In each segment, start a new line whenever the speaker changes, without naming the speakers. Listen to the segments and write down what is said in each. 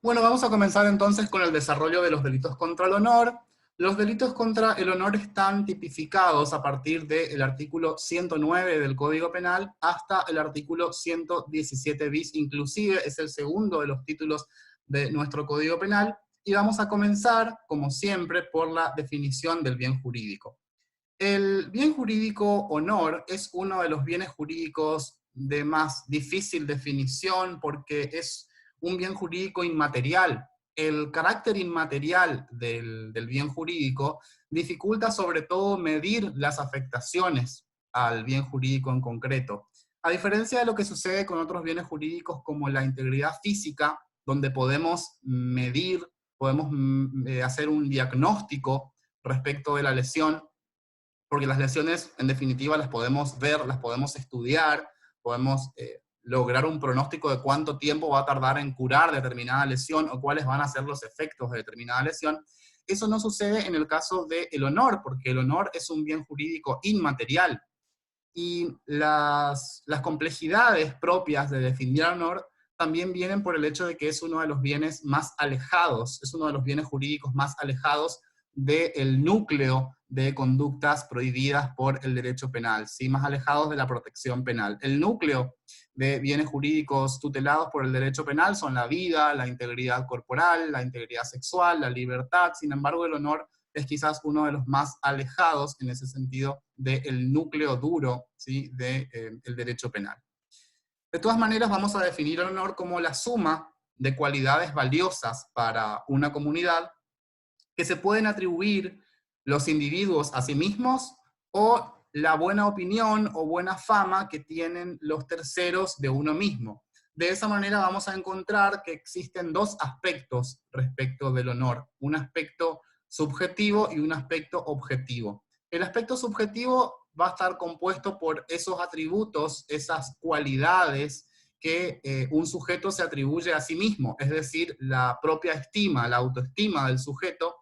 Bueno, vamos a comenzar entonces con el desarrollo de los delitos contra el honor. Los delitos contra el honor están tipificados a partir del artículo 109 del Código Penal hasta el artículo 117 bis, inclusive es el segundo de los títulos de nuestro Código Penal, y vamos a comenzar, como siempre, por la definición del bien jurídico. El bien jurídico honor es uno de los bienes jurídicos de más difícil definición porque es un bien jurídico inmaterial. El carácter inmaterial del bien jurídico dificulta sobre todo medir las afectaciones al bien jurídico en concreto. A diferencia de lo que sucede con otros bienes jurídicos como la integridad física, donde podemos medir, podemos hacer un diagnóstico respecto de la lesión, porque las lesiones en definitiva las podemos ver, las podemos estudiar, podemos lograr un pronóstico de cuánto tiempo va a tardar en curar determinada lesión o cuáles van a ser los efectos de determinada lesión. Eso no sucede en el caso del honor, porque el honor es un bien jurídico inmaterial. Y las complejidades propias de definir el honor también vienen por el hecho de que es uno de los bienes más alejados, es uno de los bienes jurídicos más alejados del núcleo de conductas prohibidas por el derecho penal, ¿sí? Más alejados de la protección penal. El núcleo de bienes jurídicos tutelados por el derecho penal son la vida, la integridad corporal, la integridad sexual, la libertad. Sin embargo, el honor es quizás uno de los más alejados en ese sentido del núcleo duro, ¿sí? del derecho penal. De todas maneras, vamos a definir el honor como la suma de cualidades valiosas para una comunidad que se pueden atribuir los individuos a sí mismos o la buena opinión o buena fama que tienen los terceros de uno mismo. De esa manera vamos a encontrar que existen dos aspectos respecto del honor, un aspecto subjetivo y un aspecto objetivo. El aspecto subjetivo va a estar compuesto por esos atributos, esas cualidades que un sujeto se atribuye a sí mismo, es decir, la propia estima, la autoestima del sujeto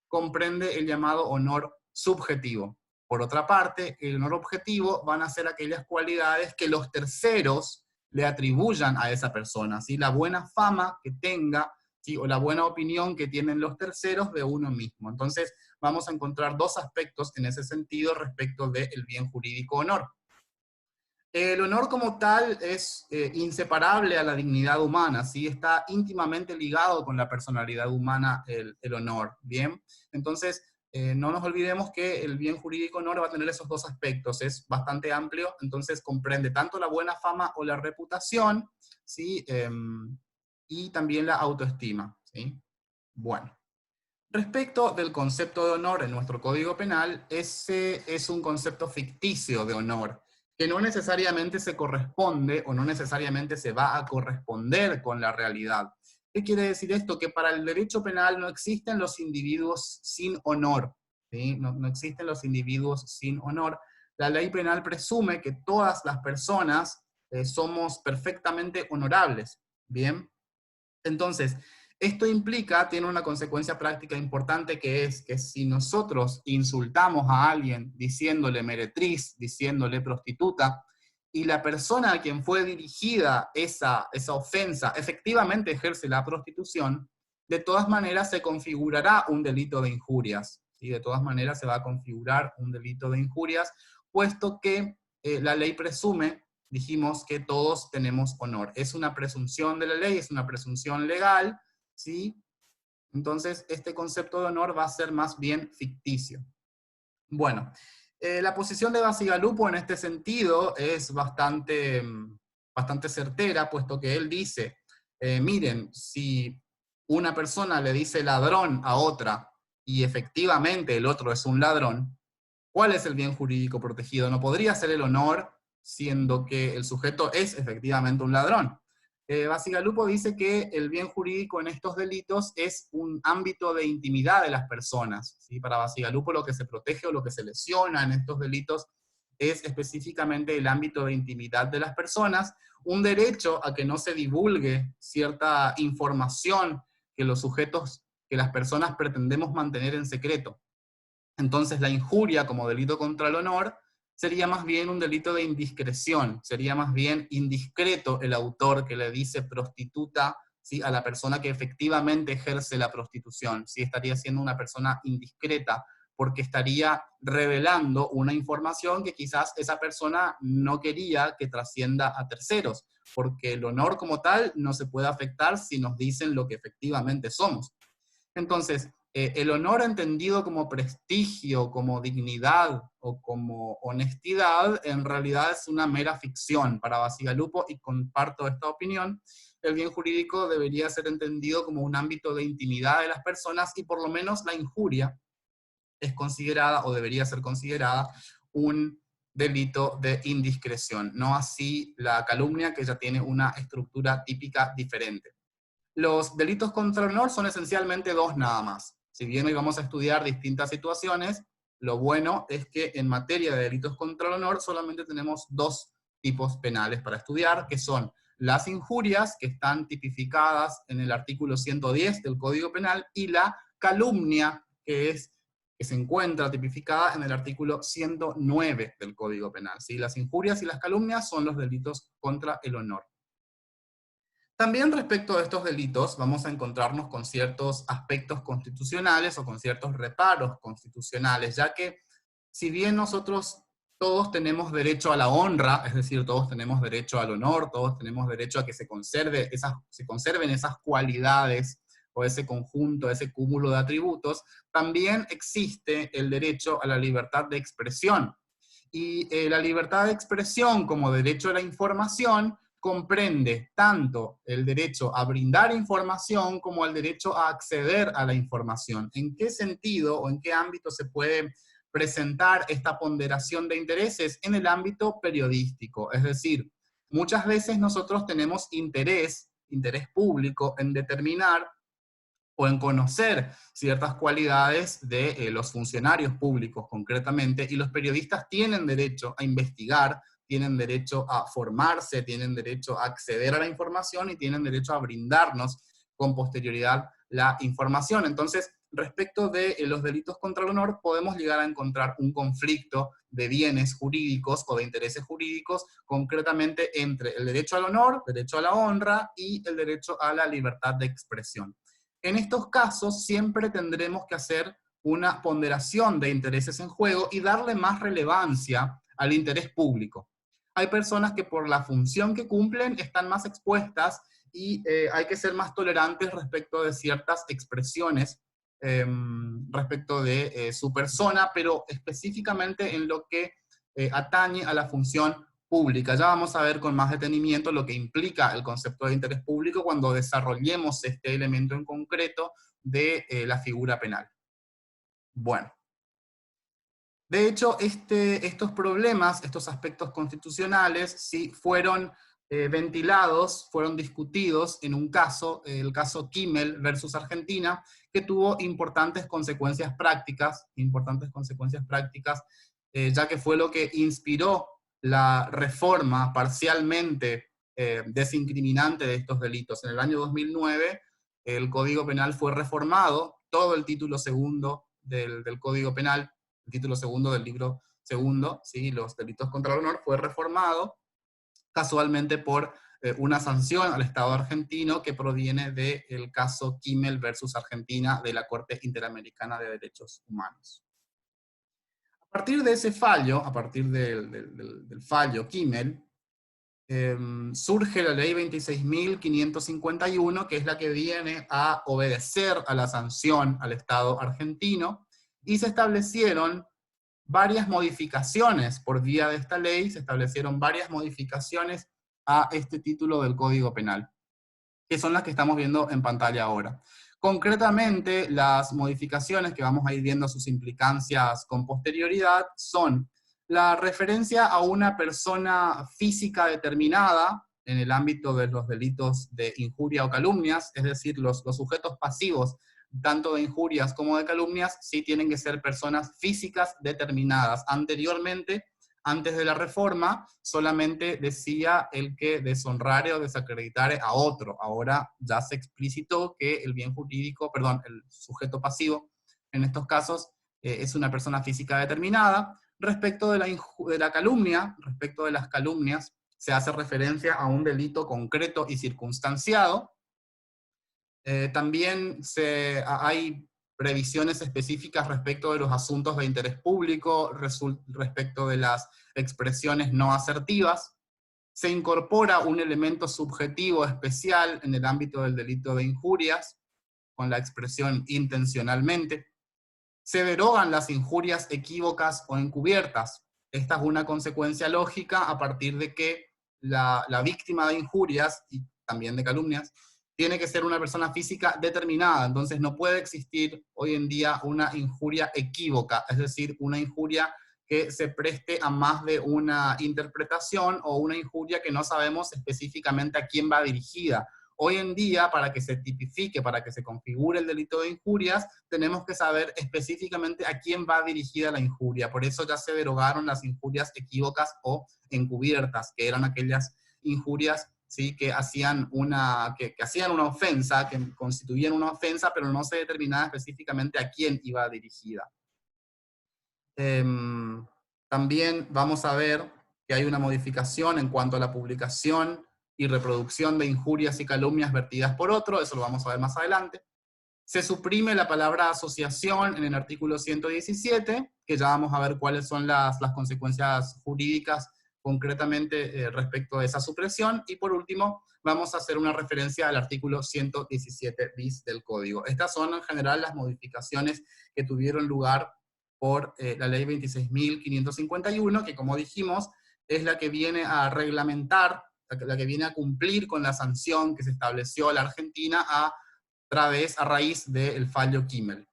comprende el llamado honor subjetivo. Por otra parte, el honor objetivo van a ser aquellas cualidades que los terceros le atribuyan a esa persona, ¿sí? La buena fama que tenga, ¿sí? O la buena opinión que tienen los terceros de uno mismo. Entonces, vamos a encontrar dos aspectos en ese sentido respecto del bien jurídico honor. El honor como tal es inseparable a la dignidad humana, ¿sí? Está íntimamente ligado con la personalidad humana el honor, ¿bien? Entonces, no nos olvidemos que el bien jurídico honor va a tener esos dos aspectos, es bastante amplio, entonces comprende tanto la buena fama o la reputación, ¿sí? Y también la autoestima, ¿sí? Bueno. Respecto del concepto de honor en nuestro Código Penal, ese es un concepto ficticio de honor, que no necesariamente se corresponde o no necesariamente se va a corresponder con la realidad. ¿Qué quiere decir esto? Que para el derecho penal no existen los individuos sin honor, ¿sí? No existen los individuos sin honor. La ley penal presume que todas las personas somos perfectamente honorables, ¿bien? Entonces, esto implica, tiene una consecuencia práctica importante, que es que si nosotros insultamos a alguien diciéndole meretriz, diciéndole prostituta, y la persona a quien fue dirigida esa ofensa efectivamente ejerce la prostitución, de todas maneras se configurará un delito de injurias. ¿Sí? De todas maneras se va a configurar un delito de injurias, puesto que la ley presume, dijimos, que todos tenemos honor. Es una presunción de la ley, es una presunción legal, ¿sí? Entonces, este concepto de honor va a ser más bien ficticio. Bueno, la posición de Bacigalupo en este sentido es bastante certera, puesto que él dice, miren, si una persona le dice ladrón a otra y efectivamente el otro es un ladrón, ¿cuál es el bien jurídico protegido? No podría ser el honor, siendo que el sujeto es efectivamente un ladrón. Bacigalupo dice que el bien jurídico en estos delitos es un ámbito de intimidad de las personas, ¿sí? Para Bacigalupo lo que se protege o lo que se lesiona en estos delitos es específicamente el ámbito de intimidad de las personas, un derecho a que no se divulgue cierta información que los sujetos, que las personas pretendemos mantener en secreto. Entonces la injuria como delito contra el honor sería más bien un delito de indiscreción, sería más bien indiscreto el autor que le dice prostituta ¿sí? A la persona que efectivamente ejerce la prostitución, ¿sí? Estaría siendo una persona indiscreta, porque estaría revelando una información que quizás esa persona no quería que trascienda a terceros, porque el honor como tal no se puede afectar si nos dicen lo que efectivamente somos. Entonces, el honor entendido como prestigio, como dignidad o como honestidad, en realidad es una mera ficción para Bacigalupo, y comparto esta opinión. El bien jurídico debería ser entendido como un ámbito de intimidad de las personas, y por lo menos la injuria es considerada, o debería ser considerada, un delito de indiscreción, no así la calumnia, que ya tiene una estructura típica diferente. Los delitos contra el honor son esencialmente dos nada más. Si bien hoy vamos a estudiar distintas situaciones, lo bueno es que en materia de delitos contra el honor solamente tenemos dos tipos penales para estudiar, que son las injurias, que están tipificadas en el artículo 110 del Código Penal, y la calumnia, que se encuentra tipificada en el artículo 109 del Código Penal. ¿Sí? Las injurias y las calumnias son los delitos contra el honor. También respecto a estos delitos vamos a encontrarnos con ciertos aspectos constitucionales o con ciertos reparos constitucionales, ya que si bien nosotros todos tenemos derecho a la honra, es decir, todos tenemos derecho al honor, todos tenemos derecho a que se conserven esas cualidades o ese conjunto, ese cúmulo de atributos, también existe el derecho a la libertad de expresión. Y la libertad de expresión como derecho a la información comprende tanto el derecho a brindar información como el derecho a acceder a la información. ¿En qué sentido o en qué ámbito se puede presentar esta ponderación de intereses? En el ámbito periodístico. Es decir, muchas veces nosotros tenemos interés público en determinar o en conocer ciertas cualidades de los funcionarios públicos concretamente, y los periodistas tienen derecho a investigar, tienen derecho a formarse, tienen derecho a acceder a la información y tienen derecho a brindarnos con posterioridad la información. Entonces, respecto de los delitos contra el honor, podemos llegar a encontrar un conflicto de bienes jurídicos o de intereses jurídicos, concretamente entre el derecho al honor, derecho a la honra y el derecho a la libertad de expresión. En estos casos siempre tendremos que hacer una ponderación de intereses en juego y darle más relevancia al interés público. Hay personas que por la función que cumplen están más expuestas, y hay que ser más tolerantes respecto de ciertas expresiones respecto de su persona, pero específicamente en lo que atañe a la función pública. Ya vamos a ver con más detenimiento lo que implica el concepto de interés público cuando desarrollemos este elemento en concreto de la figura penal. Bueno, de hecho, estos problemas, estos aspectos constitucionales, sí fueron ventilados, fueron discutidos en un caso, el caso Kimmel versus Argentina, que tuvo importantes consecuencias prácticas, ya que fue lo que inspiró la reforma parcialmente desincriminante de estos delitos. En el año 2009, el Código Penal fue reformado, todo el título segundo del Código Penal, el título segundo del libro segundo, ¿sí? Los delitos contra el honor, fue reformado casualmente por una sanción al Estado argentino que proviene del caso Kimmel versus Argentina de la Corte Interamericana de Derechos Humanos. A partir de ese fallo, a partir del fallo Kimmel, surge la ley 26.551, que es la que viene a obedecer a la sanción al Estado argentino, y se establecieron varias modificaciones por vía de esta ley, se establecieron varias modificaciones a este título del Código Penal, que son las que estamos viendo en pantalla ahora. Concretamente, las modificaciones que vamos a ir viendo sus implicancias con posterioridad son la referencia a una persona física determinada en el ámbito de los delitos de injuria o calumnias, es decir, los sujetos pasivos tanto de injurias como de calumnias sí tienen que ser personas físicas determinadas. Anteriormente, antes de la reforma, solamente decía el que deshonrare o desacreditare a otro. Ahora ya se explicitó que el bien jurídico, perdón, el sujeto pasivo, en estos casos, es una persona física determinada. Respecto de la calumnia, respecto de las calumnias, se hace referencia a un delito concreto y circunstanciado, También hay previsiones específicas respecto de los asuntos de interés público, respecto de las expresiones no asertivas. Se incorpora un elemento subjetivo especial en el ámbito del delito de injurias, con la expresión intencionalmente. Se derogan las injurias equívocas o encubiertas. Esta es una consecuencia lógica a partir de que la víctima de injurias, y también de calumnias, tiene que ser una persona física determinada. Entonces no puede existir hoy en día una injuria equívoca, es decir, una injuria que se preste a más de una interpretación, o una injuria que no sabemos específicamente a quién va dirigida. Hoy en día, para que se tipifique, para que se configure el delito de injurias, tenemos que saber específicamente a quién va dirigida la injuria. Por eso ya se derogaron las injurias equívocas o encubiertas, que eran aquellas injurias, ¿sí?, que hacían una ofensa, que constituían una ofensa, pero no se determinaba específicamente a quién iba dirigida. También vamos a ver que hay una modificación en cuanto a la publicación y reproducción de injurias y calumnias vertidas por otro, eso lo vamos a ver más adelante. Se suprime la palabra asociación en el artículo 117, que ya vamos a ver cuáles son las consecuencias jurídicas concretamente respecto a esa supresión. Y por último, vamos a hacer una referencia al artículo 117 bis del Código. Estas son en general las modificaciones que tuvieron lugar por la ley 26.551, que como dijimos, es la que viene a reglamentar, la que viene a cumplir con la sanción que se estableció a la Argentina a raíz del fallo Kimmel.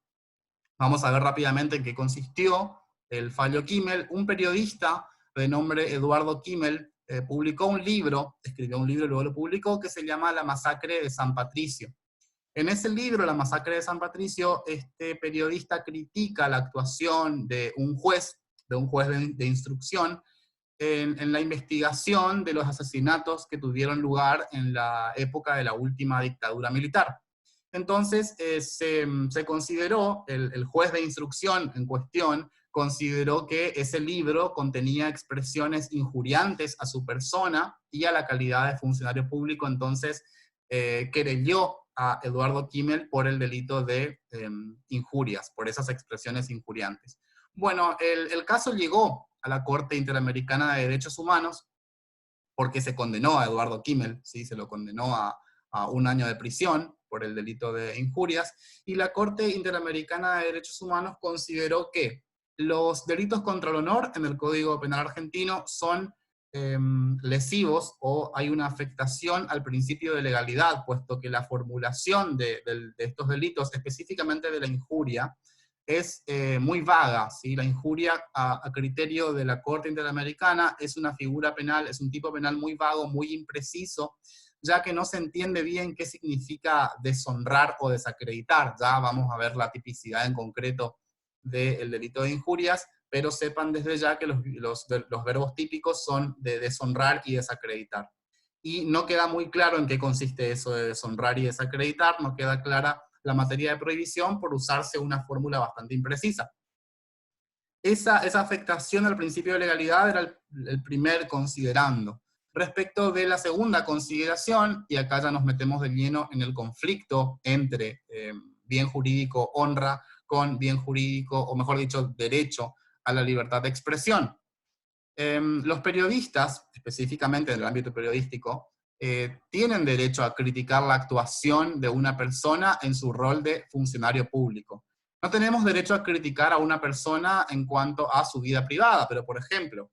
Vamos a ver rápidamente en qué consistió el fallo Kimmel. Un periodista de nombre Eduardo Kimmel publicó un libro, escribió un libro y luego lo publicó, que se llama La masacre de San Patricio. En ese libro, La masacre de San Patricio, este periodista critica la actuación de un juez de instrucción en la investigación de los asesinatos que tuvieron lugar en la época de la última dictadura militar. Entonces, se consideró, el juez de instrucción en cuestión, consideró que ese libro contenía expresiones injuriantes a su persona y a la calidad de funcionario público. Entonces, querelló a Eduardo Kimmel por el delito de injurias, por esas expresiones injuriantes. Bueno, el caso llegó a la Corte Interamericana de Derechos Humanos, porque se condenó a Eduardo Kimmel, ¿sí? Se lo condenó a 1 año de prisión por el delito de injurias, y la Corte Interamericana de Derechos Humanos consideró que los delitos contra el honor en el Código Penal argentino son lesivos, o hay una afectación al principio de legalidad, puesto que la formulación de estos delitos, específicamente de la injuria, es muy vaga, ¿sí? La injuria a criterio de la Corte Interamericana es una figura penal, es un tipo penal muy vago, muy impreciso, ya que no se entiende bien qué significa deshonrar o desacreditar. Ya vamos a ver la tipicidad en concreto del delito de injurias, pero sepan desde ya que los verbos típicos son de deshonrar y desacreditar. Y no queda muy claro en qué consiste eso de deshonrar y desacreditar, no queda clara la materia de prohibición por usarse una fórmula bastante imprecisa. Esa afectación al principio de legalidad era el primer considerando. Respecto de la segunda consideración, y acá ya nos metemos de lleno en el conflicto entre bien jurídico honra con bien jurídico, o mejor dicho, derecho a la libertad de expresión. Los periodistas, específicamente en el ámbito periodístico, tienen derecho a criticar la actuación de una persona en su rol de funcionario público. No tenemos derecho a criticar a una persona en cuanto a su vida privada, pero por ejemplo,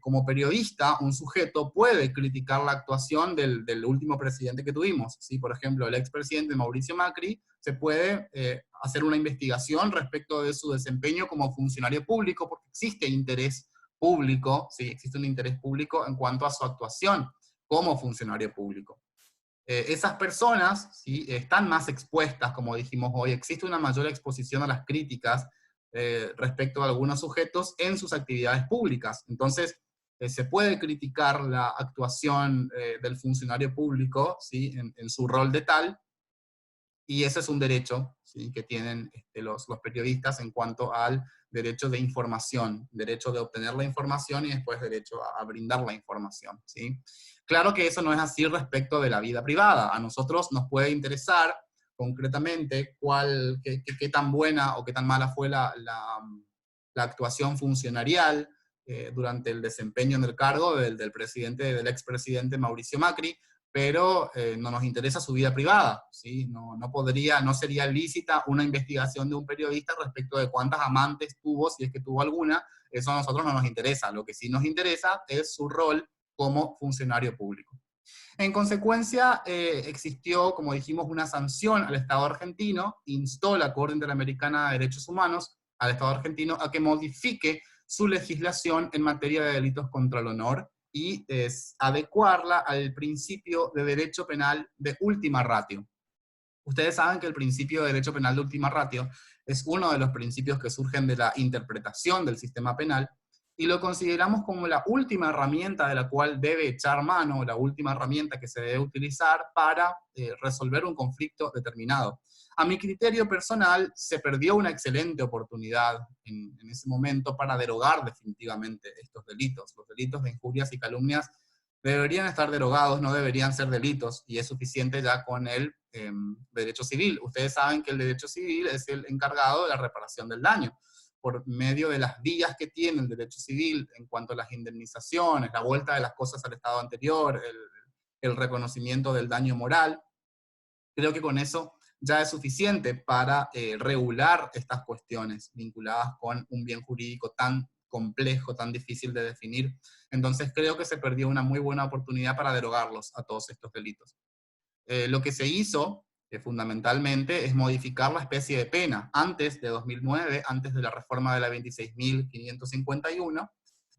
como periodista, un sujeto puede criticar la actuación del último presidente que tuvimos. ¿Sí? Por ejemplo, el expresidente Mauricio Macri, se puede hacer una investigación respecto de su desempeño como funcionario público, porque existe interés público, ¿sí? Existe un interés público en cuanto a su actuación como funcionario público. Esas personas, ¿sí?, están más expuestas, como dijimos hoy, existe una mayor exposición a las críticas respecto a algunos sujetos en sus actividades públicas. Entonces, se puede criticar la actuación del funcionario público, ¿sí?, en su rol de tal, y ese es un derecho, ¿sí?, que tienen los periodistas en cuanto al derecho de información, derecho de obtener la información y después derecho a brindar la información, ¿sí? Claro que eso no es así respecto de la vida privada. A nosotros nos puede interesar concretamente qué tan buena o qué tan mala fue la actuación funcionarial durante el desempeño en el cargo del expresidente Mauricio Macri, pero no nos interesa su vida privada, ¿sí? No sería lícita una investigación de un periodista respecto de cuántas amantes tuvo, si es que tuvo alguna. Eso a nosotros no nos interesa. Lo que sí nos interesa es su rol como funcionario público. En consecuencia, existió, como dijimos, una sanción al Estado argentino, instó la Corte Interamericana de Derechos Humanos al Estado argentino a que modifique su legislación en materia de delitos contra el honor y adecuarla al principio de derecho penal de última ratio. Ustedes saben que el principio de derecho penal de última ratio es uno de los principios que surgen de la interpretación del sistema penal, y lo consideramos como la última herramienta de la cual debe echar mano, la última herramienta que se debe utilizar para resolver un conflicto determinado. A mi criterio personal, se perdió una excelente oportunidad en ese momento para derogar definitivamente estos delitos. Los delitos de injurias y calumnias deberían estar derogados, no deberían ser delitos, y es suficiente ya con el derecho civil. Ustedes saben que el derecho civil es el encargado de la reparación del daño, por medio de las vías que tiene el derecho civil en cuanto a las indemnizaciones, la vuelta de las cosas al estado anterior, el reconocimiento del daño moral. Creo que con eso ya es suficiente para regular estas cuestiones vinculadas con un bien jurídico tan complejo, tan difícil de definir. Entonces creo que se perdió una muy buena oportunidad para derogarlos a todos estos delitos. Lo que se hizo, fundamentalmente, es modificar la especie de pena. Antes de 2009, antes de la reforma de la 26.551,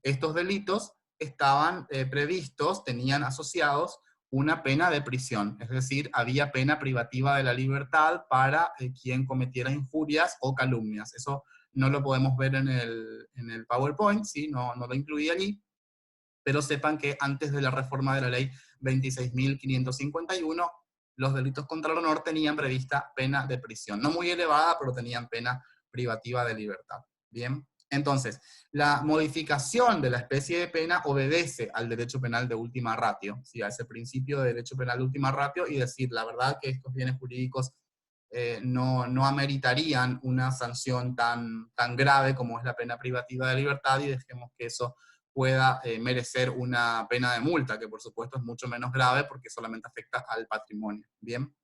estos delitos estaban previstos, tenían asociados una pena de prisión, es decir, había pena privativa de la libertad para quien cometiera injurias o calumnias. Eso no lo podemos ver en el PowerPoint, ¿sí? No lo incluí allí, pero sepan que antes de la reforma de la ley 26.551, los delitos contra el honor tenían prevista pena de prisión. No muy elevada, pero tenían pena privativa de libertad. Bien, entonces, la modificación de la especie de pena obedece al derecho penal de última ratio, ¿sí? A ese principio de derecho penal de última ratio, y decir, la verdad que estos bienes jurídicos no ameritarían una sanción tan grave como es la pena privativa de libertad, y dejemos que eso pueda merecer una pena de multa, que por supuesto es mucho menos grave porque solamente afecta al patrimonio. Bien.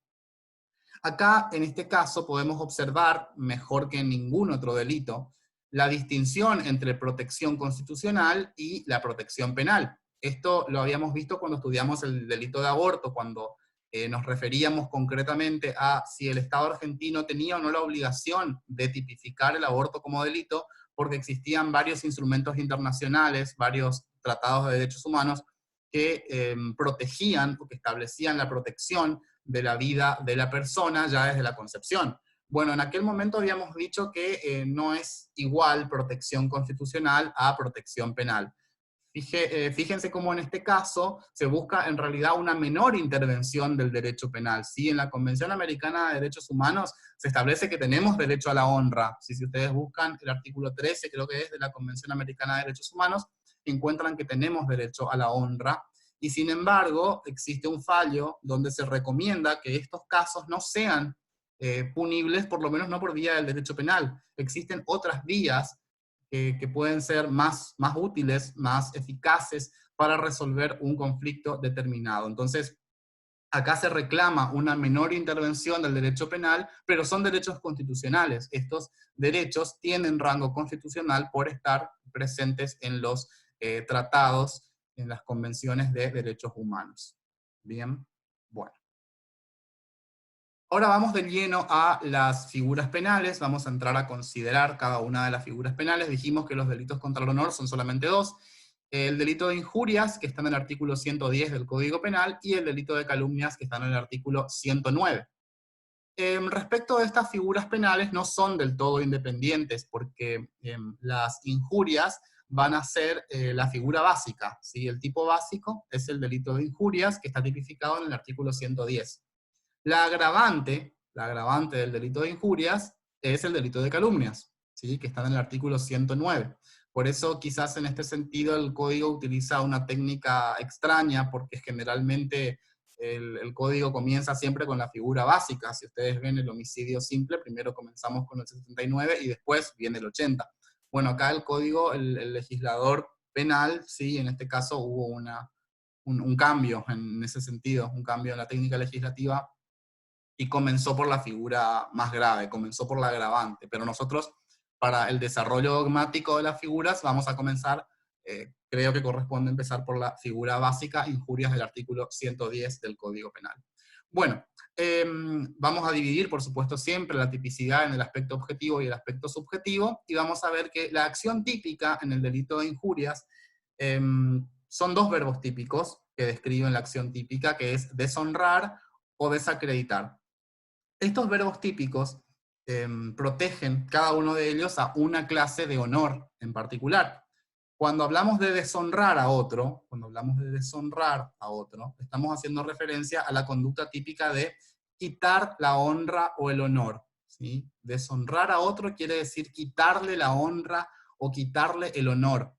Acá, en este caso, podemos observar, mejor que en ningún otro delito, la distinción entre protección constitucional y la protección penal. Esto lo habíamos visto cuando estudiamos el delito de aborto, cuando nos referíamos concretamente a si el Estado argentino tenía o no la obligación de tipificar el aborto como delito, porque existían varios instrumentos internacionales, varios tratados de derechos humanos que protegían o que establecían la protección de la vida de la persona ya desde la concepción. Bueno, en aquel momento habíamos dicho que no es igual protección constitucional a protección penal. Fíjense cómo en este caso se busca en realidad una menor intervención del derecho penal. ¿Sí? En la Convención Americana de Derechos Humanos se establece que tenemos derecho a la honra. ¿Sí? Si ustedes buscan el artículo 13, creo que es, de la Convención Americana de Derechos Humanos, encuentran que tenemos derecho a la honra, y sin embargo existe un fallo donde se recomienda que estos casos no sean punibles, por lo menos no por vía del derecho penal. Existen otras vías que pueden ser más útiles, más eficaces para resolver un conflicto determinado. Entonces, acá se reclama una menor intervención del derecho penal, pero son derechos constitucionales. Estos derechos tienen rango constitucional por estar presentes en los tratados, en las convenciones de derechos humanos. Bien, bueno. Ahora vamos de lleno a las figuras penales, vamos a entrar a considerar cada una de las figuras penales. Dijimos que los delitos contra el honor son solamente dos: el delito de injurias, que está en el artículo 110 del Código Penal, y el delito de calumnias, que está en el artículo 109. Respecto de estas figuras penales, no son del todo independientes, porque las injurias van a ser la figura básica, ¿sí? El tipo básico es el delito de injurias, que está tipificado en el artículo 110. La agravante del delito de injurias es el delito de calumnias, ¿sí? Que está en el artículo 109. Por eso quizás en este sentido el código utiliza una técnica extraña, porque generalmente el código comienza siempre con la figura básica. Si ustedes ven el homicidio simple, primero comenzamos con el 79 y después viene el 80. Bueno, acá el código, el legislador penal, sí, en este caso hubo un cambio en ese sentido, un cambio en la técnica legislativa, y comenzó por la figura más grave, comenzó por la agravante, pero nosotros para el desarrollo dogmático de las figuras vamos a comenzar, creo que corresponde empezar por la figura básica, injurias del artículo 110 del Código Penal. Bueno, vamos a dividir, por supuesto, siempre la tipicidad en el aspecto objetivo y el aspecto subjetivo, y vamos a ver que la acción típica en el delito de injurias son dos verbos típicos que describen la acción típica, que es deshonrar o desacreditar. Estos verbos típicos protegen cada uno de ellos a una clase de honor en particular. Cuando hablamos de deshonrar a otro, estamos haciendo referencia a la conducta típica de quitar la honra o el honor, ¿sí? Deshonrar a otro quiere decir quitarle la honra o quitarle el honor.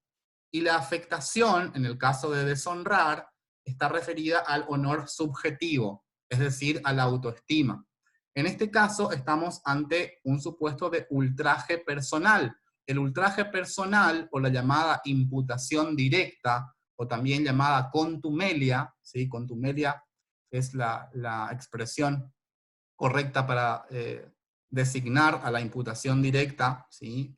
Y la afectación, en el caso de deshonrar, está referida al honor subjetivo, es decir, a la autoestima. En este caso estamos ante un supuesto de ultraje personal. El ultraje personal, o la llamada imputación directa, o también llamada contumelia, ¿sí? Contumelia es la expresión correcta para designar a la imputación directa, ¿sí?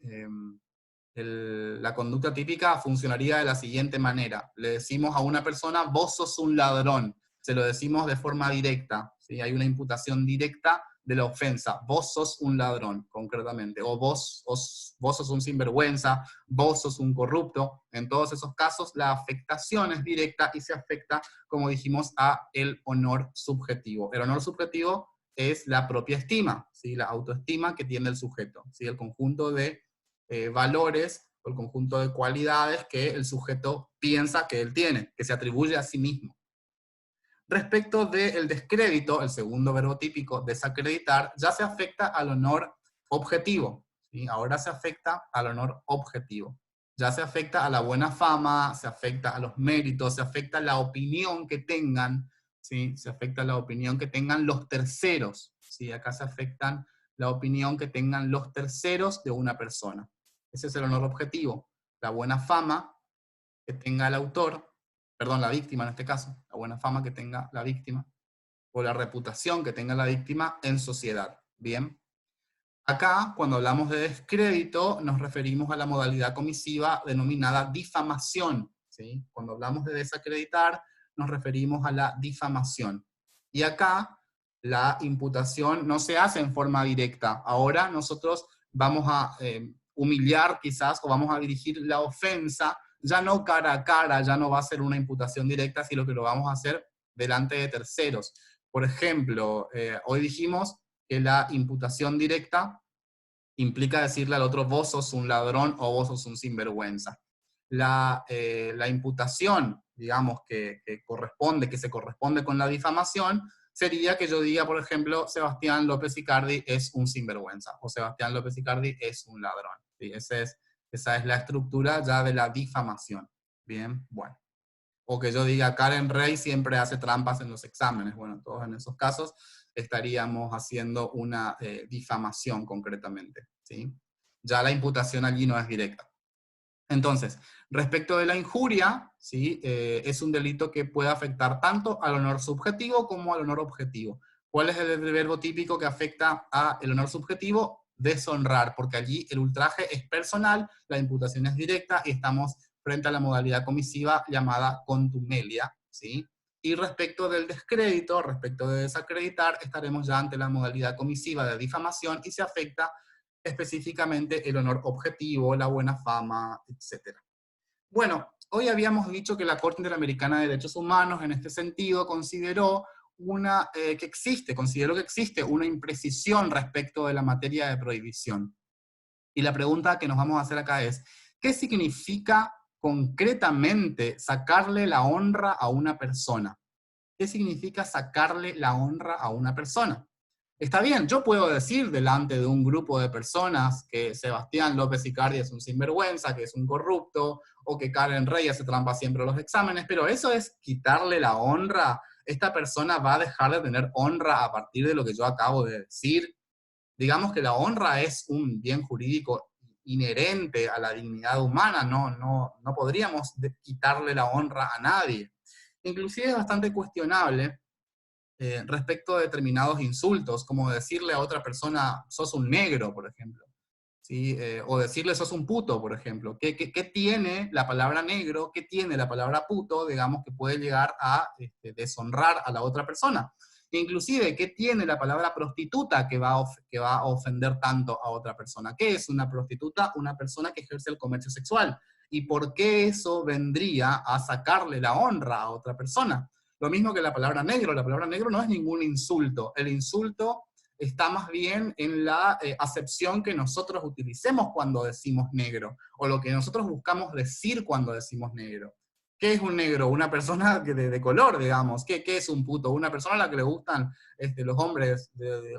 La conducta típica funcionaría de la siguiente manera. Le decimos a una persona, vos sos un ladrón. Se lo decimos de forma directa, ¿sí? Hay una imputación directa de la ofensa. Vos sos un ladrón, concretamente. O vos sos un sinvergüenza, vos sos un corrupto. En todos esos casos, la afectación es directa y se afecta, como dijimos, a el honor subjetivo. El honor subjetivo es la propia estima, ¿sí? La autoestima que tiene el sujeto, ¿sí? El conjunto de valores, o el conjunto de cualidades que el sujeto piensa que él tiene, que se atribuye a sí mismo. Respecto del descrédito, el segundo verbo típico, desacreditar, ya se afecta al honor objetivo, ¿sí? Ahora se afecta al honor objetivo. Ya se afecta a la buena fama, se afecta a los méritos, se afecta a la opinión que tengan, ¿sí? Se afecta a la opinión que tengan los terceros, ¿sí? Acá se afectan la opinión que tengan los terceros de una persona. Ese es el honor objetivo. La buena fama que tenga el autor, perdón, la víctima en este caso, la buena fama que tenga la víctima, o la reputación que tenga la víctima en sociedad. Bien. Acá, cuando hablamos de descrédito, nos referimos a la modalidad comisiva denominada difamación, ¿sí? Cuando hablamos de desacreditar, nos referimos a la difamación. Y acá, la imputación no se hace en forma directa. Ahora nosotros vamos a humillar quizás, o vamos a dirigir la ofensa, ya no cara a cara, ya no va a ser una imputación directa, sino que lo vamos a hacer delante de terceros. Por ejemplo, hoy dijimos que la imputación directa implica decirle al otro, vos sos un ladrón o vos sos un sinvergüenza. La imputación, digamos, que se corresponde con la difamación, sería que yo diga, por ejemplo, Sebastián López Icardi es un sinvergüenza, o Sebastián López Icardi es un ladrón. ¿Sí? Esa es la estructura ya de la difamación. Bien, bueno. O que yo diga, Karen Rey siempre hace trampas en los exámenes. Bueno, todos en esos casos estaríamos haciendo una difamación concretamente, ¿sí? Ya la imputación allí no es directa. Entonces, respecto de la injuria, ¿sí? Es un delito que puede afectar tanto al honor subjetivo como al honor objetivo. ¿Cuál es el verbo típico que afecta al honor subjetivo? Deshonrar, porque allí el ultraje es personal, la imputación es directa y estamos frente a la modalidad comisiva llamada contumelia, ¿sí? Y respecto del descrédito, respecto de desacreditar, estaremos ya ante la modalidad comisiva de difamación y se afecta específicamente el honor objetivo, la buena fama, etc. Bueno, hoy habíamos dicho que la Corte Interamericana de Derechos Humanos en este sentido consideró que existe una imprecisión respecto de la materia de prohibición. Y la pregunta que nos vamos a hacer acá es, ¿qué significa concretamente sacarle la honra a una persona? ¿Qué significa sacarle la honra a una persona? Está bien, yo puedo decir delante de un grupo de personas que Sebastián López Icardi es un sinvergüenza, que es un corrupto, o que Karen Rey hace trampa siempre en los exámenes, pero eso es quitarle la honra. Esta persona va a dejar de tener honra a partir de lo que yo acabo de decir. Digamos que la honra es un bien jurídico inherente a la dignidad humana, no podríamos quitarle la honra a nadie. Inclusive es bastante cuestionable respecto a determinados insultos, como decirle a otra persona, sos un negro, por ejemplo, ¿sí? O decirle sos un puto, por ejemplo. ¿Qué tiene la palabra negro, qué tiene la palabra puto, digamos, que puede llegar a deshonrar a la otra persona? Inclusive, ¿qué tiene la palabra prostituta que va a ofender tanto a otra persona? ¿Qué es una prostituta? Una persona que ejerce el comercio sexual. ¿Y por qué eso vendría a sacarle la honra a otra persona? Lo mismo que la palabra negro no es ningún insulto. El insulto está más bien en la acepción que nosotros utilicemos cuando decimos negro, o lo que nosotros buscamos decir cuando decimos negro. ¿Qué es un negro? Una persona de color, digamos. ¿Qué es un puto? Una persona a la que le gustan los hombres,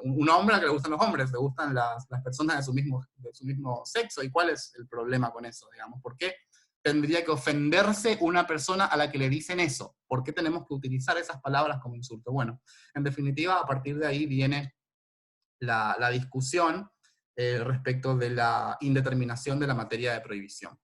un hombre a la que le gustan los hombres, le gustan las personas de su mismo sexo. ¿Y cuál es el problema con eso, digamos? ¿Por qué tendría que ofenderse una persona a la que le dicen eso? ¿Por qué tenemos que utilizar esas palabras como insulto? Bueno, en definitiva, a partir de ahí viene la discusión respecto de la indeterminación de la materia de prohibición.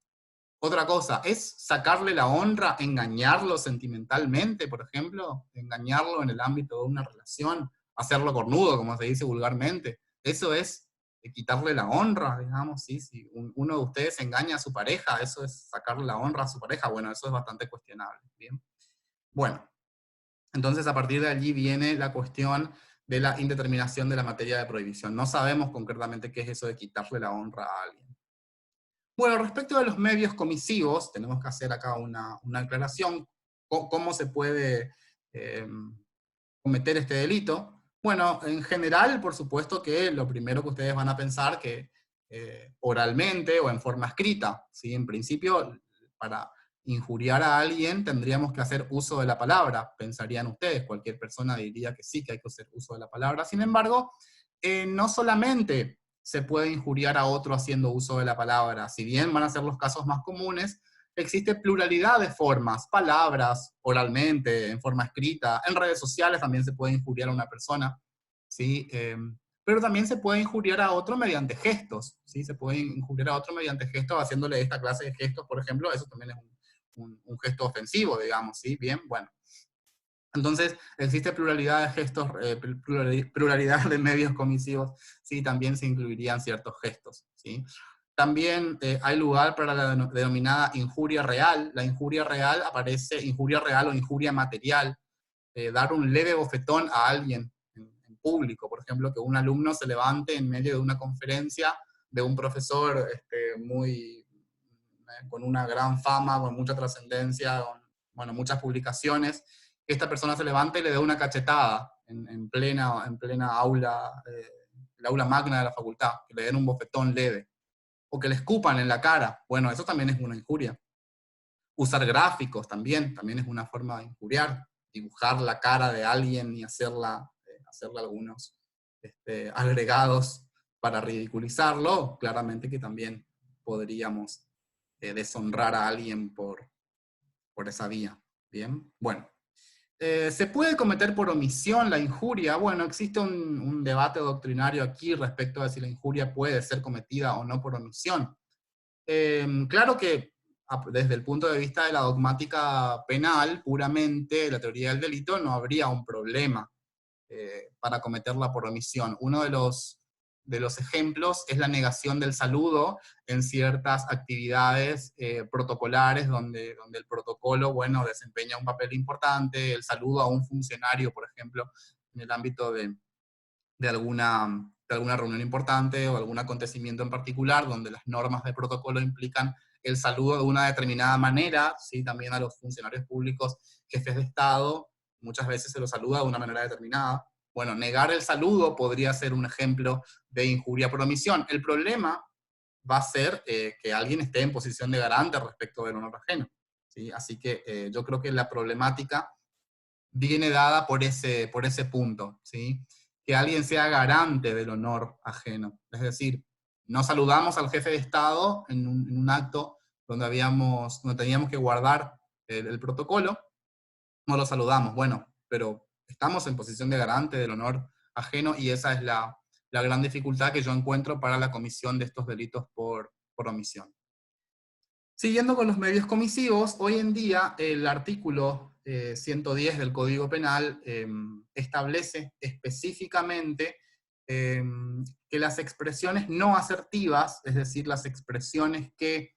Otra cosa, ¿es sacarle la honra, engañarlo sentimentalmente, por ejemplo? Engañarlo en el ámbito de una relación, hacerlo cornudo, como se dice vulgarmente. Eso es quitarle la honra, digamos, ¿sí? Si uno de ustedes engaña a su pareja, eso es sacarle la honra a su pareja. Bueno, eso es bastante cuestionable, ¿bien? Bueno, entonces a partir de allí viene la cuestión de la indeterminación de la materia de prohibición. No sabemos concretamente qué es eso de quitarle la honra a alguien. Bueno, respecto de los medios comisivos, tenemos que hacer acá una aclaración. ¿Cómo se puede eh, cometer este delito? Bueno, en general, por supuesto que lo primero que ustedes van a pensar que oralmente o en forma escrita, ¿sí? En principio, para injuriar a alguien tendríamos que hacer uso de la palabra, pensarían ustedes, cualquier persona diría que sí, que hay que hacer uso de la palabra. Sin embargo, no solamente se puede injuriar a otro haciendo uso de la palabra, si bien van a ser los casos más comunes, existe pluralidad de formas, palabras, oralmente, en forma escrita, en redes sociales también se puede injuriar a una persona, ¿sí? Pero también se puede injuriar a otro mediante gestos, ¿sí? Se puede injuriar a otro mediante gestos haciéndole esta clase de gestos, por ejemplo, eso también es un gesto ofensivo, digamos, ¿sí? Bien, bueno. Entonces, existe pluralidad de gestos, pluralidad de medios comisivos, ¿sí? También se incluirían ciertos gestos, ¿sí? También hay lugar para la denominada injuria real. La injuria real aparece, injuria real o injuria material, dar un leve bofetón a alguien en público, por ejemplo, que un alumno se levante en medio de una conferencia de un profesor con una gran fama, con mucha trascendencia, con bueno, muchas publicaciones, que esta persona se levante y le dé una cachetada en plena aula, el aula magna de la facultad, que le den un bofetón leve, o que le escupan en la cara. Bueno, eso también es una injuria. Usar gráficos también es una forma de injuriar, dibujar la cara de alguien y hacerle algunos agregados para ridiculizarlo, claramente que también podríamos deshonrar a alguien por esa vía. Bien, bueno. ¿Se puede cometer por omisión la injuria? Bueno, existe un debate doctrinario aquí respecto a si la injuria puede ser cometida o no por omisión. Claro que desde el punto de vista de la dogmática penal, puramente, la teoría del delito, no habría un problema para cometerla por omisión. Uno de los ejemplos es la negación del saludo en ciertas actividades protocolares donde el protocolo, bueno, desempeña un papel importante, el saludo a un funcionario, por ejemplo, en el ámbito de alguna reunión importante o algún acontecimiento en particular, donde las normas de protocolo implican el saludo de una determinada manera, ¿sí? También a los funcionarios públicos, jefes de Estado, muchas veces se los saluda de una manera determinada. Bueno, negar el saludo podría ser un ejemplo de injuria por omisión. El problema va a ser que alguien esté en posición de garante respecto del honor ajeno, ¿sí? Así que yo creo que la problemática viene dada por ese punto, ¿sí? que alguien sea garante del honor ajeno. Es decir, no saludamos al jefe de Estado en un acto donde teníamos que guardar el protocolo, no lo saludamos, bueno, pero estamos en posición de garante del honor ajeno y esa es la gran dificultad que yo encuentro para la comisión de estos delitos por omisión. Siguiendo con los medios comisivos, hoy en día el artículo 110 del Código Penal establece específicamente que las expresiones no asertivas, es decir, las expresiones que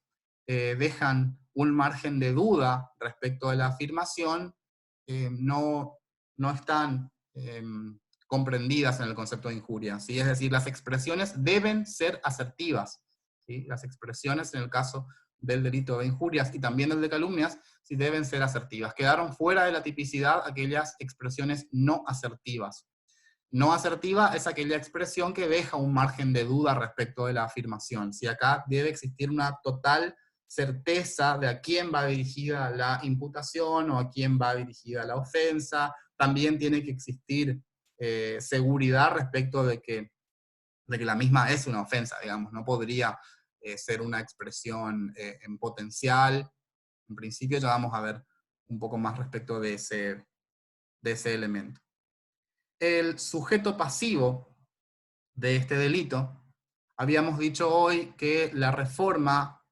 dejan un margen de duda respecto de la afirmación, no están comprendidas en el concepto de injuria, ¿sí? Es decir, las expresiones deben ser asertivas, ¿sí? Las expresiones en el caso del delito de injurias y también del de calumnias, sí deben ser asertivas. Quedaron fuera de la tipicidad aquellas expresiones no asertivas. No asertiva es aquella expresión que deja un margen de duda respecto de la afirmación. Si acá debe existir una total certeza de a quién va dirigida la imputación o a quién va dirigida la ofensa, también tiene que existir seguridad respecto de que la misma es una ofensa, digamos, no podría ser una expresión en potencial. En principio ya vamos a ver un poco más respecto de ese elemento. El sujeto pasivo de este delito, habíamos dicho hoy que la reforma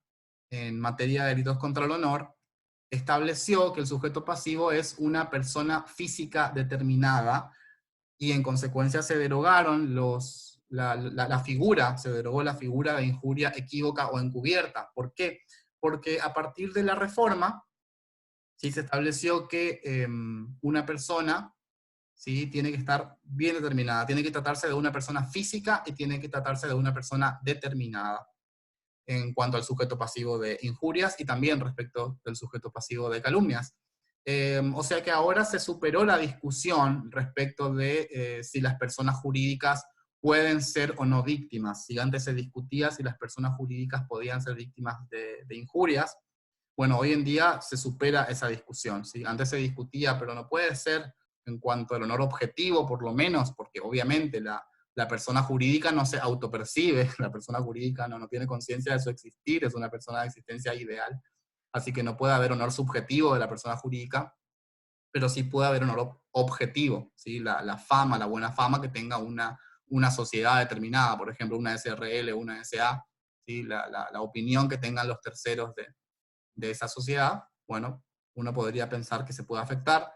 en materia de delitos contra el honor estableció que el sujeto pasivo es una persona física determinada y en consecuencia se derogaron la figura, se derogó la figura de injuria equívoca o encubierta. ¿Por qué? Porque a partir de la reforma, sí se estableció que una persona, ¿sí?, tiene que estar bien determinada, tiene que tratarse de una persona física y tiene que tratarse de una persona determinada en cuanto al sujeto pasivo de injurias y también respecto del sujeto pasivo de calumnias. O sea que ahora se superó la discusión respecto de si las personas jurídicas pueden ser o no víctimas. Si antes se discutía si las personas jurídicas podían ser víctimas de injurias, bueno, hoy en día se supera esa discusión, ¿sí? Antes se discutía, pero no puede ser en cuanto al honor objetivo, por lo menos, porque obviamente la persona jurídica no se autopercibe, la persona jurídica no tiene conciencia de su existir, es una persona de existencia ideal, así que no puede haber honor subjetivo de la persona jurídica, pero sí puede haber honor objetivo, ¿sí? La fama, la buena fama que tenga una sociedad determinada, por ejemplo, una SRL o una SA, ¿sí? La opinión que tengan los terceros de esa sociedad, bueno, uno podría pensar que se puede afectar,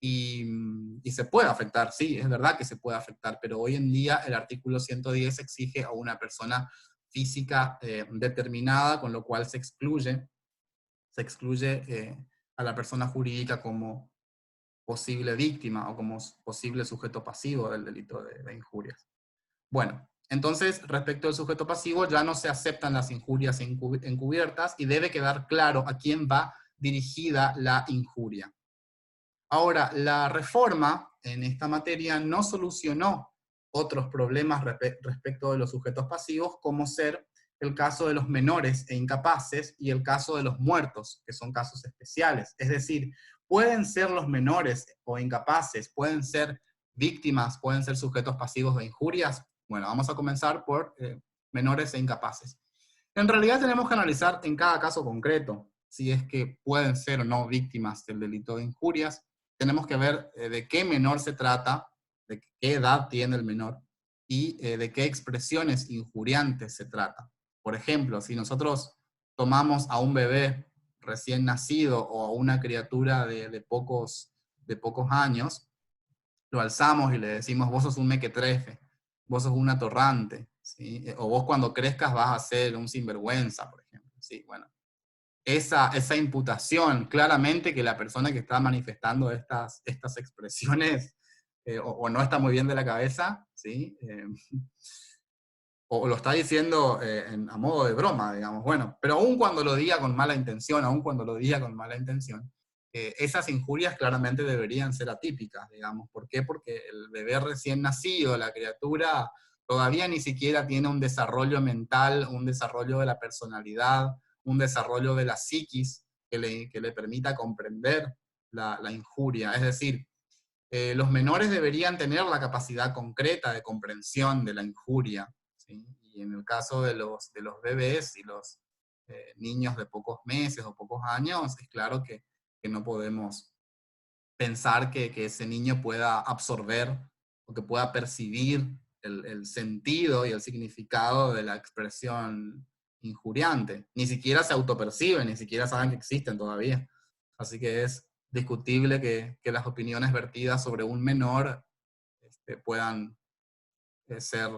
y se puede afectar, sí, es verdad que se puede afectar, pero hoy en día el artículo 110 exige a una persona física determinada, con lo cual se excluye a la persona jurídica como posible víctima o como posible sujeto pasivo del delito de injurias. Bueno, entonces, respecto al sujeto pasivo, ya no se aceptan las injurias encubiertas y debe quedar claro a quién va dirigida la injuria. Ahora, la reforma en esta materia no solucionó otros problemas respecto de los sujetos pasivos, como ser el caso de los menores e incapaces y el caso de los muertos, que son casos especiales. Es decir, pueden ser los menores o incapaces, pueden ser víctimas, pueden ser sujetos pasivos de injurias. Bueno, vamos a comenzar por menores e incapaces. En realidad tenemos que analizar en cada caso concreto si es que pueden ser o no víctimas del delito de injurias. Tenemos que ver de qué menor se trata, de qué edad tiene el menor, y de qué expresiones injuriantes se trata. Por ejemplo, si nosotros tomamos a un bebé recién nacido o a una criatura de pocos años, lo alzamos y le decimos, vos sos un mequetrefe, vos sos un atorrante, ¿sí? O vos cuando crezcas vas a ser un sinvergüenza, por ejemplo. Sí, bueno, esa imputación, claramente que la persona que está manifestando estas expresiones o no está muy bien de la cabeza, ¿sí? O lo está diciendo a modo de broma, digamos. Bueno, pero aun cuando lo diga con mala intención, esas injurias claramente deberían ser atípicas, digamos. ¿Por qué? Porque el bebé recién nacido, la criatura, todavía ni siquiera tiene un desarrollo mental, un desarrollo de la personalidad, un desarrollo de la psiquis que le permita comprender la injuria. Es decir, los menores deberían tener la capacidad concreta de comprensión de la injuria, ¿sí? Y en el caso de los bebés y los niños de pocos meses o pocos años, es claro que no podemos pensar que ese niño pueda absorber o que pueda percibir el sentido y el significado de la expresión injuriante. Ni siquiera se autoperciben, ni siquiera saben que existen todavía. Así que es discutible que las opiniones vertidas sobre un menor puedan ser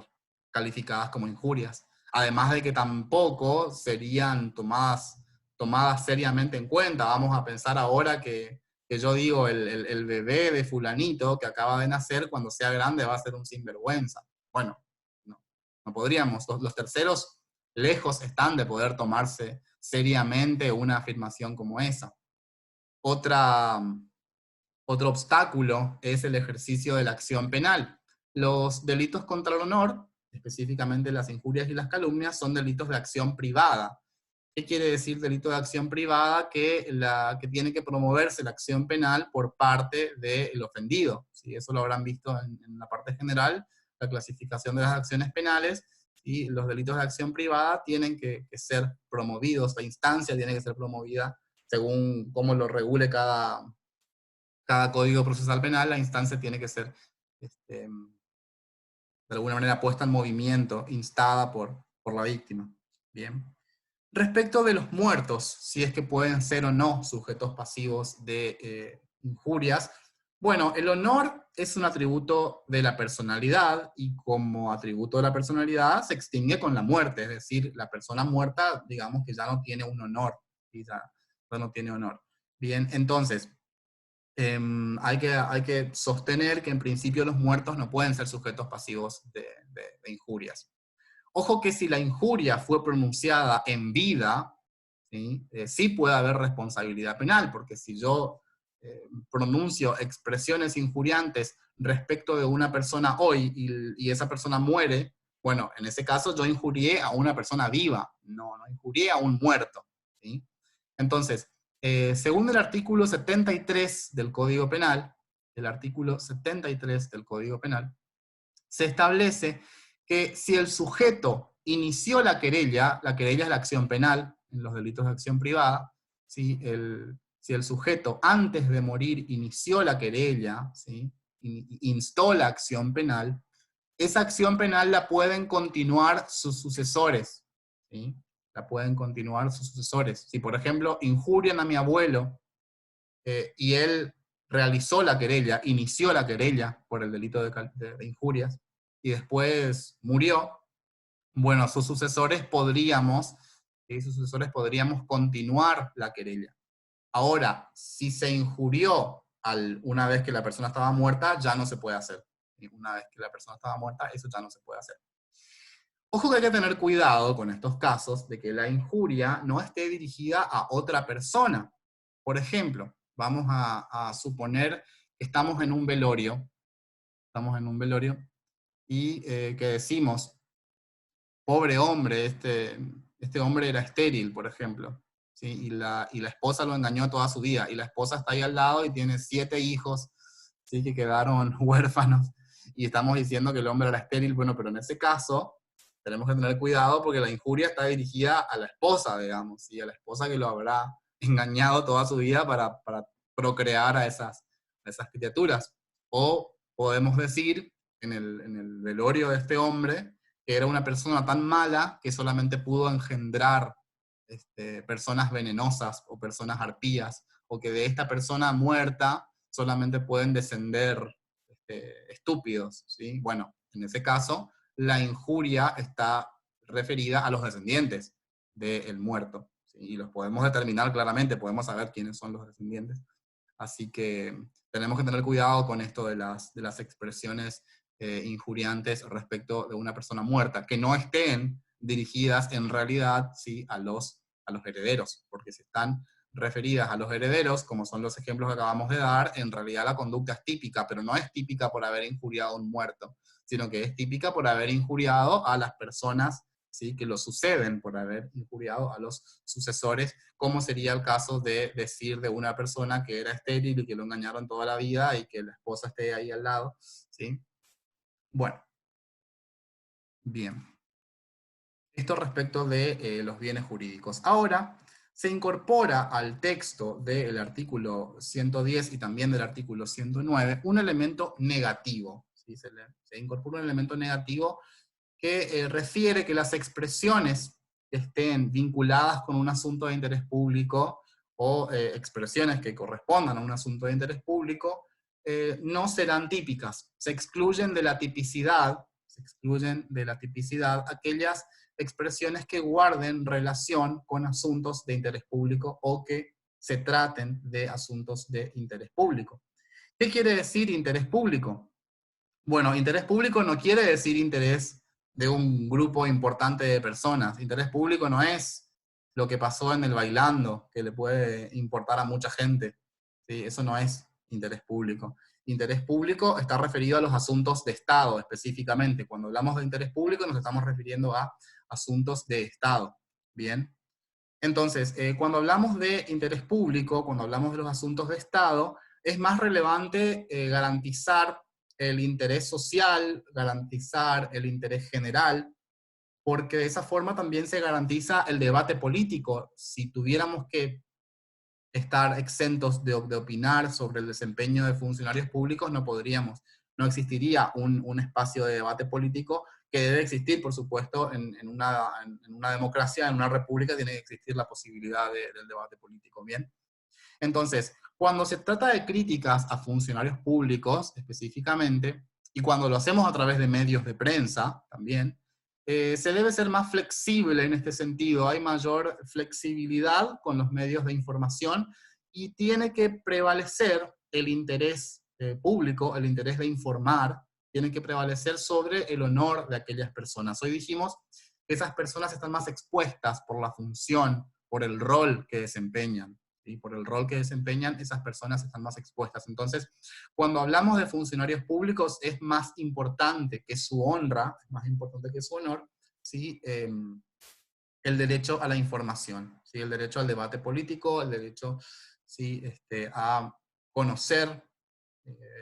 calificadas como injurias. Además de que tampoco serían tomadas seriamente en cuenta. Vamos a pensar ahora que yo digo el bebé de fulanito que acaba de nacer, cuando sea grande va a ser un sinvergüenza. Bueno, no podríamos. Los terceros lejos están de poder tomarse seriamente una afirmación como esa. Otro obstáculo es el ejercicio de la acción penal. Los delitos contra el honor, específicamente las injurias y las calumnias, son delitos de acción privada. ¿Qué quiere decir delito de acción privada? Que tiene que promoverse la acción penal por parte del ofendido. ¿Sí? Eso lo habrán visto en la parte general, la clasificación de las acciones penales, y los delitos de acción privada tienen que ser promovidos, la instancia tiene que ser promovida según cómo lo regule cada código procesal penal. La instancia tiene que ser de alguna manera puesta en movimiento, instada por la víctima. Bien. Respecto de los muertos, si es que pueden ser o no sujetos pasivos de injurias, bueno, el honor es un atributo de la personalidad, y como atributo de la personalidad se extingue con la muerte, es decir, la persona muerta, digamos que ya no tiene un honor, ¿sí? Ya no tiene honor. Bien, entonces, hay que sostener que en principio los muertos no pueden ser sujetos pasivos de injurias. Ojo que si la injuria fue pronunciada en vida, ¿sí? Sí puede haber responsabilidad penal, porque si yo pronuncio expresiones injuriantes respecto de una persona hoy y esa persona muere, bueno, en ese caso yo injurié a una persona viva, no injurié a un muerto, ¿sí? Entonces, según el artículo 73 del Código Penal, se establece que si el sujeto inició la querella es la acción penal en los delitos de acción privada, si el sujeto antes de morir inició la querella, ¿sí? Instó la acción penal, esa acción penal la pueden continuar sus sucesores, ¿sí? La pueden continuar sus sucesores. Si, por ejemplo, injurian a mi abuelo y él realizó la querella, inició la querella por el delito de injurias, y después murió, bueno, sus sucesores podríamos continuar la querella. Ahora, si se injurió una vez que la persona estaba muerta, ya no se puede hacer. Y una vez que la persona estaba muerta, eso ya no se puede hacer. Ojo que hay que tener cuidado con estos casos de que la injuria no esté dirigida a otra persona. Por ejemplo, vamos a suponer que estamos en un velorio y que decimos, pobre hombre, este hombre era estéril, por ejemplo, ¿sí? Y la esposa lo engañó toda su vida, y la esposa está ahí al lado y tiene 7 hijos, ¿sí? Que quedaron huérfanos, y estamos diciendo que el hombre era estéril. Bueno, pero en ese caso tenemos que tener cuidado porque la injuria está dirigida a la esposa, digamos, y a la esposa que lo habrá engañado toda su vida para procrear a esas criaturas. O podemos decir, en el velorio de este hombre, que era una persona tan mala que solamente pudo engendrar personas venenosas o personas arpías, o que de esta persona muerta solamente pueden descender estúpidos, ¿sí? Bueno, en ese caso, la injuria está referida a los descendientes del muerto, ¿sí? Y los podemos determinar claramente, podemos saber quiénes son los descendientes. Así que tenemos que tener cuidado con esto de las expresiones injuriantes respecto de una persona muerta, que no estén dirigidas en realidad, ¿sí? a los herederos, porque si están referidas a los herederos, como son los ejemplos que acabamos de dar, en realidad la conducta es típica, pero no es típica por haber injuriado a un muerto, sino que es típica por haber injuriado a las personas ¿sí? Que lo suceden por haber injuriado a los sucesores, como sería el caso de decir de una persona que era estéril y que lo engañaron toda la vida y que la esposa esté ahí al lado, ¿sí? Bueno, bien. Esto respecto de los bienes jurídicos. Ahora, se incorpora al texto del artículo 110 y también del artículo 109 un elemento negativo. ¿Sí? Se incorpora un elemento negativo que refiere que las expresiones que estén vinculadas con un asunto de interés público o expresiones que correspondan a un asunto de interés público no serán típicas. Se excluyen de la tipicidad aquellas expresiones que guarden relación con asuntos de interés público o que se traten de asuntos de interés público. ¿Qué quiere decir interés público? Bueno, interés público no quiere decir interés de un grupo importante de personas. Interés público no es lo que pasó en el bailando, que le puede importar a mucha gente. ¿Sí? Eso no es interés público. Interés público está referido a los asuntos de Estado específicamente. Cuando hablamos de interés público nos estamos refiriendo a asuntos de Estado. Bien. Entonces, cuando hablamos de interés público, cuando hablamos de los asuntos de Estado, es más relevante garantizar el interés social, garantizar el interés general, porque de esa forma también se garantiza el debate político. Si tuviéramos que estar exentos de opinar sobre el desempeño de funcionarios públicos, no existiría un espacio de debate político que debe existir, por supuesto, en una democracia, en una república, tiene que existir la posibilidad del debate político, ¿bien? Entonces, cuando se trata de críticas a funcionarios públicos, específicamente, y cuando lo hacemos a través de medios de prensa, también, se debe ser más flexible en este sentido. Hay mayor flexibilidad con los medios de información y tiene que prevalecer el interés público, el interés de informar, tiene que prevalecer sobre el honor de aquellas personas. Hoy dijimos que esas personas están más expuestas por la función, por el rol que desempeñan. ¿Sí? Por el rol que desempeñan, esas personas están más expuestas. Entonces, cuando hablamos de funcionarios públicos, es más importante que su honra, es más importante que su honor, ¿sí? El derecho a la información, ¿sí? El derecho al debate político, el derecho, ¿sí? A conocer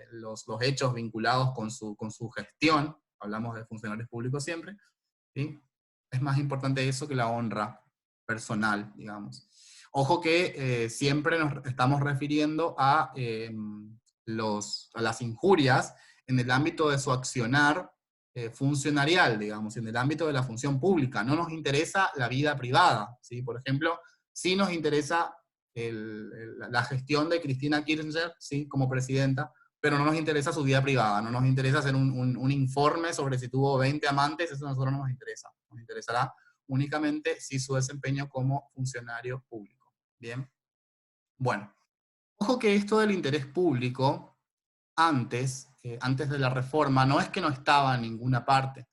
los hechos vinculados con su gestión, hablamos de funcionarios públicos siempre, ¿sí? Es más importante eso que la honra personal, digamos. Ojo que siempre nos estamos refiriendo a las injurias en el ámbito de su accionar funcionarial, digamos, en el ámbito de la función pública. No nos interesa la vida privada, ¿sí? Por ejemplo, sí nos interesa la gestión de Cristina Kirchner, ¿sí? Como presidenta, pero no nos interesa su vida privada, no nos interesa hacer un informe sobre si tuvo 20 amantes, eso a nosotros no nos interesa. Nos interesará únicamente si su desempeño como funcionario público. Bien. Bueno, ojo que esto del interés público, antes de la reforma, no es que no estaba en ninguna parte.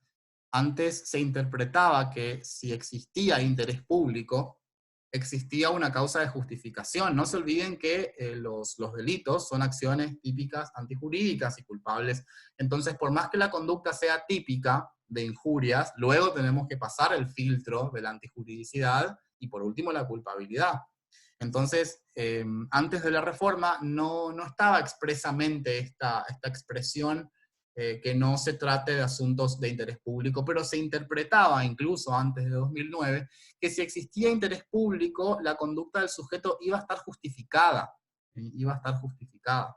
Antes se interpretaba que si existía interés público, existía una causa de justificación. No se olviden que los delitos son acciones típicas antijurídicas y culpables. Entonces, por más que la conducta sea típica de injurias, luego tenemos que pasar el filtro de la antijuridicidad y por último la culpabilidad. Entonces, antes de la reforma no estaba expresamente esta expresión que no se trate de asuntos de interés público, pero se interpretaba incluso antes de 2009 que si existía interés público, la conducta del sujeto iba a estar justificada, iba a estar justificada.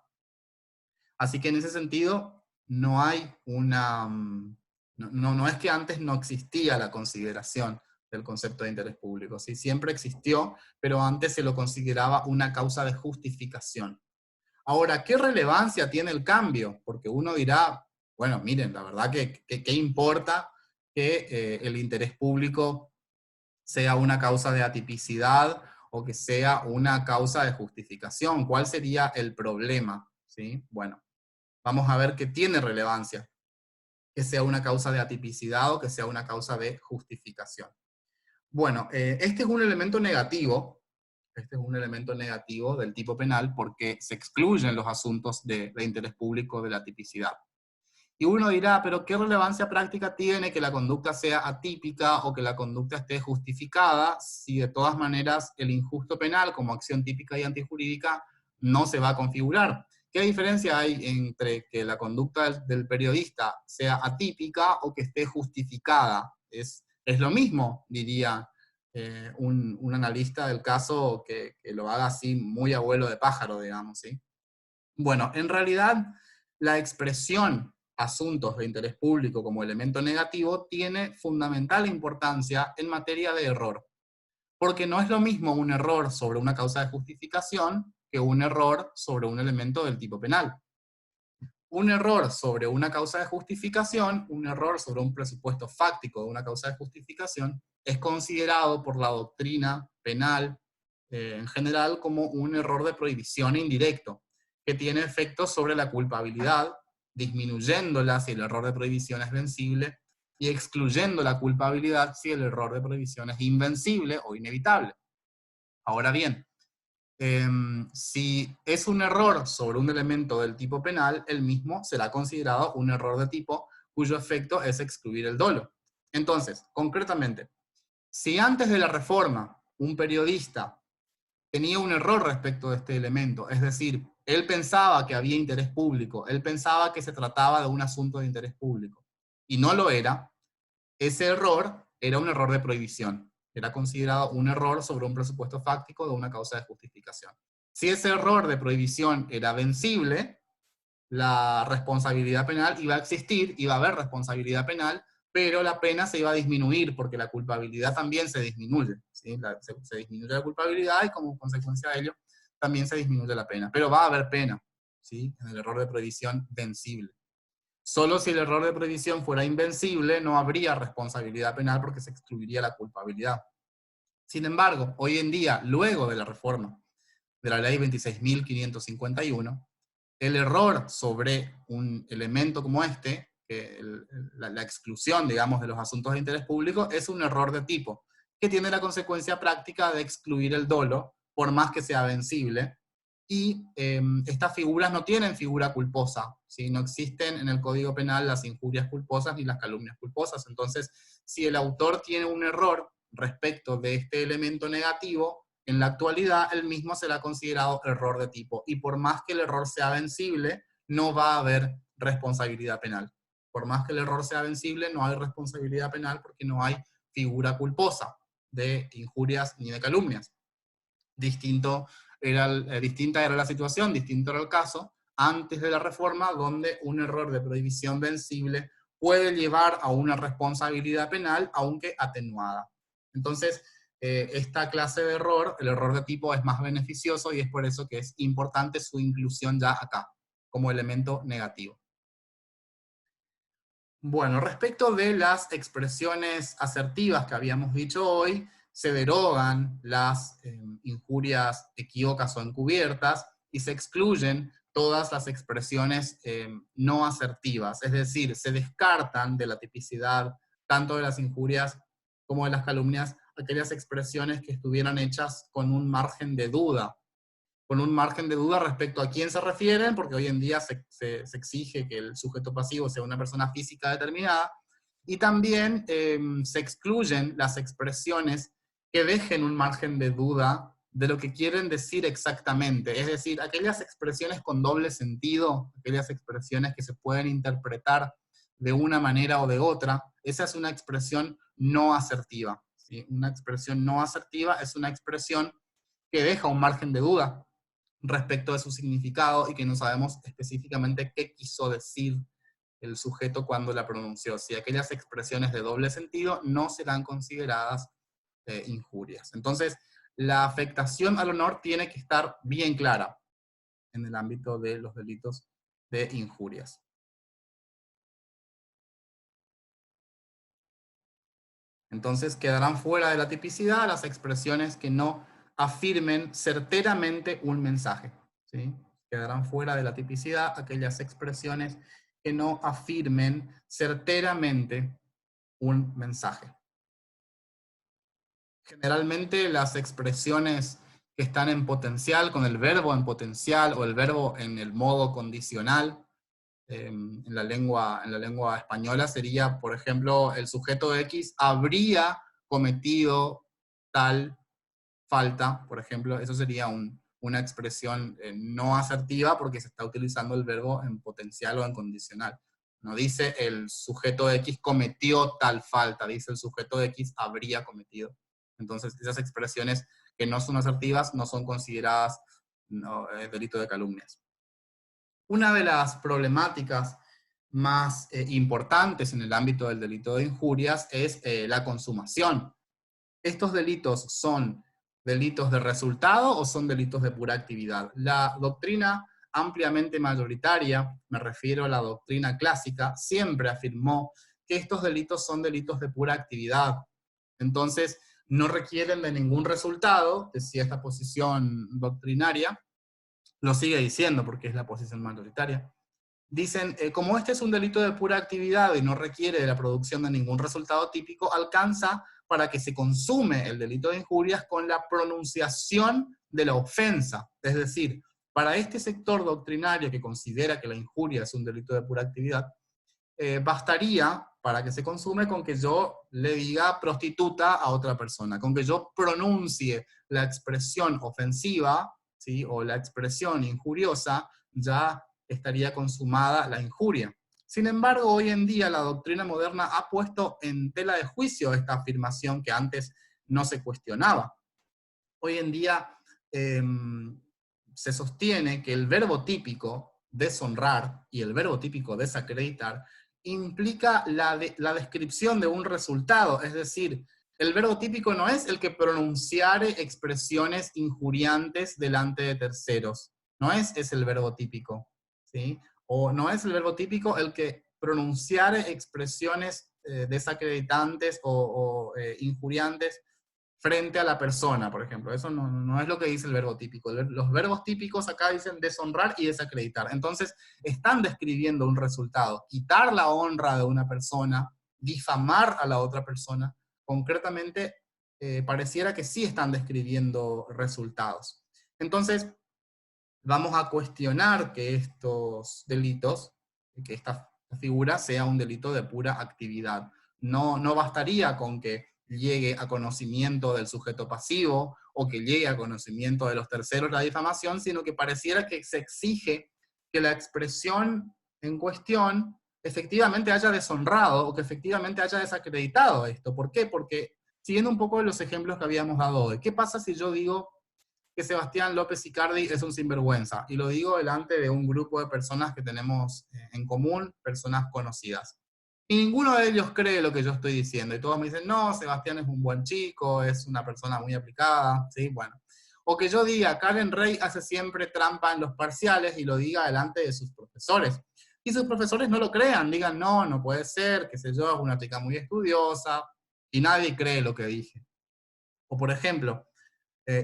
Así que en ese sentido, no hay no es que antes no existía la consideración del concepto de interés público, ¿sí? Siempre existió, pero antes se lo consideraba una causa de justificación. Ahora, ¿qué relevancia tiene el cambio? Porque uno dirá, bueno, miren, la verdad que ¿qué importa que el interés público sea una causa de atipicidad o que sea una causa de justificación? ¿Cuál sería el problema? ¿Sí? Bueno, vamos a ver que tiene relevancia que sea una causa de atipicidad o que sea una causa de justificación. Bueno, este es un elemento negativo. Este es un elemento negativo del tipo penal porque se excluyen los asuntos de interés público de la tipicidad. Y uno dirá, pero ¿qué relevancia práctica tiene que la conducta sea atípica o que la conducta esté justificada si de todas maneras el injusto penal como acción típica y antijurídica no se va a configurar? ¿Qué diferencia hay entre que la conducta del periodista sea atípica o que esté justificada? Es lo mismo, diría un analista del caso que lo haga así muy abuelo de pájaro, digamos, ¿sí? Bueno, en realidad la expresión asuntos de interés público como elemento negativo tiene fundamental importancia en materia de error, porque no es lo mismo un error sobre una causa de justificación que un error sobre un elemento del tipo penal. Un error sobre una causa de justificación, un error sobre un presupuesto fáctico de una causa de justificación, es considerado por la doctrina penal en general como un error de prohibición indirecto, que tiene efectos sobre la culpabilidad, disminuyéndola si el error de prohibición es vencible, y excluyendo la culpabilidad si el error de prohibición es invencible o inevitable. Ahora bien, si es un error sobre un elemento del tipo penal, el mismo será considerado un error de tipo cuyo efecto es excluir el dolo. Entonces, concretamente, si antes de la reforma un periodista tenía un error respecto de este elemento, es decir, él pensaba que había interés público, él pensaba que se trataba de un asunto de interés público, y no lo era, ese error era un error de prohibición. Era considerado un error sobre un presupuesto fáctico de una causa de justificación. Si ese error de prohibición era vencible, la responsabilidad penal iba a existir, iba a haber responsabilidad penal, pero la pena se iba a disminuir porque la culpabilidad también se disminuye. ¿Sí? Se disminuye la culpabilidad y como consecuencia de ello también se disminuye la pena. Pero va a haber pena, ¿sí? En el error de prohibición vencible. Solo si el error de prohibición fuera invencible, no habría responsabilidad penal porque se excluiría la culpabilidad. Sin embargo, hoy en día, luego de la reforma de la ley 26.551, el error sobre un elemento como este, que la exclusión, digamos, de los asuntos de interés público, es un error de tipo, que tiene la consecuencia práctica de excluir el dolo, por más que sea vencible, y estas figuras no tienen figura culposa, ¿sí? No existen en el Código Penal las injurias culposas ni las calumnias culposas. Entonces, si el autor tiene un error respecto de este elemento negativo, en la actualidad el mismo será considerado error de tipo, y por más que el error sea vencible, no va a haber responsabilidad penal. Por más que el error sea vencible, no hay responsabilidad penal porque no hay figura culposa de injurias ni de calumnias. Distinta era la situación, distinto era el caso antes de la reforma, donde un error de prohibición vencible puede llevar a una responsabilidad penal, aunque atenuada. Entonces, esta clase de error, el error de tipo, es más beneficioso y es por eso que es importante su inclusión ya acá, como elemento negativo. Bueno, respecto de las expresiones asertivas que habíamos dicho hoy, se derogan las injurias equívocas o encubiertas y se excluyen todas las expresiones no asertivas, es decir, se descartan de la tipicidad tanto de las injurias como de las calumnias aquellas expresiones que estuvieran hechas con un margen de duda respecto a quién se refieren, porque hoy en día se exige que el sujeto pasivo sea una persona física determinada, y también se excluyen las expresiones que dejen un margen de duda de lo que quieren decir exactamente, es decir, aquellas expresiones con doble sentido, aquellas expresiones que se pueden interpretar de una manera o de otra, esa es una expresión no asertiva. ¿Sí? Una expresión no asertiva es una expresión que deja un margen de duda respecto de su significado y que no sabemos específicamente qué quiso decir el sujeto cuando la pronunció. Si aquellas expresiones de doble sentido no serán consideradas injurias. Entonces, la afectación al honor tiene que estar bien clara en el ámbito de los delitos de injurias. Entonces, quedarán fuera de la tipicidad las expresiones que no afirmen certeramente un mensaje. ¿Sí? Quedarán fuera de la tipicidad aquellas expresiones que no afirmen certeramente un mensaje. Generalmente las expresiones que están en potencial, con el verbo en potencial o el verbo en el modo condicional, en la lengua española sería, por ejemplo, el sujeto X habría cometido tal falta, por ejemplo, eso sería una expresión no asertiva porque se está utilizando el verbo en potencial o en condicional. No dice el sujeto X cometió tal falta, dice el sujeto X habría cometido. Entonces, esas expresiones que no son asertivas no son consideradas delito de calumnias. Una de las problemáticas más importantes en el ámbito del delito de injurias es la consumación. ¿Estos delitos son delitos de resultado o son delitos de pura actividad? La doctrina ampliamente mayoritaria, me refiero a la doctrina clásica, siempre afirmó que estos delitos son delitos de pura actividad. Entonces, no requieren de ningún resultado, decía esta posición doctrinaria, lo sigue diciendo porque es la posición mayoritaria. Dicen, como este es un delito de pura actividad y no requiere de la producción de ningún resultado típico, alcanza para que se consume el delito de injurias con la pronunciación de la ofensa. Es decir, para este sector doctrinario que considera que la injuria es un delito de pura actividad, bastaría para que se consume con que yo le diga prostituta a otra persona, con que yo pronuncie la expresión ofensiva, ¿sí? O la expresión injuriosa, ya estaría consumada la injuria. Sin embargo, hoy en día la doctrina moderna ha puesto en tela de juicio esta afirmación que antes no se cuestionaba. Hoy en día se sostiene que el verbo típico deshonrar y el verbo típico desacreditar implica la descripción de un resultado, es decir, el verbo típico no es el que pronunciare expresiones injuriantes delante de terceros, no es el verbo típico, ¿sí? O no es el verbo típico el que pronunciare expresiones desacreditantes o injuriantes frente a la persona, por ejemplo. Eso no es lo que dice el verbo típico. Los verbos típicos acá dicen deshonrar y desacreditar. Entonces, están describiendo un resultado. Quitar la honra de una persona, difamar a la otra persona, concretamente, pareciera que sí están describiendo resultados. Entonces, vamos a cuestionar que estos delitos, que esta figura sea un delito de pura actividad. No bastaría con que llegue a conocimiento del sujeto pasivo o que llegue a conocimiento de los terceros la difamación, sino que pareciera que se exige que la expresión en cuestión efectivamente haya deshonrado o que efectivamente haya desacreditado esto. ¿Por qué? Porque siguiendo un poco los ejemplos que habíamos dado hoy, ¿qué pasa si yo digo que Sebastián López Icardi es un sinvergüenza? Y lo digo delante de un grupo de personas que tenemos en común, personas conocidas. Y ninguno de ellos cree lo que yo estoy diciendo. Y todos me dicen, no, Sebastián es un buen chico, es una persona muy aplicada, ¿sí? Bueno. O que yo diga, Karen Rey hace siempre trampa en los parciales y lo diga delante de sus profesores. Y sus profesores no lo crean, digan, no puede ser, qué sé yo, es una chica muy estudiosa, y nadie cree lo que dije. O por ejemplo,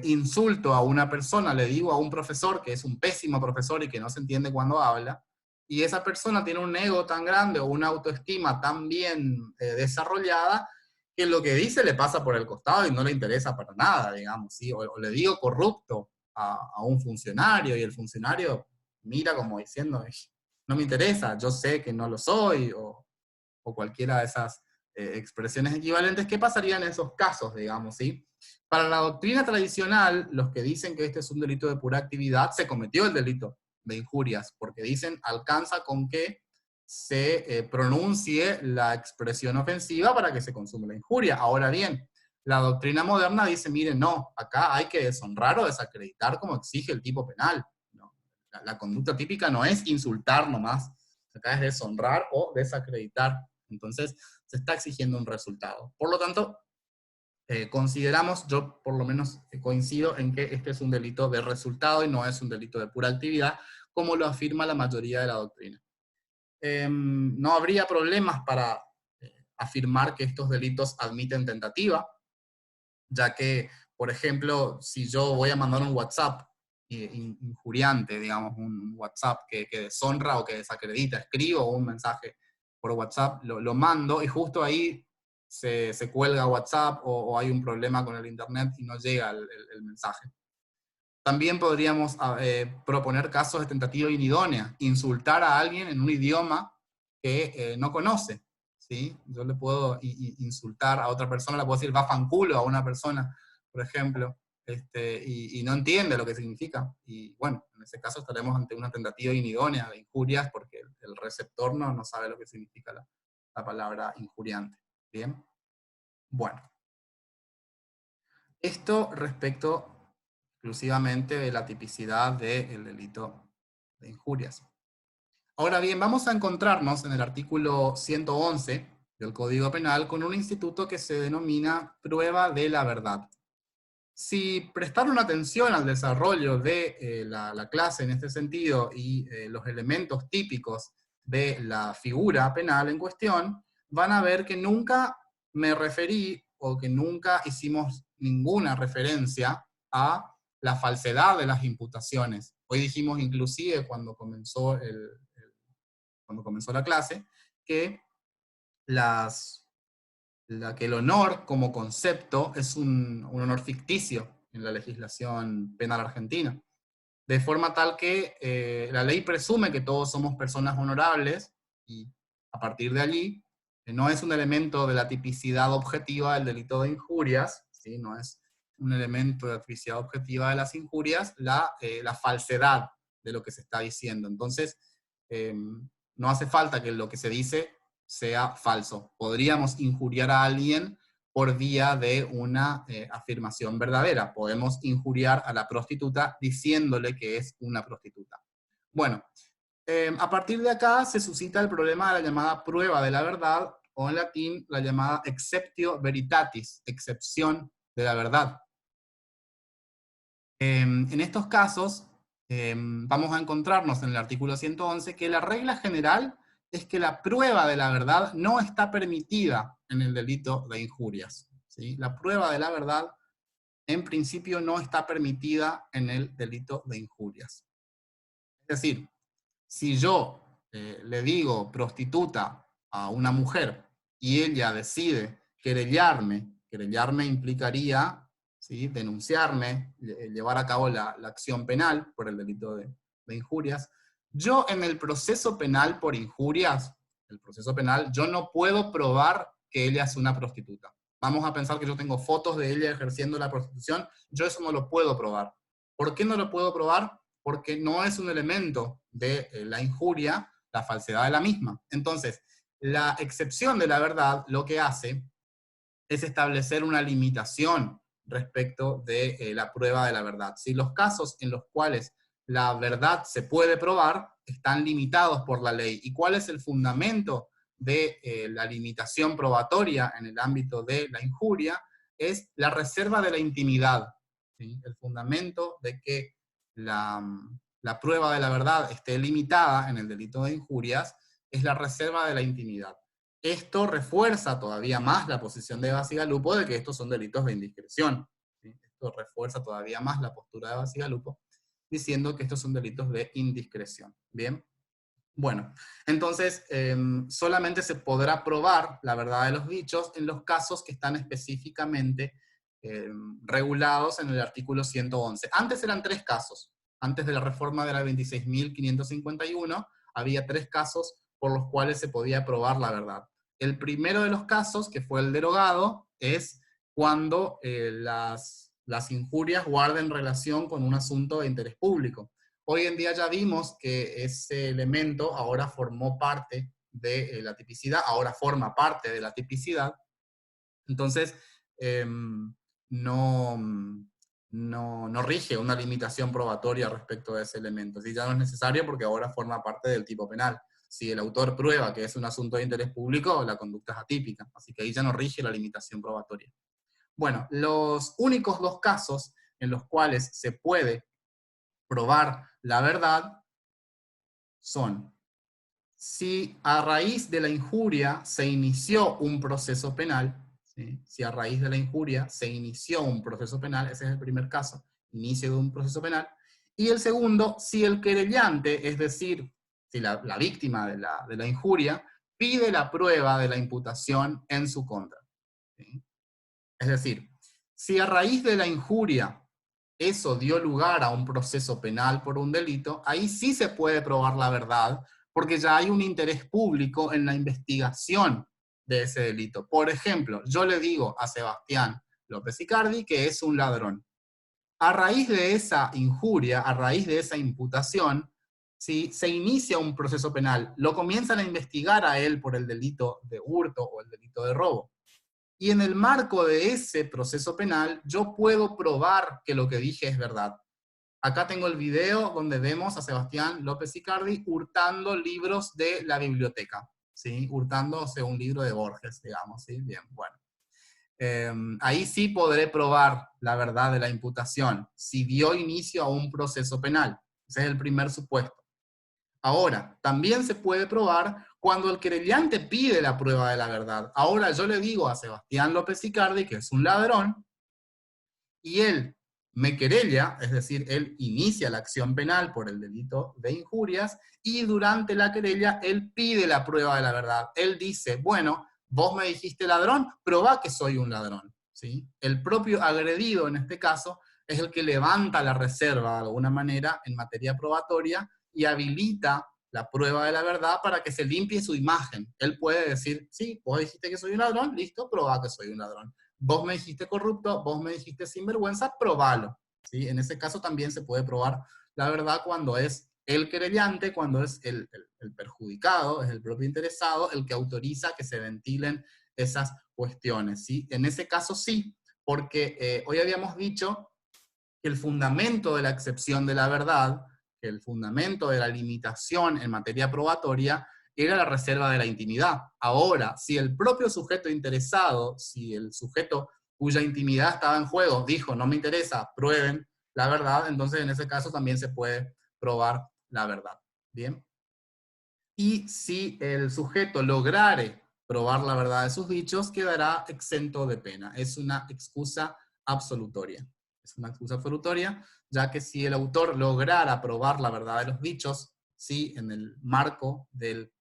insulto a una persona, le digo a un profesor que es un pésimo profesor y que no se entiende cuando habla, y esa persona tiene un ego tan grande o una autoestima tan bien desarrollada, que lo que dice le pasa por el costado y no le interesa para nada, digamos, ¿sí? O le digo corrupto a un funcionario y el funcionario mira como diciendo, no me interesa, yo sé que no lo soy, o cualquiera de esas expresiones equivalentes. ¿Qué pasaría en esos casos, digamos, sí? Para la doctrina tradicional, los que dicen que este es un delito de pura actividad, se cometió el delito de injurias, porque dicen alcanza con que se pronuncie la expresión ofensiva para que se consuma la injuria. Ahora bien, la doctrina moderna dice, miren, no, acá hay que deshonrar o desacreditar como exige el tipo penal. No, la conducta típica no es insultar nomás, acá es deshonrar o desacreditar. Entonces, se está exigiendo un resultado. Por lo tanto, consideramos, yo por lo menos coincido en que este es un delito de resultado y no es un delito de pura actividad, como lo afirma la mayoría de la doctrina. No habría problemas para afirmar que estos delitos admiten tentativa, ya que, por ejemplo, si yo voy a mandar un WhatsApp injuriante, digamos, un WhatsApp que deshonra o que desacredita, escribo un mensaje por WhatsApp, lo mando y justo ahí se cuelga WhatsApp o hay un problema con el internet y no llega el mensaje. También podríamos proponer casos de tentativa inidónea, insultar a alguien en un idioma que no conoce, ¿sí? Yo le puedo insultar a otra persona, le puedo decir va fanculo a una persona, por ejemplo, y no entiende lo que significa. Y bueno, en ese caso estaremos ante una tentativa inidónea de injurias porque el receptor no sabe lo que significa la palabra injuriante. ¿Bien? Bueno. Esto respecto exclusivamente de la tipicidad del delito de injurias. Ahora bien, vamos a encontrarnos en el artículo 111 del Código Penal con un instituto que se denomina prueba de la verdad. Si prestaron atención al desarrollo de la clase en este sentido y los elementos típicos de la figura penal en cuestión, van a ver que nunca me referí o que nunca hicimos ninguna referencia a la falsedad de las imputaciones. Hoy dijimos inclusive cuando comenzó la clase que que el honor como concepto es un honor ficticio en la legislación penal argentina. De forma tal que la ley presume que todos somos personas honorables y a partir de allí no es un elemento de la tipicidad objetiva del delito de injurias, ¿sí? No es un elemento de la tipicidad objetiva de las injurias, la falsedad de lo que se está diciendo. Entonces, no hace falta que lo que se dice sea falso. Podríamos injuriar a alguien por vía de una afirmación verdadera. Podemos injuriar a la prostituta diciéndole que es una prostituta. Bueno, a partir de acá se suscita el problema de la llamada prueba de la verdad, o en latín la llamada exceptio veritatis, excepción de la verdad. En estos casos, vamos a encontrarnos en el artículo 111 que la regla general es que la prueba de la verdad no está permitida en el delito de injurias, ¿sí? La prueba de la verdad, en principio, no está permitida en el delito de injurias. Es decir, si yo le digo prostituta a una mujer y ella decide querellarme implicaría, ¿sí?, denunciarme, llevar a cabo la acción penal por el delito de injurias. Yo en el proceso penal por injurias, yo no puedo probar que ella es una prostituta. Vamos a pensar que yo tengo fotos de ella ejerciendo la prostitución, yo eso no lo puedo probar. ¿Por qué no lo puedo probar? Porque no es un elemento de la injuria la falsedad de la misma. Entonces, la excepción de la verdad lo que hace es establecer una limitación respecto de la prueba de la verdad. Si los casos en los cuales la verdad se puede probar están limitados por la ley. ¿Y cuál es el fundamento de la limitación probatoria en el ámbito de la injuria? Es la reserva de la intimidad, ¿sí? El fundamento de que la prueba de la verdad esté limitada en el delito de injurias es la reserva de la intimidad. Esto refuerza todavía más la posición de Bacigalupo de que estos son delitos de indiscreción, ¿sí? Esto refuerza todavía más la postura de Bacigalupo diciendo que estos son delitos de indiscreción. ¿Bien? Bueno, entonces solamente se podrá probar la verdad de los dichos en los casos que están específicamente regulados en el artículo 111. Antes eran 3 casos. Antes de la reforma de la 26.551 había 3 casos por los cuales se podía probar la verdad. El primero de los casos, que fue el derogado, es cuando las injurias guarden relación con un asunto de interés público. Hoy en día ya vimos que ese elemento ahora formó parte de la tipicidad, ahora forma parte de la tipicidad. Entonces, no rige una limitación probatoria respecto a ese elemento. ¿Sí? Ya no es necesario porque ahora forma parte del tipo penal. Si el autor prueba que es un asunto de interés público, la conducta es atípica. Así que ahí ya no rige la limitación probatoria. Bueno, los únicos 2 casos en los cuales se puede probar la verdad son si a raíz de la injuria se inició un proceso penal, ¿sí? Si a raíz de la injuria se inició un proceso penal, ese es el primer caso, inicio de un proceso penal, y el segundo, si el querellante, es decir, si la víctima de la injuria, pide la prueba de la imputación en su contra, ¿sí? Es decir, si a raíz de la injuria eso dio lugar a un proceso penal por un delito, ahí sí se puede probar la verdad, porque ya hay un interés público en la investigación de ese delito. Por ejemplo, yo le digo a Sebastián López Icardi que es un ladrón. A raíz de esa injuria, a raíz de esa imputación, ¿sí?, se inicia un proceso penal. Lo comienzan a investigar a él por el delito de hurto o el delito de robo. Y en el marco de ese proceso penal, yo puedo probar que lo que dije es verdad. Acá tengo el video donde vemos a Sebastián López Icardi hurtando libros de la biblioteca, ¿sí? Hurtándose un libro de Borges, digamos, ¿sí? Bien, bueno. Ahí sí podré probar la verdad de la imputación, si dio inicio a un proceso penal. Ese es el primer supuesto. Ahora, también se puede probar cuando el querellante pide la prueba de la verdad. Ahora yo le digo a Sebastián López Icardi que es un ladrón, y él me querella, es decir, él inicia la acción penal por el delito de injurias, y durante la querella él pide la prueba de la verdad. Él dice, bueno, vos me dijiste ladrón, probá que soy un ladrón, ¿sí? El propio agredido, en este caso, es el que levanta la reserva de alguna manera en materia probatoria y habilita la prueba de la verdad para que se limpie su imagen. Él puede decir, sí, vos dijiste que soy un ladrón, listo, probá que soy un ladrón. Vos me dijiste corrupto, vos me dijiste sinvergüenza, probalo, ¿sí? En ese caso también se puede probar la verdad cuando es el querellante, cuando es el perjudicado, es el propio interesado, el que autoriza que se ventilen esas cuestiones, ¿sí? En ese caso sí, porque hoy habíamos dicho que el fundamento de la excepción de la verdad, que el fundamento de la limitación en materia probatoria, era la reserva de la intimidad. Ahora, si el propio sujeto interesado, si el sujeto cuya intimidad estaba en juego dijo, no me interesa, prueben la verdad, entonces en ese caso también se puede probar la verdad. ¿Bien? Y si el sujeto lograre probar la verdad de sus dichos, quedará exento de pena. Es una excusa absolutoria. Es una excusa absolutoria, ya que si el autor lograra probar la verdad de los dichos, ¿sí?, en el marco del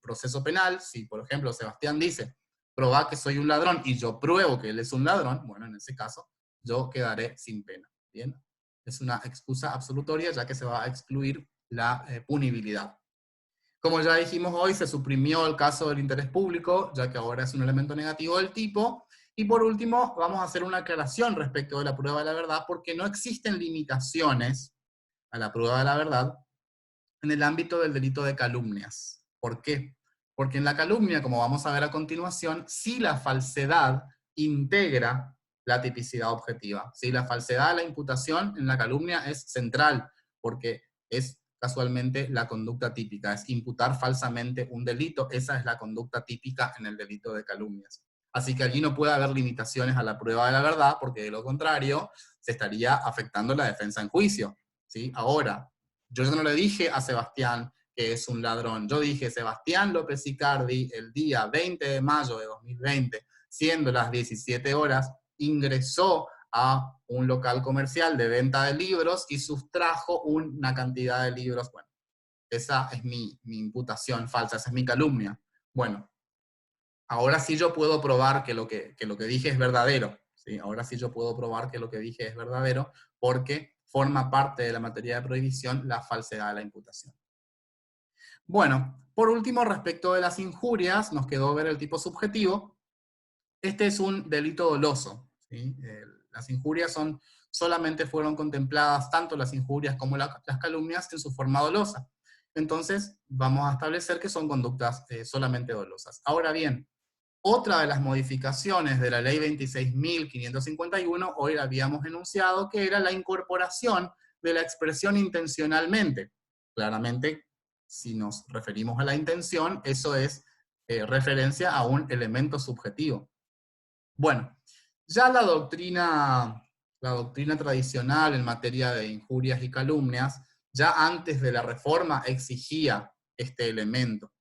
proceso penal, si por ejemplo Sebastián dice, probá que soy un ladrón y yo pruebo que él es un ladrón, bueno, en ese caso yo quedaré sin pena. ¿Bien? Es una excusa absolutoria, ya que se va a excluir la punibilidad. Como ya dijimos hoy, se suprimió el caso del interés público, ya que ahora es un elemento negativo del tipo. Y por último, vamos a hacer una aclaración respecto de la prueba de la verdad, porque no existen limitaciones a la prueba de la verdad en el ámbito del delito de calumnias. ¿Por qué? Porque en la calumnia, como vamos a ver a continuación, sí la falsedad integra la tipicidad objetiva. Sí, la falsedad de la imputación en la calumnia es central, porque es casualmente la conducta típica, es imputar falsamente un delito, esa es la conducta típica en el delito de calumnias. Así que allí no puede haber limitaciones a la prueba de la verdad, porque de lo contrario se estaría afectando la defensa en juicio, ¿sí? Ahora, yo no le dije a Sebastián que es un ladrón, yo dije Sebastián López Icardi el día 20 de mayo de 2020, siendo las 17 horas, ingresó a un local comercial de venta de libros y sustrajo una cantidad de libros. Bueno, esa es mi imputación falsa, esa es mi calumnia. Bueno, ahora sí yo puedo probar que lo que dije es verdadero. ¿Sí? Ahora sí yo puedo probar que lo que dije es verdadero porque forma parte de la materia de prohibición la falsedad de la imputación. Bueno, por último, respecto de las injurias, nos quedó ver el tipo subjetivo. Este es un delito doloso, ¿sí? Las injurias solamente fueron contempladas, tanto las injurias como las calumnias, en su forma dolosa. Entonces, vamos a establecer que son conductas solamente dolosas. Ahora bien, otra de las modificaciones de la ley 26.551, hoy la habíamos enunciado, que era la incorporación de la expresión intencionalmente. Claramente, si nos referimos a la intención, eso es referencia a un elemento subjetivo. Bueno, ya la doctrina tradicional en materia de injurias y calumnias, ya antes de la reforma exigía este elemento.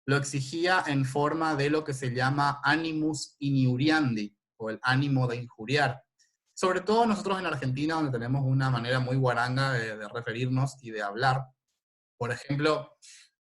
Lo exigía en forma de lo que se llama animus injuriandi, o el ánimo de injuriar. Sobre todo nosotros en Argentina, donde tenemos una manera muy guaranga de referirnos y de hablar. Por ejemplo,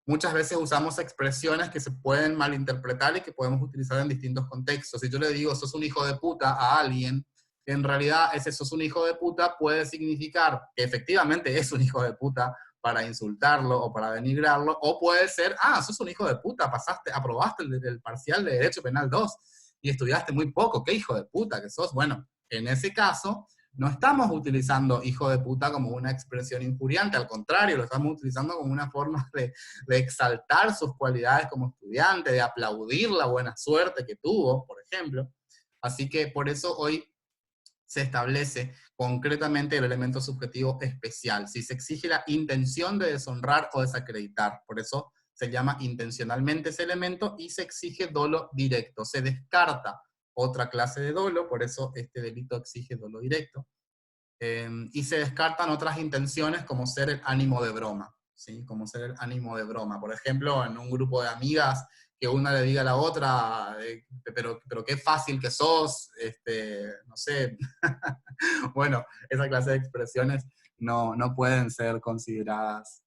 muchas veces usamos expresiones que se pueden malinterpretar y que podemos utilizar en distintos contextos. Si yo le digo, sos un hijo de puta a alguien, en realidad ese sos un hijo de puta puede significar que efectivamente es un hijo de puta para insultarlo o para denigrarlo, o puede ser, sos un hijo de puta, aprobaste el parcial de Derecho Penal 2 y estudiaste muy poco, qué hijo de puta que sos. Bueno, en ese caso, no estamos utilizando hijo de puta como una expresión injuriante, al contrario, lo estamos utilizando como una forma de exaltar sus cualidades como estudiante, de aplaudir la buena suerte que tuvo, por ejemplo. Así que por eso hoy se establece concretamente el elemento subjetivo especial, si se exige la intención de deshonrar o desacreditar. Por eso se llama intencionalmente ese elemento y se exige dolo directo. Se descarta otra clase de dolo, por eso este delito exige dolo directo. Y se descartan otras intenciones como ser el ánimo de broma, ¿sí? Como ser el ánimo de broma. Por ejemplo, en un grupo de amigas, que una le diga a la otra, pero qué fácil que sos, no sé. Bueno, esa clase de expresiones no pueden ser consideradas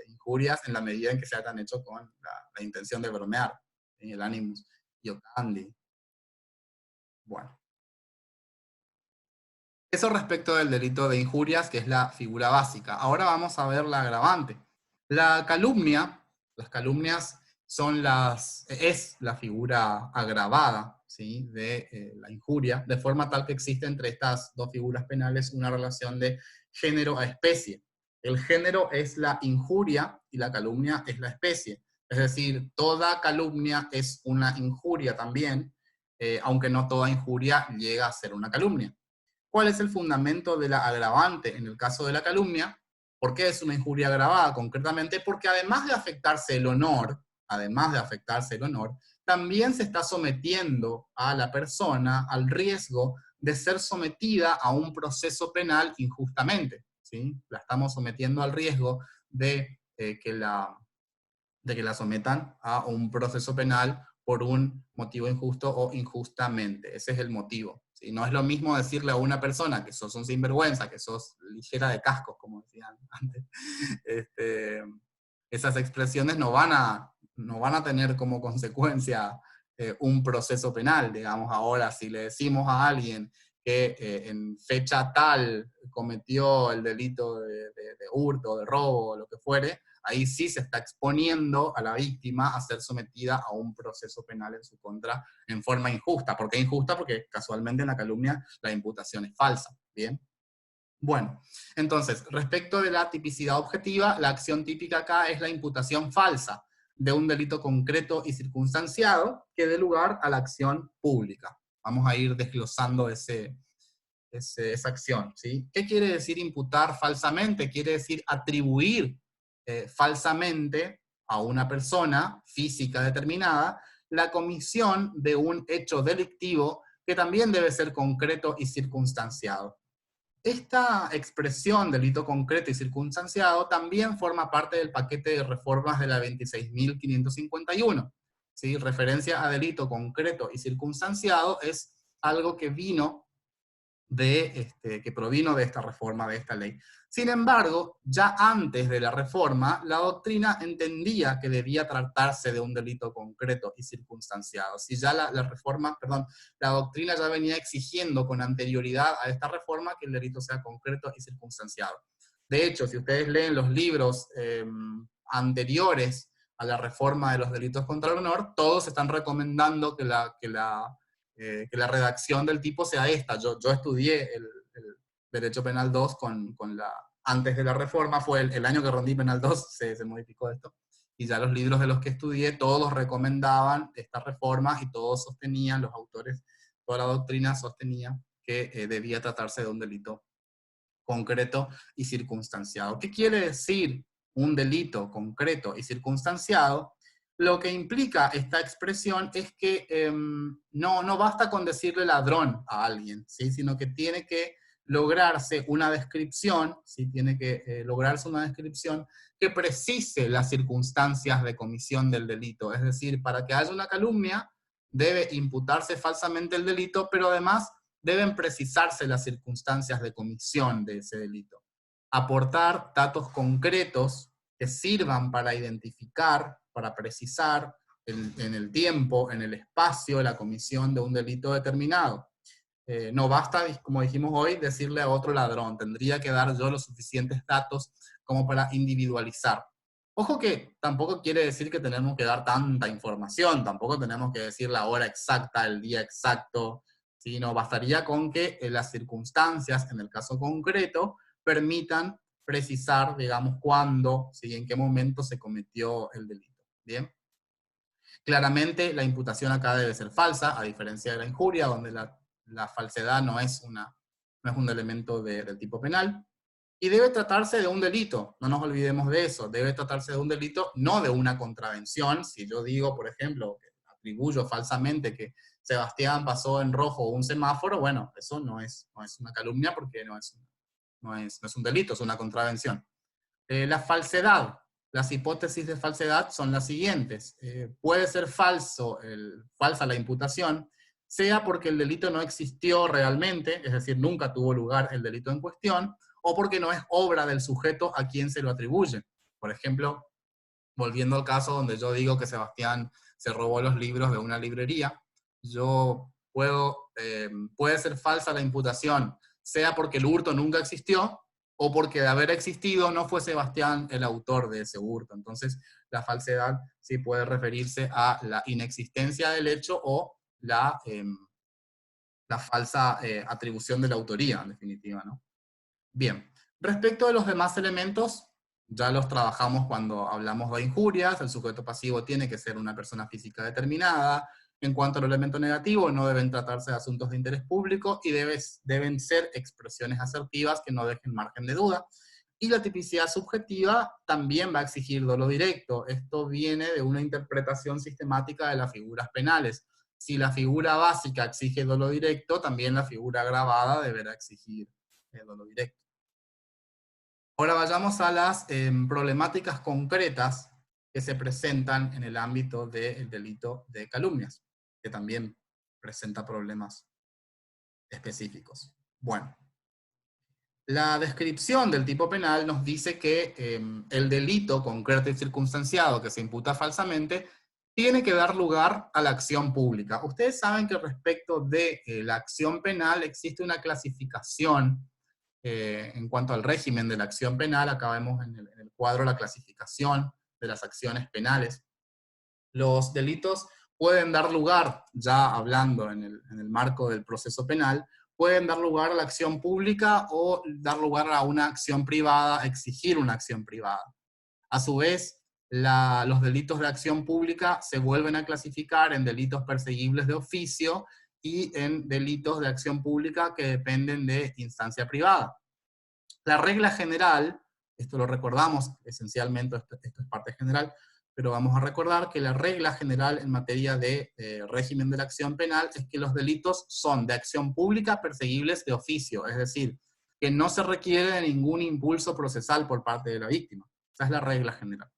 injurias en la medida en que se hayan hecho con la intención de bromear, ¿sí? El animus iocandi. Bueno. Eso respecto del delito de injurias, que es la figura básica. Ahora vamos a ver la agravante. La calumnia, las calumnias es la figura agravada, ¿sí?, de la injuria, de forma tal que existe entre estas dos figuras penales una relación de género a especie. El género es la injuria y la calumnia es la especie. Es decir, toda calumnia es una injuria también, aunque no toda injuria llega a ser una calumnia. ¿Cuál es el fundamento de la agravante en el caso de la calumnia? ¿Por qué es una injuria agravada? Concretamente porque además de afectarse el honor, también se está sometiendo a la persona al riesgo de ser sometida a un proceso penal injustamente, ¿sí? La estamos sometiendo al riesgo de que la sometan a un proceso penal por un motivo injusto o injustamente. Ese es el motivo, ¿sí? No es lo mismo decirle a una persona que sos un sinvergüenza, que sos ligera de cascos, como decían antes. Esas expresiones no van a tener como consecuencia un proceso penal. Digamos, ahora si le decimos a alguien que en fecha tal cometió el delito de hurto, de robo, o lo que fuere, ahí sí se está exponiendo a la víctima a ser sometida a un proceso penal en su contra en forma injusta. ¿Por qué injusta? Porque casualmente en la calumnia la imputación es falsa. ¿Bien? Bueno, entonces, respecto de la tipicidad objetiva, la acción típica acá es la imputación falsa de un delito concreto y circunstanciado que dé lugar a la acción pública. Vamos a ir desglosando esa acción, ¿sí? ¿Qué quiere decir imputar falsamente? Quiere decir atribuir falsamente a una persona física determinada la comisión de un hecho delictivo que también debe ser concreto y circunstanciado. Esta expresión, delito concreto y circunstanciado, también forma parte del paquete de reformas de la 26.551. ¿Sí? Referencia a delito concreto y circunstanciado es algo que que provino de esta reforma, de esta ley. Sin embargo, ya antes de la reforma, la doctrina entendía que debía tratarse de un delito concreto y circunstanciado. Si ya la doctrina ya venía exigiendo con anterioridad a esta reforma que el delito sea concreto y circunstanciado. De hecho, si ustedes leen los libros anteriores a la reforma de los delitos contra el honor, todos están recomendando que la redacción del tipo sea esta. Yo estudié el Derecho Penal 2 antes de la reforma, fue el año que rendí Penal 2, se modificó esto, y ya los libros de los que estudié, todos recomendaban esta reforma y todos sostenían, los autores, toda la doctrina sostenía que debía tratarse de un delito concreto y circunstanciado. ¿Qué quiere decir un delito concreto y circunstanciado? Lo que implica esta expresión es que no basta con decirle ladrón a alguien, ¿sí? Sino que tiene que lograrse una descripción, ¿sí? Tiene que lograrse una descripción que precise las circunstancias de comisión del delito. Es decir, para que haya una calumnia, debe imputarse falsamente el delito, pero además deben precisarse las circunstancias de comisión de ese delito. Aportar datos concretos que sirvan para identificar, para precisar en el tiempo, en el espacio, la comisión de un delito determinado. No basta, como dijimos hoy, decirle a otro ladrón. Tendría que dar yo los suficientes datos como para individualizar. Ojo que tampoco quiere decir que tenemos que dar tanta información, tampoco tenemos que decir la hora exacta, el día exacto, sino bastaría con que las circunstancias, en el caso concreto, permitan precisar, digamos, cuándo, ¿sí? En qué momento se cometió el delito. ¿Bien? Claramente la imputación acá debe ser falsa, a diferencia de la injuria, donde la falsedad no es un elemento del tipo penal. Y debe tratarse de un delito, no nos olvidemos de eso, debe tratarse de un delito, no de una contravención. Si yo digo, por ejemplo, que atribuyo falsamente que Sebastián pasó en rojo un semáforo, bueno, eso no es una calumnia porque no es un delito, es una contravención. La falsedad, las hipótesis de falsedad son las siguientes. Puede ser falsa la imputación, sea porque el delito no existió realmente, es decir, nunca tuvo lugar el delito en cuestión, o porque no es obra del sujeto a quien se lo atribuye. Por ejemplo, volviendo al caso donde yo digo que Sebastián se robó los libros de una librería, puede ser falsa la imputación, sea porque el hurto nunca existió, o porque de haber existido no fue Sebastián el autor de ese hurto. Entonces, la falsedad sí puede referirse a la inexistencia del hecho o la falsa atribución de la autoría, en definitiva, ¿no? Bien, respecto de los demás elementos, ya los trabajamos cuando hablamos de injurias. El sujeto pasivo tiene que ser una persona física determinada. En cuanto al elemento negativo, no deben tratarse de asuntos de interés público y deben ser expresiones asertivas que no dejen margen de duda. Y la tipicidad subjetiva también va a exigir dolo directo. Esto viene de una interpretación sistemática de las figuras penales. Si la figura básica exige dolo directo, también la figura agravada deberá exigir dolo directo. Ahora vayamos a las problemáticas concretas que se presentan en el ámbito del delito de calumnias, que también presenta problemas específicos. Bueno, la descripción del tipo penal nos dice que el delito concreto y circunstanciado que se imputa falsamente tiene que dar lugar a la acción pública. Ustedes saben que respecto de la acción penal existe una clasificación en cuanto al régimen de la acción penal. Acá vemos en el cuadro la clasificación de las acciones penales. Los delitos pueden dar lugar, ya hablando en el marco del proceso penal, pueden dar lugar a la acción pública o dar lugar a una acción privada, exigir una acción privada. A su vez, los delitos de acción pública se vuelven a clasificar en delitos perseguibles de oficio y en delitos de acción pública que dependen de instancia privada. La regla general, esto lo recordamos esencialmente, esto es parte general, pero vamos a recordar que la regla general en materia de régimen de la acción penal es que los delitos son de acción pública perseguibles de oficio, es decir, que no se requiere de ningún impulso procesal por parte de la víctima. Esa es la regla general.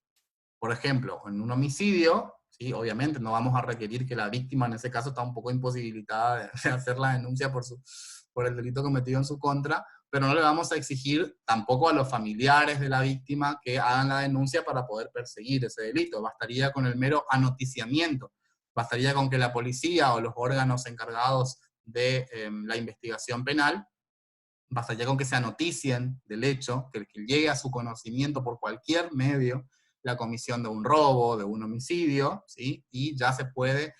Por ejemplo, en un homicidio, ¿sí? Obviamente no vamos a requerir que la víctima en ese caso está un poco imposibilitada de hacer la denuncia por el delito cometido en su contra, pero no le vamos a exigir tampoco a los familiares de la víctima que hagan la denuncia para poder perseguir ese delito. Bastaría con el mero anoticiamiento, bastaría con que la policía o los órganos encargados de la investigación penal, bastaría con que se anoticien del hecho, que llegue a su conocimiento por cualquier medio la comisión de un robo, de un homicidio, ¿sí? Y ya se puede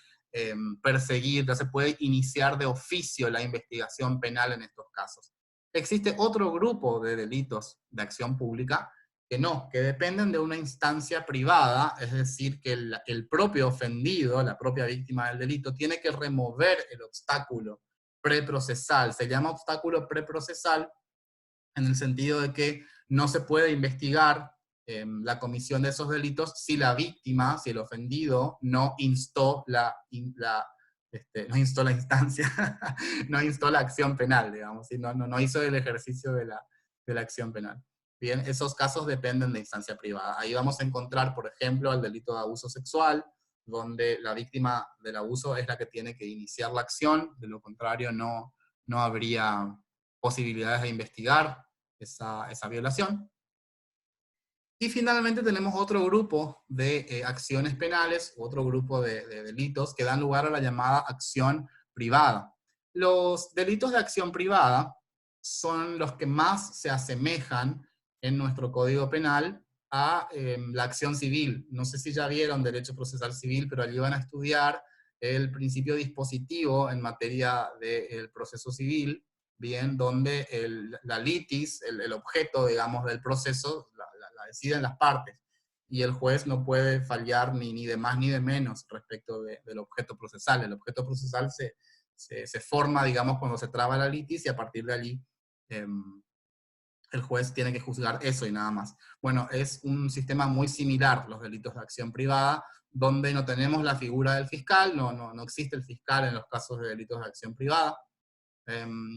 perseguir, ya se puede iniciar de oficio la investigación penal en estos casos. Existe otro grupo de delitos de acción pública que dependen de una instancia privada, es decir, que el propio ofendido, la propia víctima del delito, tiene que remover el obstáculo preprocesal. Se llama obstáculo preprocesal en el sentido de que no se puede investigar la comisión de esos delitos si la víctima, si el ofendido, no instó no instó la instancia, no instó la acción penal, digamos, ¿sí? No hizo el ejercicio de la acción penal. Bien, esos casos dependen de instancia privada. Ahí vamos a encontrar, por ejemplo, el delito de abuso sexual, donde la víctima del abuso es la que tiene que iniciar la acción, de lo contrario no habría posibilidades de investigar esa violación. Y finalmente tenemos otro grupo de acciones penales, otro grupo de delitos que dan lugar a la llamada acción privada. Los delitos de acción privada son los que más se asemejan en nuestro Código Penal a la acción civil. No sé si ya vieron Derecho Procesal Civil, pero allí van a estudiar el principio dispositivo en materia del proceso civil, bien, donde la litis, el objeto, digamos, del proceso, la deciden las partes, y el juez no puede fallar ni de más ni de menos respecto del objeto procesal. El objeto procesal se forma, digamos, cuando se traba la litis, y a partir de allí el juez tiene que juzgar eso y nada más. Bueno, es un sistema muy similar, los delitos de acción privada, donde no tenemos la figura del fiscal, no existe el fiscal en los casos de delitos de acción privada,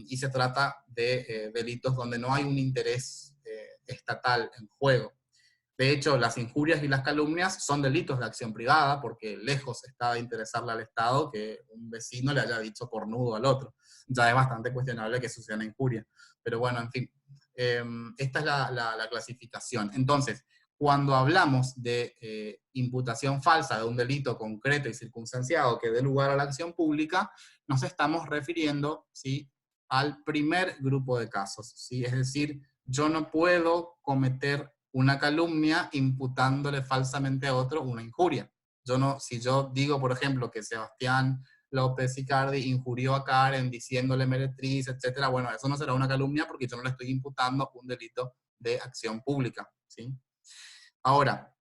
y se trata de delitos donde no hay un interés estatal en juego. De hecho, las injurias y las calumnias son delitos de acción privada, porque lejos está de interesarle al Estado que un vecino le haya dicho cornudo al otro. Ya es bastante cuestionable que eso sea una injuria. Pero bueno, en fin, esta es la clasificación. Entonces, cuando hablamos de imputación falsa de un delito concreto y circunstanciado que dé lugar a la acción pública, nos estamos refiriendo, ¿sí?, al primer grupo de casos, ¿sí? Es decir, yo no puedo cometer una calumnia imputándole falsamente a otro una injuria. Si yo digo, por ejemplo, que Sebastián López Icardi injurió a Karen diciéndole meretriz, etcétera, bueno, eso no será una calumnia porque yo no le estoy imputando un delito de acción pública, ¿sí? Ahora,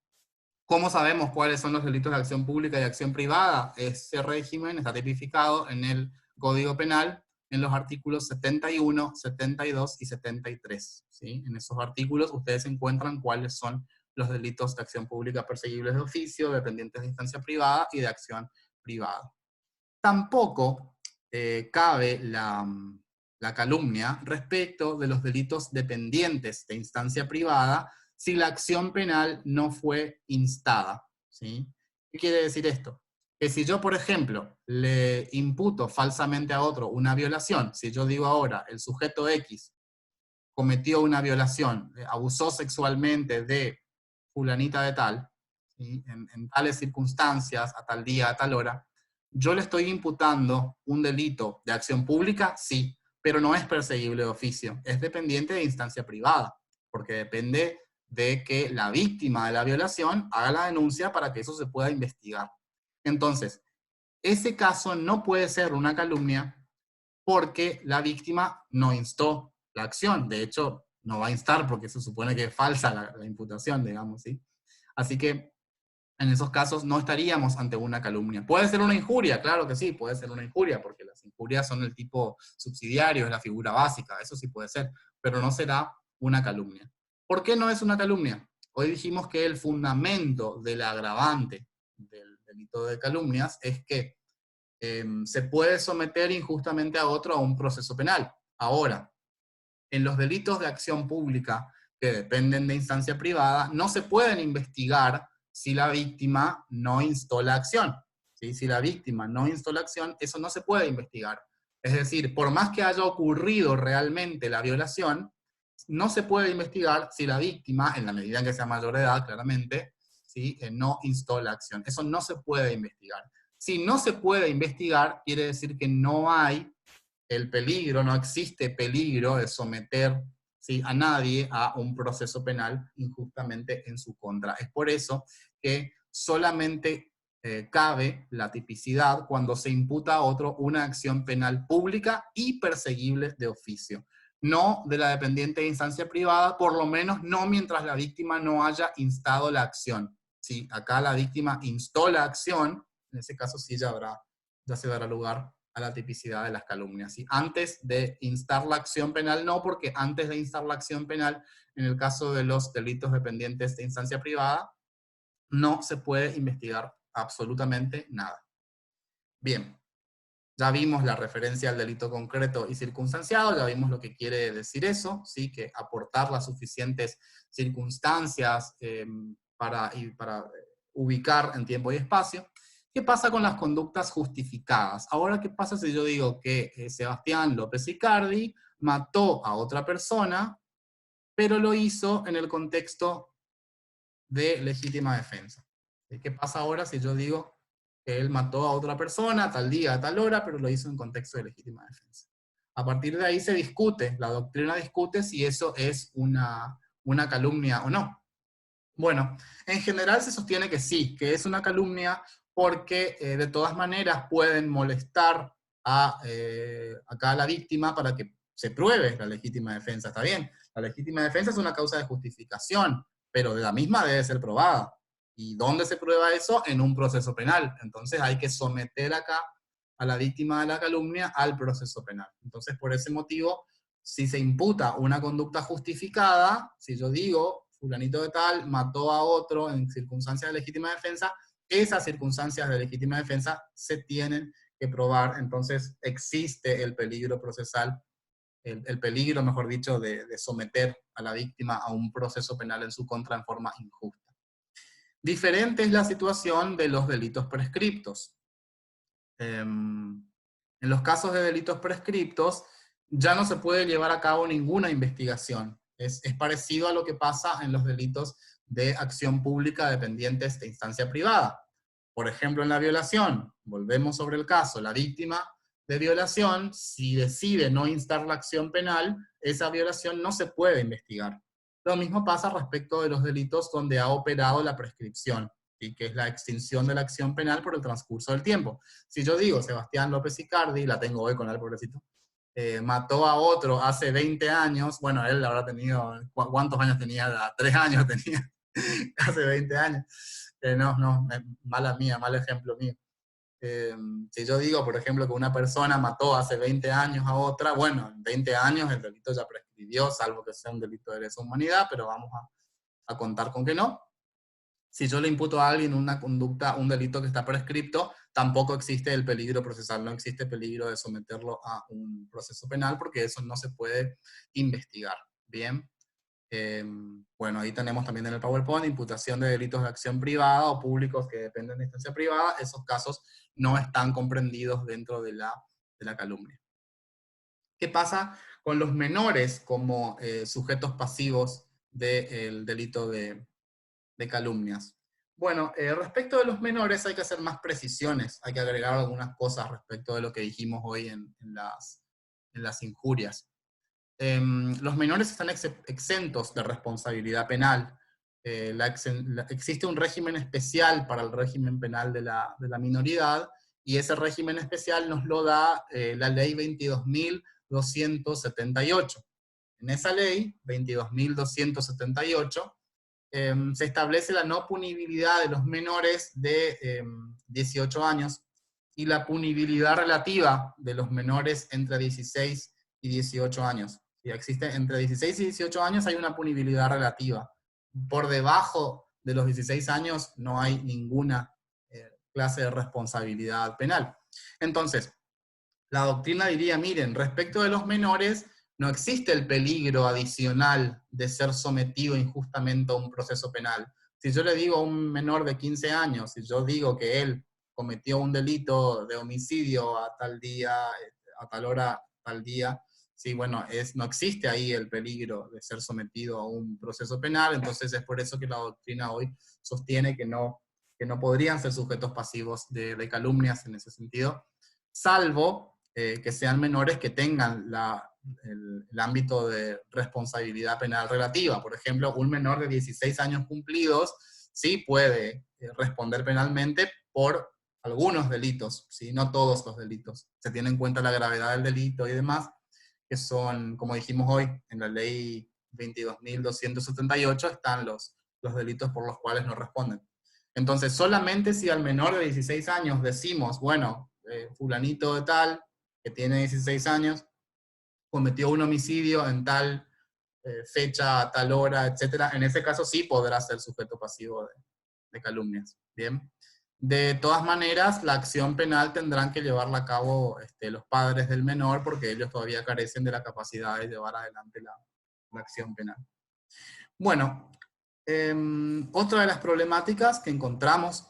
¿cómo sabemos cuáles son los delitos de acción pública y acción privada? Ese régimen está tipificado en el Código Penal en los artículos 71, 72 y 73. ¿Sí? En esos artículos ustedes encuentran cuáles son los delitos de acción pública perseguibles de oficio, dependientes de instancia privada y de acción privada. Tampoco cabe la calumnia respecto de los delitos dependientes de instancia privada si la acción penal no fue instada, ¿sí? ¿Qué quiere decir esto? Que si yo, por ejemplo, le imputo falsamente a otro una violación, si yo digo ahora, el sujeto X cometió una violación, abusó sexualmente de fulanita de tal, ¿sí?, en tales circunstancias, a tal día, a tal hora, yo le estoy imputando un delito de acción pública, sí, pero no es perseguible de oficio, es dependiente de instancia privada, porque depende de que la víctima de la violación haga la denuncia para que eso se pueda investigar. Entonces, ese caso no puede ser una calumnia porque la víctima no instó la acción. De hecho, no va a instar porque se supone que es falsa la imputación, digamos, ¿sí? Así que en esos casos no estaríamos ante una calumnia. ¿Puede ser una injuria? Claro que sí, puede ser una injuria, porque las injurias son el tipo subsidiario, es la figura básica, eso sí puede ser, pero no será una calumnia. ¿Por qué no es una calumnia? Hoy dijimos que el fundamento del agravante del delito de calumnias es que se puede someter injustamente a otro a un proceso penal. Ahora, en los delitos de acción pública que dependen de instancia privada, no se pueden investigar si la víctima no instó la acción. ¿Sí? Si la víctima no instó la acción, eso no se puede investigar. Es decir, por más que haya ocurrido realmente la violación, no se puede investigar si la víctima, en la medida en que sea mayor de edad, claramente, ¿sí?, no instó la acción. Eso no se puede investigar. Si no se puede investigar, quiere decir que no hay el peligro, no existe peligro de someter, ¿sí?, a nadie a un proceso penal injustamente en su contra. Es por eso que solamente cabe la tipicidad cuando se imputa a otro una acción penal pública y perseguible de oficio. No de la dependiente de instancia privada, por lo menos no mientras la víctima no haya instado la acción. ¿Sí? Acá la víctima instó la acción, en ese caso sí ya se dará lugar a la tipicidad de las calumnias. ¿Sí? Antes de instar la acción penal, no, porque antes de instar la acción penal, en el caso de los delitos dependientes de instancia privada, no se puede investigar absolutamente nada. Bien, ya vimos la referencia al delito concreto y circunstanciado, ya vimos lo que quiere decir eso, ¿sí? Que aportar las suficientes circunstancias para ubicar en tiempo y espacio. ¿Qué pasa con las conductas justificadas? Ahora, ¿qué pasa si yo digo que Sebastián López Icardi mató a otra persona, pero lo hizo en el contexto de legítima defensa? ¿Qué pasa ahora si yo digo él mató a otra persona, tal día, a tal hora, pero lo hizo en contexto de legítima defensa. A partir de ahí se discute, la doctrina discute si eso es una calumnia o no. Bueno, en general se sostiene que sí, que es una calumnia porque de todas maneras pueden molestar acá a la víctima para que se pruebe la legítima defensa. Está bien, la legítima defensa es una causa de justificación, pero de la misma debe ser probada. ¿Y dónde se prueba eso? En un proceso penal. Entonces hay que someter acá a la víctima de la calumnia al proceso penal. Entonces, por ese motivo, si se imputa una conducta justificada, si yo digo, fulanito de tal mató a otro en circunstancias de legítima defensa, esas circunstancias de legítima defensa se tienen que probar. Entonces existe el peligro procesal, el peligro, mejor dicho, de someter a la víctima a un proceso penal en su contra en forma injusta. Diferente es la situación de los delitos prescriptos. En los casos de delitos prescriptos, ya no se puede llevar a cabo ninguna investigación. Es parecido a lo que pasa en los delitos de acción pública dependientes de instancia privada. Por ejemplo, en la violación, volvemos sobre el caso, la víctima de violación, si decide no instar la acción penal, esa violación no se puede investigar. Lo mismo pasa respecto de los delitos donde ha operado la prescripción, y que es la extinción de la acción penal por el transcurso del tiempo. Si yo digo, Sebastián López Icardi, la tengo hoy con él, pobrecito, mató a otro hace 20 años, bueno, él habrá tenido, ¿cuántos años tenía? 3 años tenía, hace 20 años. No, mala mía, mal ejemplo mío. Si yo digo, por ejemplo, que una persona mató hace 20 años a otra, bueno, en 20 años el delito ya prescribió, salvo que sea un delito de lesa humanidad, pero vamos a contar con que no. Si yo le imputo a alguien una conducta, un delito que está prescripto, tampoco existe el peligro procesal, no existe peligro de someterlo a un proceso penal, porque eso no se puede investigar. Bien. Bueno, ahí tenemos también en el PowerPoint imputación de delitos de acción privada o públicos que dependen de instancia privada. Esos casos no están comprendidos dentro de la calumnia. ¿Qué pasa con los menores como sujetos pasivos del delito de calumnias? Bueno, respecto de los menores hay que hacer más precisiones, hay que agregar algunas cosas respecto de lo que dijimos hoy en las injurias. Los menores están exentos de responsabilidad penal. Existe un régimen especial para el régimen penal de la minoridad, y ese régimen especial nos lo da la ley 22.278. En esa ley, 22.278, se establece la no punibilidad de los menores de 18 años y la punibilidad relativa de los menores entre 16 y 18 años. Si existe entre 16 y 18 años hay una punibilidad relativa. Por debajo de los 16 años no hay ninguna clase de responsabilidad penal. Entonces, la doctrina diría, miren, respecto de los menores, no existe el peligro adicional de ser sometido injustamente a un proceso penal. Si yo le digo a un menor de 15 años, si yo digo que él cometió un delito de homicidio a tal día, a tal hora, tal día, sí, bueno, no existe ahí el peligro de ser sometido a un proceso penal, entonces es por eso que la doctrina hoy sostiene que no podrían ser sujetos pasivos de calumnias en ese sentido, salvo que sean menores que tengan el ámbito de responsabilidad penal relativa. Por ejemplo, un menor de 16 años cumplidos sí puede responder penalmente por algunos delitos, ¿sí? No todos los delitos. Se tiene en cuenta la gravedad del delito y demás, que son, como dijimos hoy, en la ley 22.278 están los delitos por los cuales no responden. Entonces, solamente si al menor de 16 años decimos, bueno, fulanito de tal, que tiene 16 años, cometió un homicidio en tal fecha, a tal hora, etc. En ese caso sí podrá ser sujeto pasivo de calumnias. Bien. De todas maneras, la acción penal tendrán que llevarla a cabo los padres del menor, porque ellos todavía carecen de la capacidad de llevar adelante la acción penal. Bueno, otra de las problemáticas que encontramos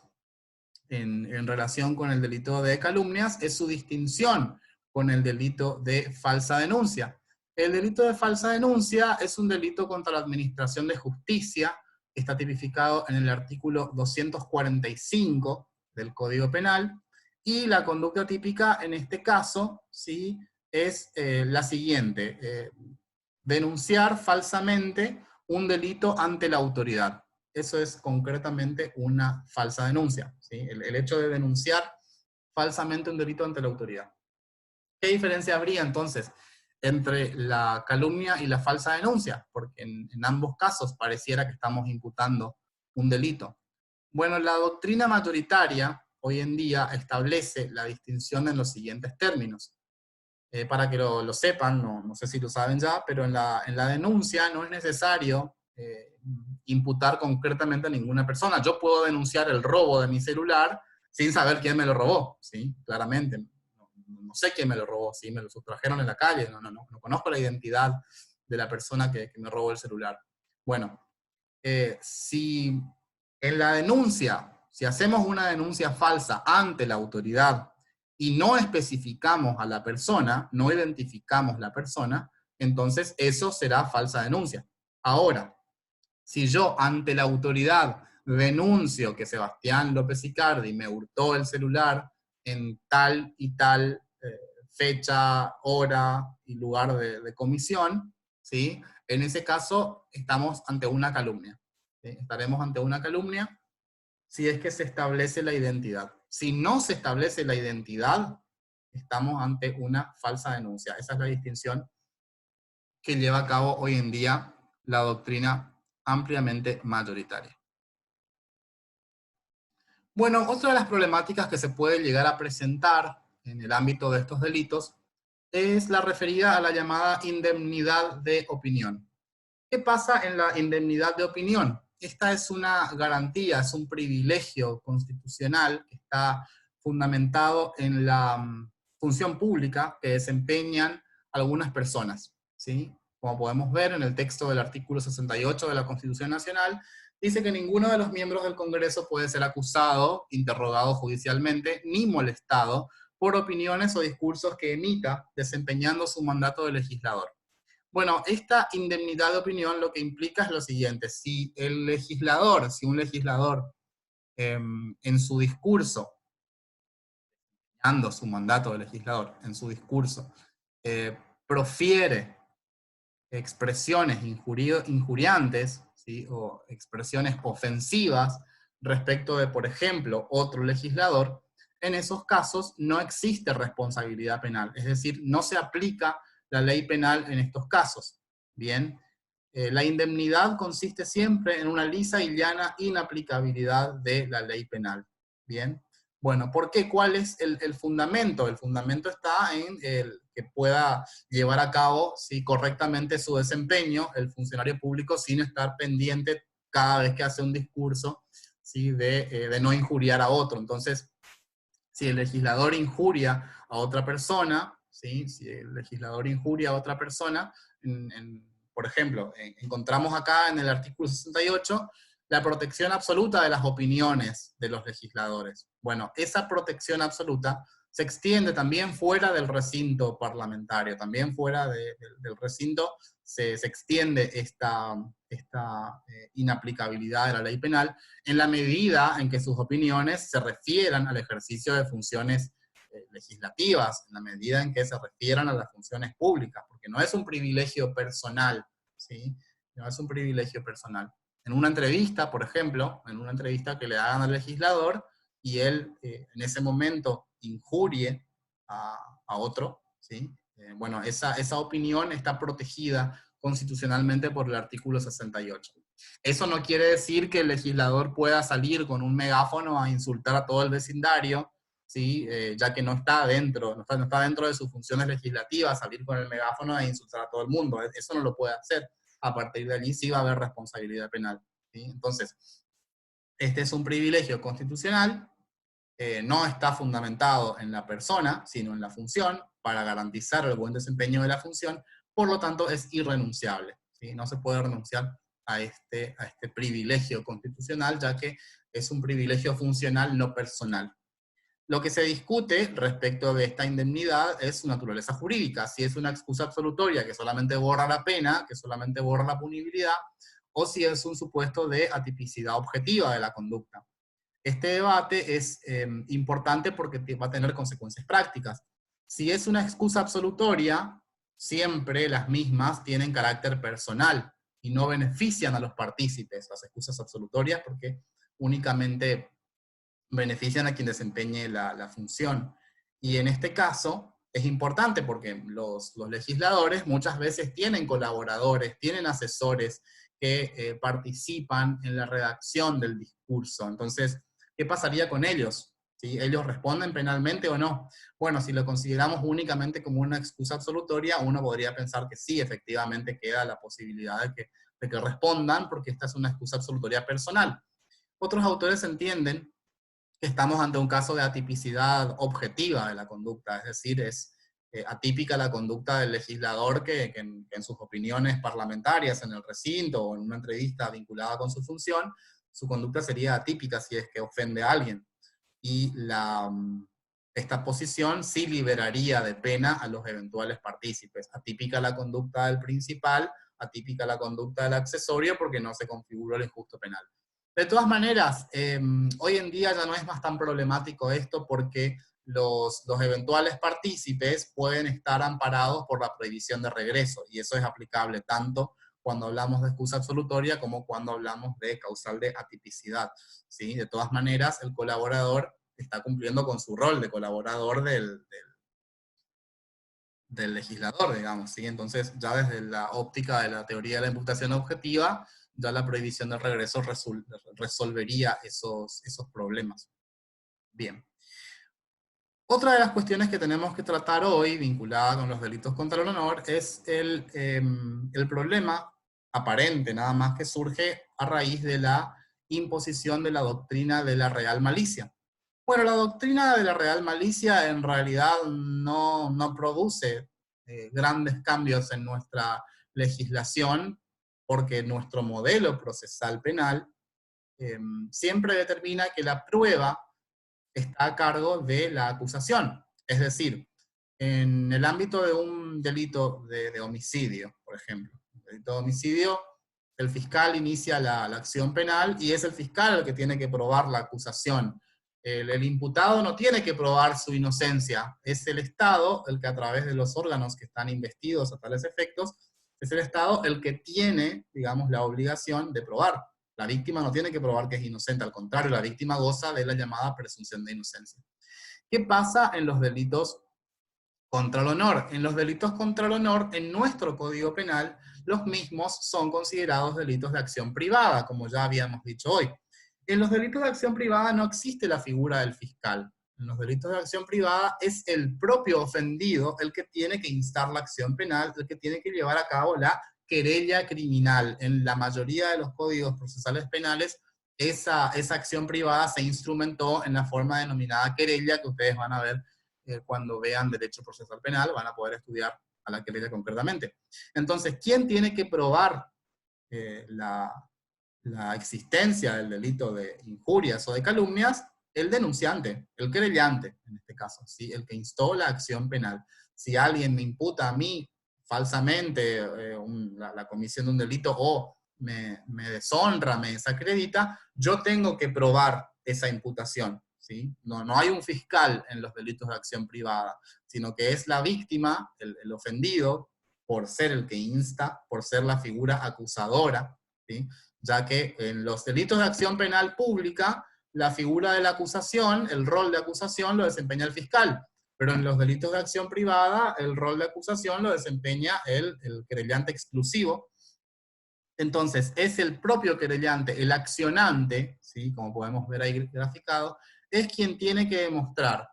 en relación con el delito de calumnias es su distinción con el delito de falsa denuncia. El delito de falsa denuncia es un delito contra la administración de justicia, que está tipificado en el artículo 245 del Código Penal, y la conducta típica en este caso, ¿sí?, es la siguiente: denunciar falsamente un delito ante la autoridad. Eso es concretamente una falsa denuncia, ¿sí? El hecho de denunciar falsamente un delito ante la autoridad. ¿Qué diferencia habría entonces entre la calumnia y la falsa denuncia? Porque en ambos casos pareciera que estamos imputando un delito. Bueno, la doctrina mayoritaria hoy en día establece la distinción en los siguientes términos. Para que lo sepan, no sé si lo saben ya, pero en la denuncia no es necesario imputar concretamente a ninguna persona. Yo puedo denunciar el robo de mi celular sin saber quién me lo robó, ¿sí? Claramente. No sé quién me lo robó, ¿sí? Me lo sustrajeron en la calle, no conozco la identidad de la persona que me robó el celular. Bueno, si en la denuncia, si hacemos una denuncia falsa ante la autoridad y no especificamos a la persona, no identificamos la persona, entonces eso será falsa denuncia. Ahora, si yo ante la autoridad denuncio que Sebastián López Icardi me hurtó el celular en tal y tal fecha, hora y lugar de comisión, ¿sí?, en ese caso estamos ante una calumnia. ¿Sí? Estaremos ante una calumnia si es que se establece la identidad. Si no se establece la identidad, estamos ante una falsa denuncia. Esa es la distinción que lleva a cabo hoy en día la doctrina ampliamente mayoritaria. Bueno, otra de las problemáticas que se puede llegar a presentar en el ámbito de estos delitos es la referida a la llamada indemnidad de opinión. ¿Qué pasa en la indemnidad de opinión? Esta es una garantía, es un privilegio constitucional que está fundamentado en la función pública que desempeñan algunas personas, ¿sí? Como podemos ver en el texto del artículo 68 de la Constitución Nacional, dice que ninguno de los miembros del Congreso puede ser acusado, interrogado judicialmente, ni molestado por opiniones o discursos que emita desempeñando su mandato de legislador. Bueno, esta indemnidad de opinión lo que implica es lo siguiente: si un legislador en su discurso, dando su mandato de legislador, en su discurso, profiere expresiones injuriantes, ¿sí?, o expresiones ofensivas respecto de, por ejemplo, otro legislador, en esos casos no existe responsabilidad penal, es decir, no se aplica la ley penal en estos casos. Bien, la indemnidad consiste siempre en una lisa y llana inaplicabilidad de la ley penal. Bien, bueno, ¿por qué? ¿Cuál es el fundamento? El fundamento está en el que pueda llevar a cabo, ¿sí?, correctamente su desempeño el funcionario público sin estar pendiente cada vez que hace un discurso, ¿sí?, de no injuriar a otro. Entonces, si el legislador injuria a otra persona, ¿sí?, si el legislador injuria a otra persona, por ejemplo, encontramos acá en el artículo 68 la protección absoluta de las opiniones de los legisladores. Bueno, esa protección absoluta se extiende también fuera del recinto parlamentario, también fuera del recinto se extiende esta inaplicabilidad de la ley penal en la medida en que sus opiniones se refieran al ejercicio de funciones legislativas, en la medida en que se refieran a las funciones públicas, porque no es un privilegio personal, ¿sí? No es un privilegio personal. En una entrevista, por ejemplo, en una entrevista que le hagan al legislador y él en ese momento injurie a otro, ¿sí? Bueno, esa opinión está protegida constitucionalmente por el artículo 68. Eso no quiere decir que el legislador pueda salir con un megáfono a insultar a todo el vecindario, ¿sí? Ya que no está dentro de sus funciones legislativas salir con el megáfono e insultar a todo el mundo. Eso no lo puede hacer. A partir de allí sí va a haber responsabilidad penal, ¿sí? Entonces, este es un privilegio constitucional, no está fundamentado en la persona, sino en la función, para garantizar el buen desempeño de la función, por lo tanto es irrenunciable, ¿sí? No se puede renunciar a este privilegio constitucional, ya que es un privilegio funcional, no personal. Lo que se discute respecto de esta indemnidad es su naturaleza jurídica, si es una excusa absolutoria que solamente borra la pena, que solamente borra la punibilidad, o si es un supuesto de atipicidad objetiva de la conducta. Este debate es importante porque va a tener consecuencias prácticas. Si es una excusa absolutoria, siempre las mismas tienen carácter personal y no benefician a los partícipes, las excusas absolutorias, porque únicamente benefician a quien desempeñe la función. Y en este caso es importante porque los legisladores muchas veces tienen colaboradores, tienen asesores que participan en la redacción del discurso. Entonces, ¿qué pasaría con ellos? ¿Sí? ¿Ellos responden penalmente o no? Bueno, si lo consideramos únicamente como una excusa absolutoria, uno podría pensar que sí, efectivamente queda la posibilidad de que respondan, porque esta es una excusa absolutoria personal. Otros autores entienden que estamos ante un caso de atipicidad objetiva de la conducta, es decir, es atípica la conducta del legislador que en sus opiniones parlamentarias en el recinto o en una entrevista vinculada con su función, su conducta sería atípica si es que ofende a alguien. Y esta posición sí liberaría de pena a los eventuales partícipes. Atípica la conducta del principal, atípica la conducta del accesorio porque no se configuró el injusto penal. De todas maneras, hoy en día ya no es más tan problemático esto porque los eventuales partícipes pueden estar amparados por la prohibición de regreso, y eso es aplicable tanto cuando hablamos de excusa absolutoria como cuando hablamos de causal de atipicidad, ¿sí? De todas maneras, el colaborador está cumpliendo con su rol de colaborador del legislador, digamos, ¿sí? Entonces, ya desde la óptica de la teoría de la imputación objetiva, ya la prohibición del regreso resolvería esos problemas. Bien. Otra de las cuestiones que tenemos que tratar hoy, vinculada con los delitos contra el honor, es el problema aparente, nada más, que surge a raíz de la imposición de la doctrina de la real malicia. Bueno, la doctrina de la real malicia en realidad no produce grandes cambios en nuestra legislación, porque nuestro modelo procesal penal siempre determina que la prueba está a cargo de la acusación. Es decir, en el ámbito de un delito de homicidio, por ejemplo, delito de homicidio, el fiscal inicia la acción penal y es el fiscal el que tiene que probar la acusación. El imputado no tiene que probar su inocencia, es el Estado el que, a través de los órganos que están investidos a tales efectos, es el Estado el que tiene, digamos, la obligación de probar. La víctima no tiene que probar que es inocente, al contrario, la víctima goza de la llamada presunción de inocencia. ¿Qué pasa en los delitos contra el honor? En los delitos contra el honor, en nuestro Código Penal, los mismos son considerados delitos de acción privada, como ya habíamos dicho hoy. En los delitos de acción privada no existe la figura del fiscal. En los delitos de acción privada es el propio ofendido el que tiene que instar la acción penal, el que tiene que llevar a cabo la querella criminal. En la mayoría de los códigos procesales penales, esa acción privada se instrumentó en la forma denominada querella, que ustedes van a ver cuando vean derecho procesal penal, van a poder estudiar a la querella concretamente. Entonces, ¿quién tiene que probar la existencia del delito de injurias o de calumnias? El denunciante, el querellante, en este caso, ¿sí? El que instó la acción penal. Si alguien me imputa a mí falsamente la comisión de un delito o me deshonra, me desacredita, yo tengo que probar esa imputación, ¿sí? No hay un fiscal en los delitos de acción privada, sino que es la víctima, el ofendido, por ser el que insta, por ser la figura acusadora, ¿sí? Ya que en los delitos de acción penal pública, la figura de la acusación, el rol de acusación lo desempeña el fiscal, pero en los delitos de acción privada, el rol de acusación lo desempeña el querellante exclusivo. Entonces, es el propio querellante, el accionante, ¿sí? Como podemos ver ahí graficado, es quien tiene que demostrar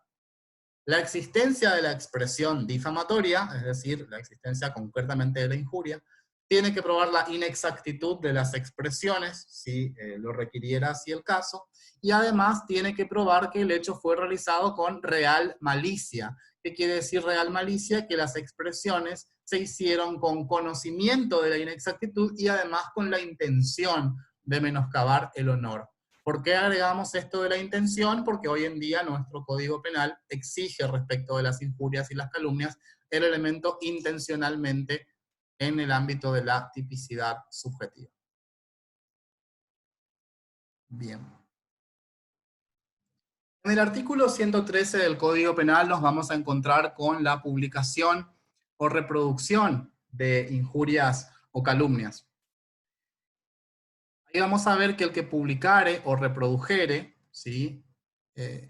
la existencia de la expresión difamatoria, es decir, la existencia concretamente de la injuria, tiene que probar la inexactitud de las expresiones, si lo requiriera así el caso, y además tiene que probar que el hecho fue realizado con real malicia. ¿Qué quiere decir real malicia? Que las expresiones se hicieron con conocimiento de la inexactitud y además con la intención de menoscabar el honor. ¿Por qué agregamos esto de la intención? Porque hoy en día nuestro Código Penal exige, respecto de las injurias y las calumnias, el elemento intencionalmente en el ámbito de la tipicidad subjetiva. Bien. En el artículo 113 del Código Penal nos vamos a encontrar con la publicación o reproducción de injurias o calumnias. Ahí vamos a ver que el que publicare o reprodujere, ¿sí?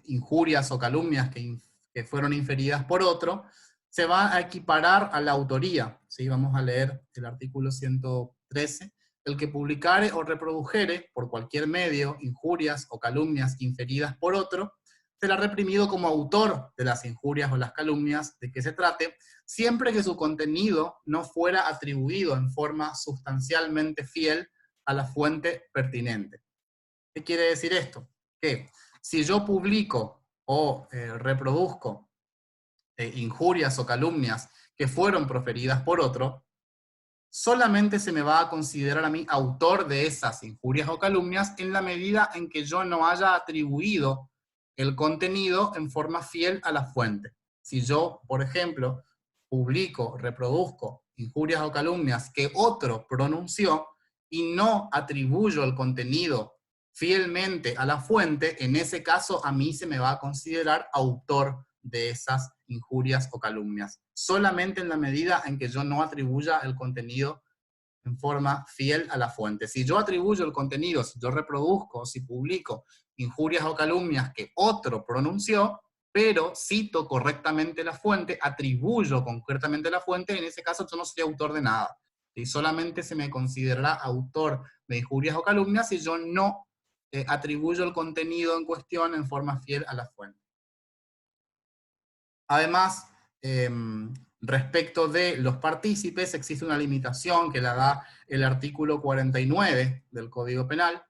Injurias o calumnias que fueron inferidas por otro, se va a equiparar a la autoría. ¿Sí? Vamos a leer el artículo 113. El que publicare o reprodujere por cualquier medio injurias o calumnias inferidas por otro, será reprimido como autor de las injurias o las calumnias de que se trate, siempre que su contenido no fuera atribuido en forma sustancialmente fiel a la fuente pertinente. ¿Qué quiere decir esto? Que si yo publico o reproduzco injurias o calumnias que fueron proferidas por otro, solamente se me va a considerar a mí autor de esas injurias o calumnias en la medida en que yo no haya atribuido el contenido en forma fiel a la fuente. Si yo, por ejemplo, publico, reproduzco injurias o calumnias que otro pronunció y no atribuyo el contenido fielmente a la fuente, en ese caso a mí se me va a considerar autor de esas injurias o calumnias, solamente en la medida en que yo no atribuya el contenido en forma fiel a la fuente. Si yo atribuyo el contenido, si yo reproduzco, si publico injurias o calumnias que otro pronunció, pero cito correctamente la fuente, atribuyo concretamente la fuente, en ese caso yo no soy autor de nada. Y solamente se me considerará autor de injurias o calumnias si yo no atribuyo el contenido en cuestión en forma fiel a la fuente. Además, respecto de los partícipes, existe una limitación que la da el artículo 49 del Código Penal,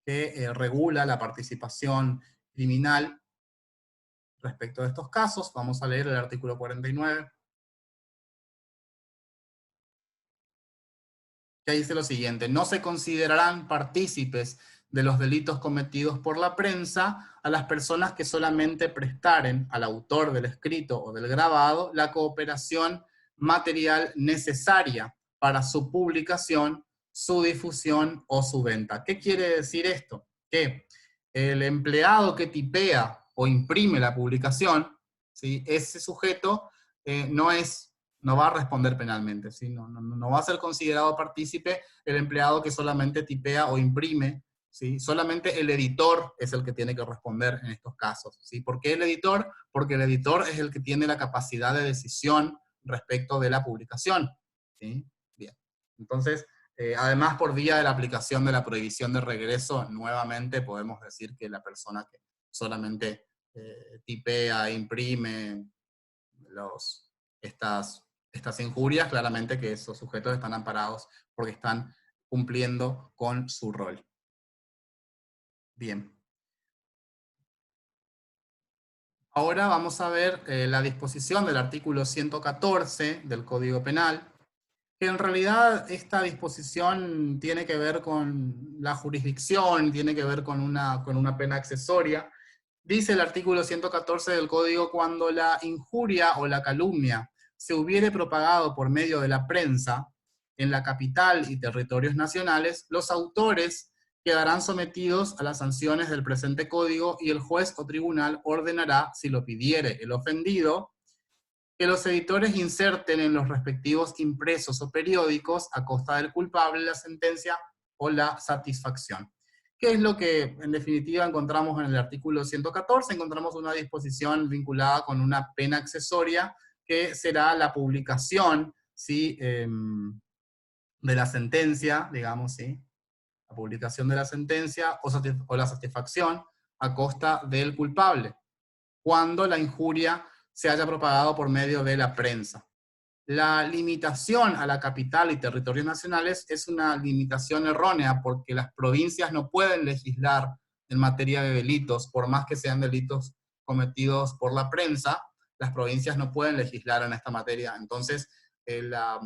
que regula la participación criminal respecto de estos casos. Vamos a leer el artículo 49, que dice lo siguiente: no se considerarán partícipes de los delitos cometidos por la prensa a las personas que solamente prestaren al autor del escrito o del grabado la cooperación material necesaria para su publicación, su difusión o su venta. ¿Qué quiere decir esto? Que el empleado que tipea o imprime la publicación, ¿sí? Ese sujeto no va a responder penalmente, ¿sí? No va a ser considerado partícipe el empleado que solamente tipea o imprime, ¿sí? Solamente el editor es el que tiene que responder en estos casos, ¿sí? ¿Por qué el editor? Porque el editor es el que tiene la capacidad de decisión respecto de la publicación, ¿sí? Bien. Entonces, además, por vía de la aplicación de la prohibición de regreso, nuevamente podemos decir que la persona que solamente tipea, imprime estas injurias, claramente que esos sujetos están amparados porque están cumpliendo con su rol. Bien. Ahora vamos a ver la disposición del artículo 114 del Código Penal, que en realidad esta disposición tiene que ver con la jurisdicción, tiene que ver con una pena accesoria. Dice el artículo 114 del Código: cuando la injuria o la calumnia se hubiere propagado por medio de la prensa en la capital y territorios nacionales, los autores quedarán sometidos a las sanciones del presente Código y el juez o tribunal ordenará, si lo pidiere el ofendido, que los editores inserten en los respectivos impresos o periódicos, a costa del culpable, la sentencia o la satisfacción. ¿Qué es lo que en definitiva encontramos en el artículo 114? Encontramos una disposición vinculada con una pena accesoria, que será la publicación, ¿sí? De la sentencia, digamos, ¿sí? La publicación de la sentencia o la satisfacción a costa del culpable, cuando la injuria se haya propagado por medio de la prensa. La limitación a la capital y territorios nacionales es una limitación errónea, porque las provincias no pueden legislar en materia de delitos, por más que sean delitos cometidos por la prensa, las provincias no pueden legislar en esta materia. Entonces, la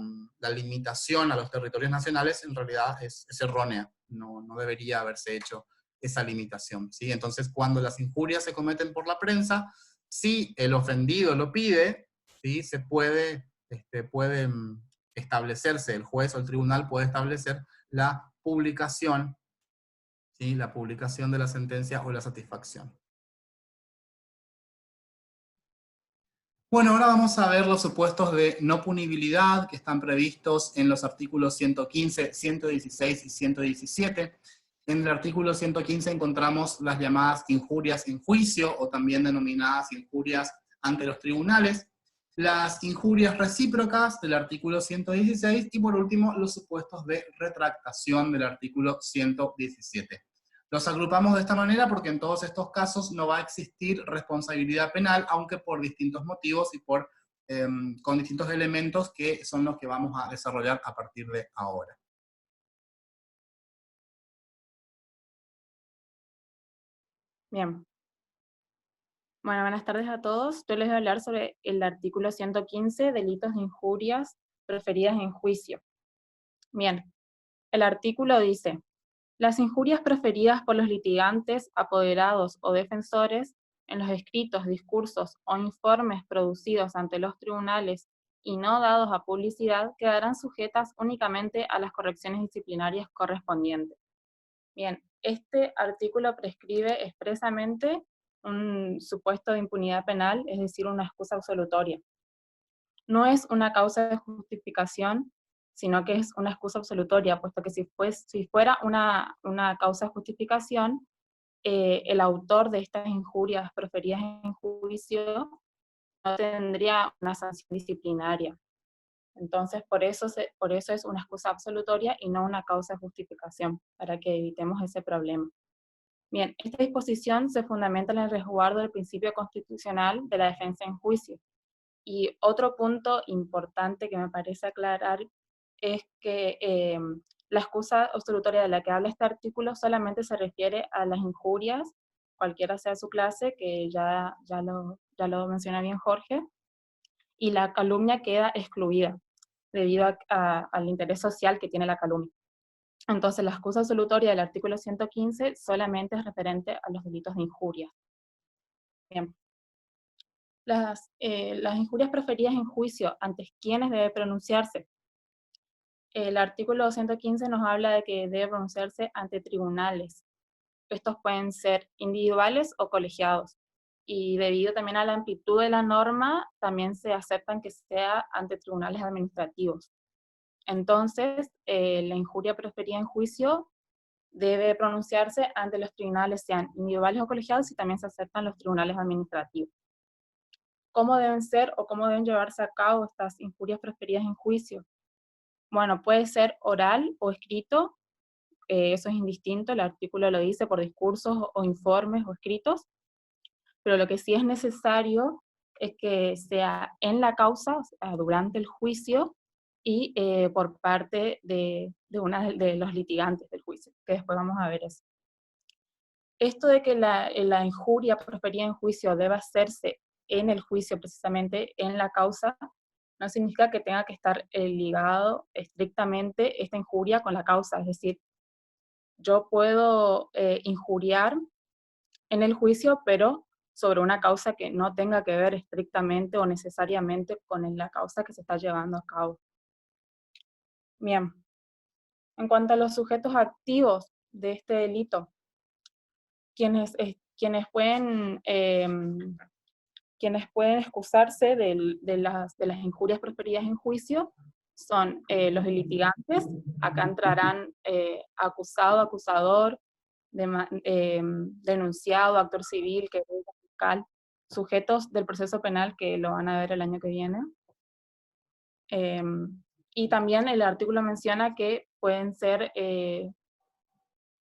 limitación a los territorios nacionales en realidad es errónea, no debería haberse hecho esa limitación, ¿sí? Entonces, cuando las injurias se cometen por la prensa, si el ofendido lo pide, ¿sí? Se puede establecerse, el juez o el tribunal puede establecer la publicación, ¿sí? La publicación de la sentencia o la satisfacción. Bueno, ahora vamos a ver los supuestos de no punibilidad que están previstos en los artículos 115, 116 y 117. En el artículo 115 encontramos las llamadas injurias en juicio, o también denominadas injurias ante los tribunales, las injurias recíprocas del artículo 116, y por último los supuestos de retractación del artículo 117. Los agrupamos de esta manera porque en todos estos casos no va a existir responsabilidad penal, aunque por distintos motivos y con distintos elementos que son los que vamos a desarrollar a partir de ahora.
Bien. Bueno, buenas tardes a todos. Yo les voy a hablar sobre el artículo 115, delitos de injurias proferidas en juicio. Bien, el artículo dice: las injurias proferidas por los litigantes, apoderados o defensores en los escritos, discursos o informes producidos ante los tribunales y no dados a publicidad quedarán sujetas únicamente a las correcciones disciplinarias correspondientes. Bien, este artículo prescribe expresamente un supuesto de impunidad penal, es decir, una excusa absolutoria. No es una causa de justificación, sino que es una excusa absolutoria, puesto que si fuera una causa de justificación, el autor de estas injurias proferidas en juicio no tendría una sanción disciplinaria. Entonces, por eso es una excusa absolutoria y no una causa de justificación, para que evitemos ese problema. Bien, esta disposición se fundamenta en el resguardo del principio constitucional de la defensa en juicio. Y otro punto importante que me parece aclarar es que la excusa absolutoria de la que habla este artículo solamente se refiere a las injurias, cualquiera sea su clase, que ya lo menciona bien Jorge, y la calumnia queda excluida debido al interés social que tiene la calumnia. Entonces, la excusa absolutoria del artículo 115 solamente es referente a los delitos de injuria. Bien. Las injurias proferidas en juicio, ¿ante quiénes debe pronunciarse? El artículo 115 nos habla de que debe pronunciarse ante tribunales. Estos pueden ser individuales o colegiados. Y debido también a la amplitud de la norma, también se aceptan que sea ante tribunales administrativos. Entonces, la injuria proferida en juicio debe pronunciarse ante los tribunales, sean individuales o colegiados, y también se aceptan los tribunales administrativos. ¿Cómo deben ser o cómo deben llevarse a cabo estas injurias proferidas en juicio? Bueno, puede ser oral o escrito, eso es indistinto, el artículo lo dice por discursos o informes o escritos, pero lo que sí es necesario es que sea en la causa, o sea, durante el juicio, y por parte de una de los litigantes del juicio, que después vamos a ver eso. Esto de que la injuria proferida en juicio deba hacerse en el juicio, precisamente en la causa, no significa que tenga que estar ligado estrictamente esta injuria con la causa. Es decir, yo puedo injuriar en el juicio, pero sobre una causa que no tenga que ver estrictamente o necesariamente con la causa que se está llevando a cabo. Bien, en cuanto a los sujetos activos de este delito, quienes pueden excusarse de las injurias proferidas en juicio son los litigantes. Acá entrarán acusado, acusador, denunciado, actor civil, querella fiscal, sujetos del proceso penal, que lo van a ver el año que viene. Y también el artículo menciona que pueden ser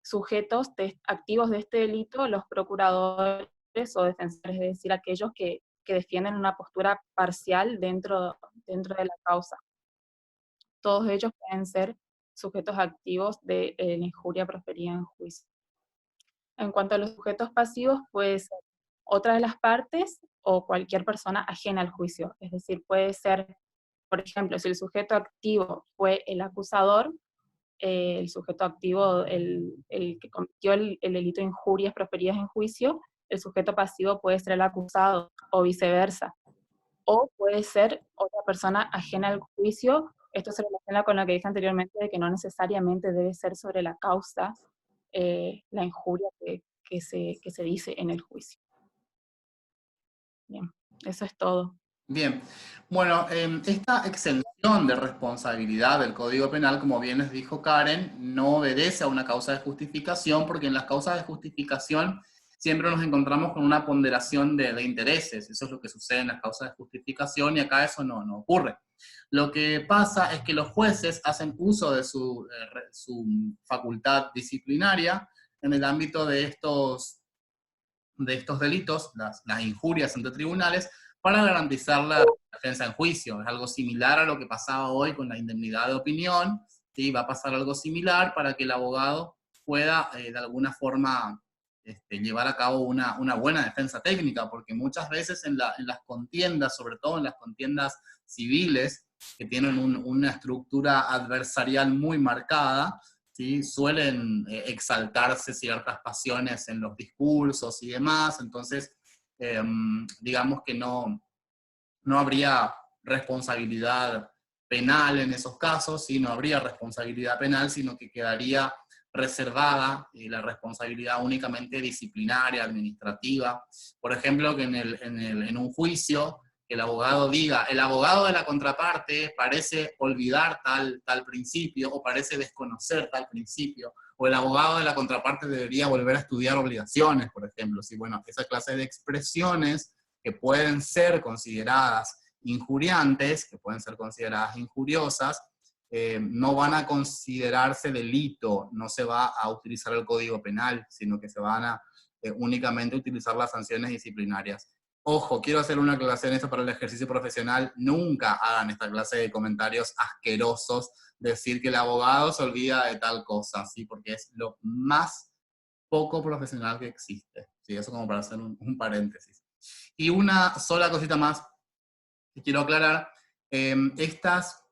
sujetos activos de este delito los procuradores o defensores, es decir, aquellos que defienden una postura parcial dentro de la causa. Todos ellos pueden ser sujetos activos de la injuria proferida en juicio. En cuanto a los sujetos pasivos, puede ser otra de las partes o cualquier persona ajena al juicio. Es decir, puede ser, por ejemplo, si el sujeto activo fue el acusador, el sujeto activo, el que cometió el delito de injurias proferidas en juicio, el sujeto pasivo puede ser el acusado, o viceversa. O puede ser otra persona ajena al juicio. Esto se relaciona con lo que dije anteriormente, de que no necesariamente debe ser sobre la causa la injuria que se dice en el juicio. Bien, eso es todo.
Bien, bueno, esta exención de responsabilidad del Código Penal, como bien les dijo Karen, no obedece a una causa de justificación, porque en las causas de justificación siempre nos encontramos con una ponderación de intereses. Eso es lo que sucede en las causas de justificación y acá eso no ocurre. Lo que pasa es que los jueces hacen uso de su facultad disciplinaria en el ámbito de estos delitos, las injurias ante tribunales, para garantizar la defensa en juicio. Es algo similar a lo que pasaba hoy con la indemnidad de opinión, ¿sí? Va a pasar algo similar para que el abogado pueda de alguna forma llevar a cabo una buena defensa técnica, porque muchas veces en las contiendas, sobre todo en las contiendas civiles, que tienen una estructura adversarial muy marcada, ¿sí? Suelen exaltarse ciertas pasiones en los discursos y demás, entonces digamos que no habría responsabilidad penal en esos casos, ¿sí? No habría responsabilidad penal, sino que quedaría reservada la responsabilidad únicamente disciplinaria, administrativa. Por ejemplo, que en un juicio que el abogado diga, el abogado de la contraparte parece olvidar tal principio o parece desconocer tal principio, o el abogado de la contraparte debería volver a estudiar obligaciones, por ejemplo. Sí, bueno, esa clase de expresiones que pueden ser consideradas injuriantes, que pueden ser consideradas injuriosas, no van a considerarse delito, no se va a utilizar el Código Penal, sino que se van a únicamente utilizar las sanciones disciplinarias. Ojo, quiero hacer una aclaración esto para el ejercicio profesional, nunca hagan esta clase de comentarios asquerosos, decir que el abogado se olvida de tal cosa, ¿sí? Porque es lo más poco profesional que existe, ¿sí? Eso como para hacer un paréntesis. Y una sola cosita más que quiero aclarar, estas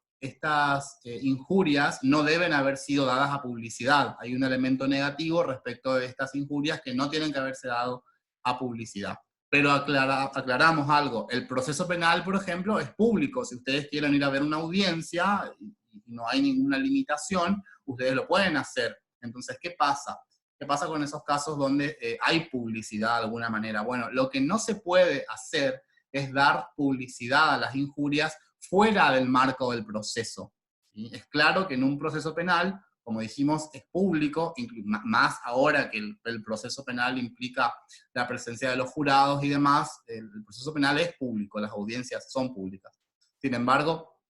injurias no deben haber sido dadas a publicidad. Hay un elemento negativo respecto de estas injurias que no tienen que haberse dado a publicidad. Pero aclaramos algo, el proceso penal, por ejemplo, es público. Si ustedes quieren ir a ver una audiencia y no hay ninguna limitación, ustedes lo pueden hacer. Entonces, ¿qué pasa? ¿Qué pasa con esos casos donde hay publicidad de alguna manera? Bueno, lo que no se puede hacer es dar publicidad a las injurias fuera del marco del proceso. ¿Sí? Es claro que en un proceso penal, como dijimos, es público, más ahora que el proceso penal implica la presencia de los jurados y demás, el proceso penal es público, las audiencias son públicas. Sin embargo,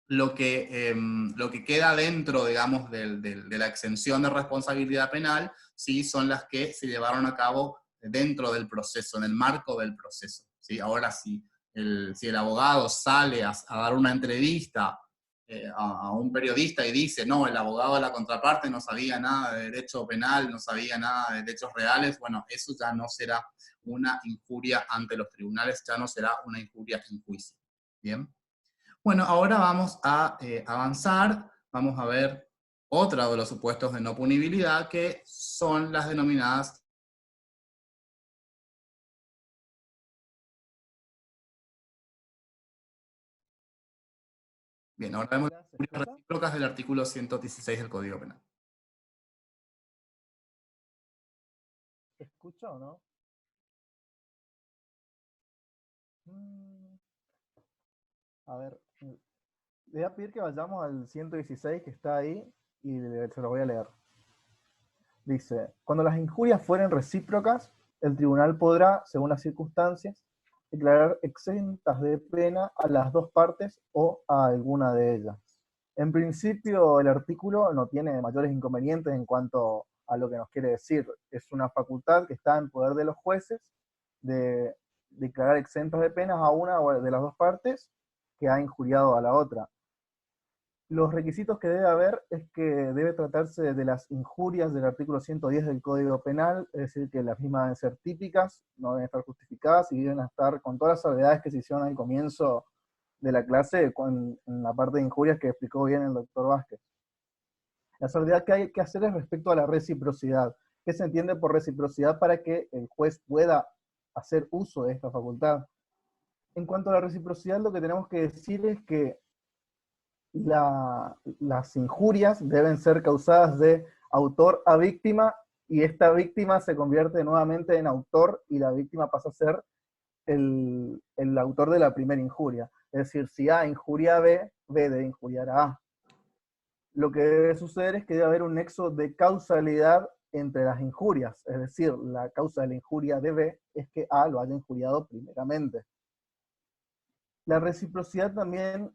lo que queda dentro, digamos, de la exención de responsabilidad penal, sí, son las que se llevaron a cabo dentro del proceso, en el marco del proceso. ¿Sí? Ahora, si el abogado sale a dar una entrevista a un periodista y dice, no, el abogado de la contraparte no sabía nada de derecho penal, no sabía nada de derechos reales, bueno, eso ya no será una injuria ante los tribunales, ya no será una injuria en juicio. ¿Bien? Bueno, ahora vamos a avanzar, vamos a ver otro de los supuestos de no punibilidad, que son las denominadas. Bien, ahora vemos las
¿Se escucha?
recíprocas del artículo 116 del Código Penal.
¿Se escucha o no? Mm, A ver, le voy a pedir que vayamos al 116 que está ahí y se lo voy a leer. Dice, cuando las injurias fueren recíprocas, el tribunal podrá, según las circunstancias, declarar exentas de pena a las dos partes o a alguna de ellas. En principio, el artículo no tiene mayores inconvenientes en cuanto a lo que nos quiere decir. Es una facultad que está en poder de los jueces de declarar exentos de penas a una de las dos partes que ha injuriado a la otra. Los requisitos que debe haber es que debe tratarse de las injurias del artículo 110 del Código Penal, es decir, que las mismas deben ser típicas, no deben estar justificadas y deben estar con todas las salvedades que se hicieron al comienzo de la clase, en la parte de injurias que explicó bien el doctor Vázquez. La salvedad que hay que hacer es respecto a la reciprocidad. ¿Qué se entiende por reciprocidad para que el juez pueda hacer uso de esta facultad? En cuanto a la reciprocidad, lo que tenemos que decir es que las injurias deben ser causadas de autor a víctima y esta víctima se convierte nuevamente en autor y la víctima pasa a ser el autor de la primera injuria. Es decir, si A injuria a B, B debe injuriar a A. Lo que debe suceder es que debe haber un nexo de causalidad entre las injurias. Es decir, la causa de la injuria de B es que A lo haya injuriado primeramente. La reciprocidad también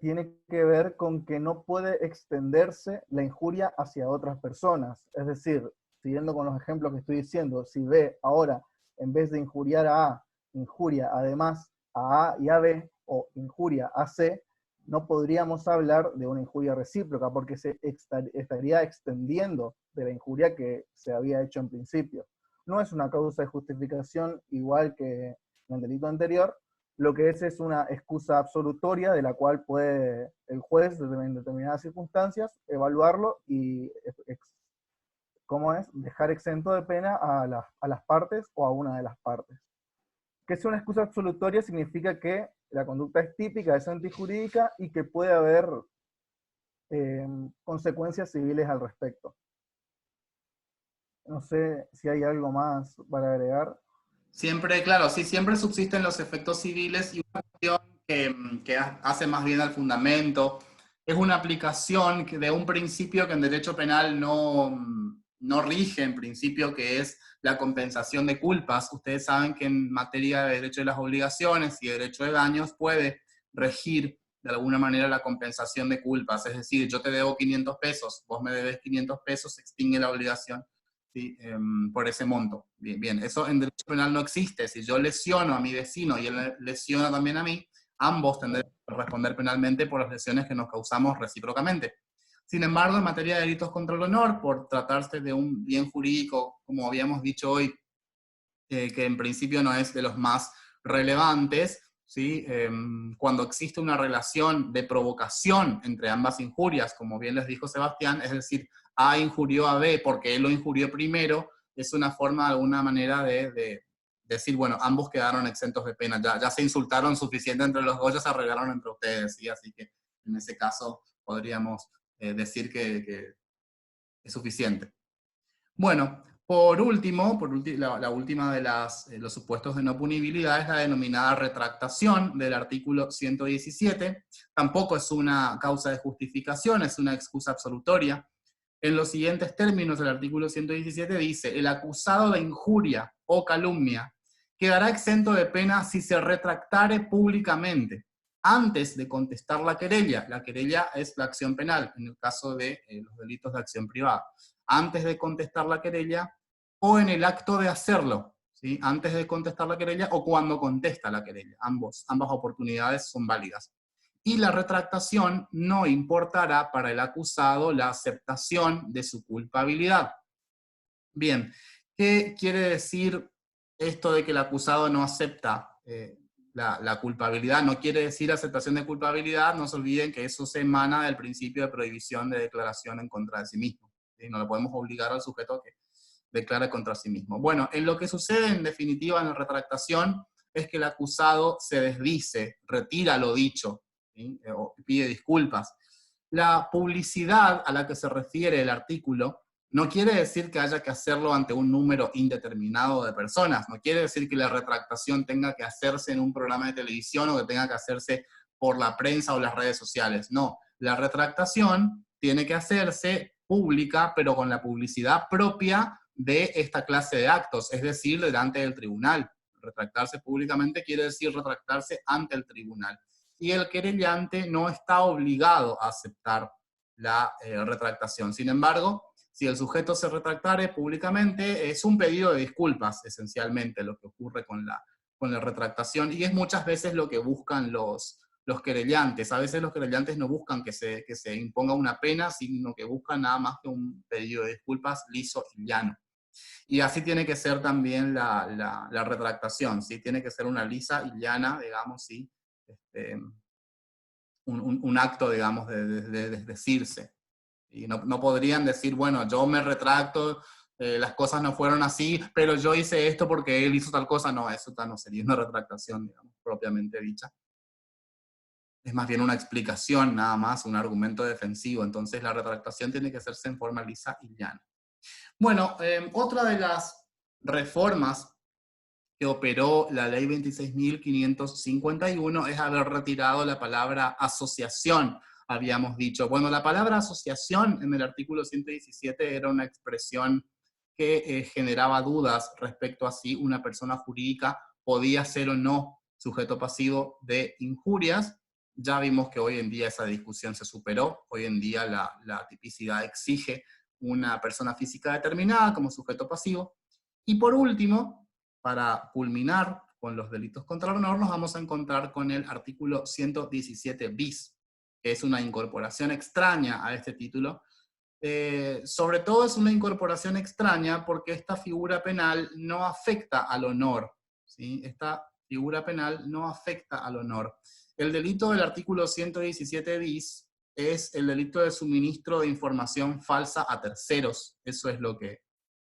tiene que ver con que no puede extenderse la injuria hacia otras personas. Es decir, siguiendo con los ejemplos que estoy diciendo, si B ahora, en vez de injuriar a A, injuria además a A y a B, o injuria a C, no podríamos hablar de una injuria recíproca, porque se estaría extendiendo de la injuria que se había hecho en principio. No es una causa de justificación igual que en el delito anterior. Lo que es una excusa absolutoria de la cual puede el juez, en determinadas circunstancias, evaluarlo y, ¿cómo es?, dejar exento de pena a las partes o a una de las partes. Que sea una excusa absolutoria significa que la conducta es típica, es antijurídica y que puede haber consecuencias civiles al respecto. No sé si hay algo más para agregar.
Siempre, claro, sí, siempre subsisten los efectos civiles, y una cuestión que hace más bien al fundamento es una aplicación de un principio que en derecho penal no rige, en principio, que es la compensación de culpas. Ustedes saben que en materia de derecho de las obligaciones y derecho de daños puede regir de alguna manera la compensación de culpas. Es decir, yo te debo 500 pesos, vos me debes 500 pesos, se extingue la obligación, ¿sí? Por ese monto. Bien, bien, eso en derecho penal no existe. Si yo lesiono a mi vecino y él lesiona también a mí, ambos tendremos que responder penalmente por las lesiones que nos causamos recíprocamente. Sin embargo, en materia de delitos contra el honor, por tratarse de un bien jurídico, como habíamos dicho hoy, que en principio no es de los más relevantes, ¿sí? Cuando existe una relación de provocación entre ambas injurias, como bien les dijo Sebastián, es decir, A injurió a B porque él lo injurió primero, es una forma de alguna manera de decir, bueno, ambos quedaron exentos de pena, ya se insultaron suficiente entre los dos, ya se arreglaron entre ustedes, ¿sí? Así que en ese caso podríamos decir que es suficiente. Bueno, por último, la última de los supuestos de no punibilidad es la denominada retractación del artículo 117. Tampoco es una causa de justificación, es una excusa absolutoria. En los siguientes términos, el artículo 117 dice: el acusado de injuria o calumnia quedará exento de pena si se retractare públicamente antes de contestar la querella. La querella es la acción penal, en el caso de los delitos de acción privada. Antes de contestar la querella o en el acto de hacerlo, ¿sí? Antes de contestar la querella o cuando contesta la querella. Ambas oportunidades son válidas. Y la retractación no importará para el acusado la aceptación de su culpabilidad. Bien, ¿qué quiere decir esto de que el acusado no acepta la culpabilidad? No quiere decir aceptación de culpabilidad, no se olviden que eso se emana del principio de prohibición de declaración en contra de sí mismo. ¿Sí? No le podemos obligar al sujeto a que declare contra sí mismo. Bueno, en lo que sucede en definitiva en la retractación es que el acusado se desdice, retira lo dicho, ¿sí? O pide disculpas. La publicidad a la que se refiere el artículo no quiere decir que haya que hacerlo ante un número indeterminado de personas, no quiere decir que la retractación tenga que hacerse en un programa de televisión o que tenga que hacerse por la prensa o las redes sociales. No, la retractación tiene que hacerse pública, pero con la publicidad propia de esta clase de actos, es decir, delante del tribunal. Retractarse públicamente quiere decir retractarse ante el tribunal. Y el querellante no está obligado a aceptar la retractación. Sin embargo, si el sujeto se retractare públicamente, es un pedido de disculpas, esencialmente, lo que ocurre con la retractación, y es muchas veces lo que buscan los querellantes. A veces los querellantes no buscan que se imponga una pena, sino que buscan nada más que un pedido de disculpas liso y llano. Y así tiene que ser también la retractación, ¿sí? Tiene que ser una lisa y llana, digamos, ¿sí? Un acto, digamos, de desdecirse. Y no podrían decir, bueno, yo me retracto, las cosas no fueron así, pero yo hice esto porque él hizo tal cosa. No, eso no sería una retractación, digamos, propiamente dicha. Es más bien una explicación, nada más, un argumento defensivo. Entonces la retractación tiene que hacerse en forma lisa y llana. Bueno, otra de las reformas que operó la ley 26.551 es haber retirado la palabra asociación, habíamos dicho. Bueno, la palabra asociación en el artículo 117 era una expresión que generaba dudas respecto a si una persona jurídica podía ser o no sujeto pasivo de injurias. Ya vimos que hoy en día esa discusión se superó. Hoy en día la tipicidad exige una persona física determinada como sujeto pasivo. Y por último, para culminar con los delitos contra el honor, nos vamos a encontrar con el artículo 117 bis, que es una incorporación extraña a este título. Sobre todo es una incorporación extraña porque esta figura penal no afecta al honor, ¿sí? Esta figura penal no afecta al honor. El delito del artículo 117 bis es el delito de suministro de información falsa a terceros. Ese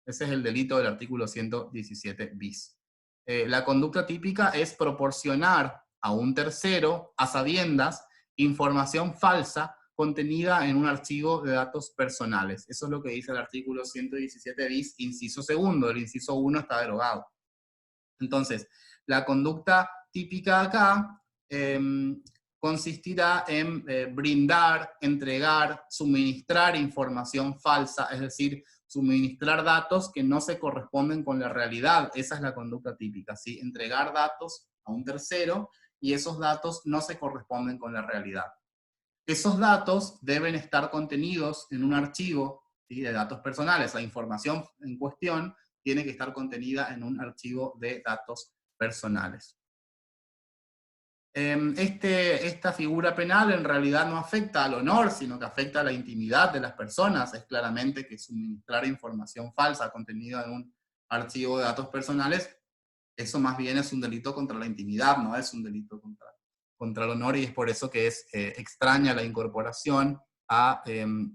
es el delito del artículo 117 bis. La conducta típica es proporcionar a un tercero, a sabiendas, información falsa contenida en un archivo de datos personales. Eso es lo que dice el artículo 117 bis, inciso segundo. El inciso 1 está derogado. Entonces, la conducta típica acá consistirá en brindar, entregar, suministrar información falsa, es decir, suministrar datos que no se corresponden con la realidad. Esa es la conducta típica, ¿sí? Entregar datos a un tercero y esos datos no se corresponden con la realidad. Esos datos deben estar contenidos en un archivo, ¿sí?, de datos personales. La información en cuestión tiene que estar contenida en un archivo de datos personales. Esta figura penal en realidad no afecta al honor, sino que afecta a la intimidad de las personas. Es claramente que suministrar información falsa contenida en un archivo de datos personales, eso más bien es un delito contra la intimidad, no es un delito contra el honor, y es por eso que es extraña la incorporación a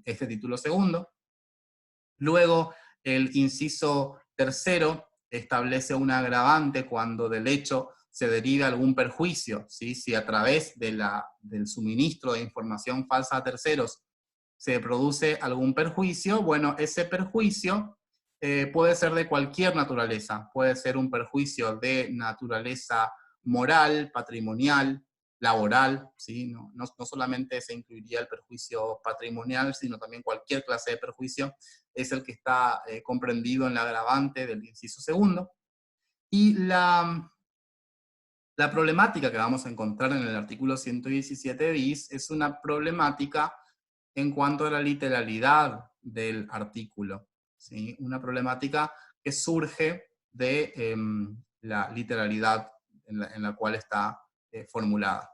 este título segundo. Luego, el inciso tercero establece un agravante cuando del hecho se deriva algún perjuicio, ¿sí? Si a través del suministro de información falsa a terceros se produce algún perjuicio, bueno, ese perjuicio puede ser de cualquier naturaleza. Puede ser un perjuicio de naturaleza moral, patrimonial, laboral, ¿sí? No solamente se incluiría el perjuicio patrimonial, sino también cualquier clase de perjuicio, es el que está comprendido en la agravante del inciso segundo. Y la problemática que vamos a encontrar en el artículo 117 bis es una problemática en cuanto a la literalidad del artículo, ¿sí? Una problemática que surge de la literalidad en la cual está formulada.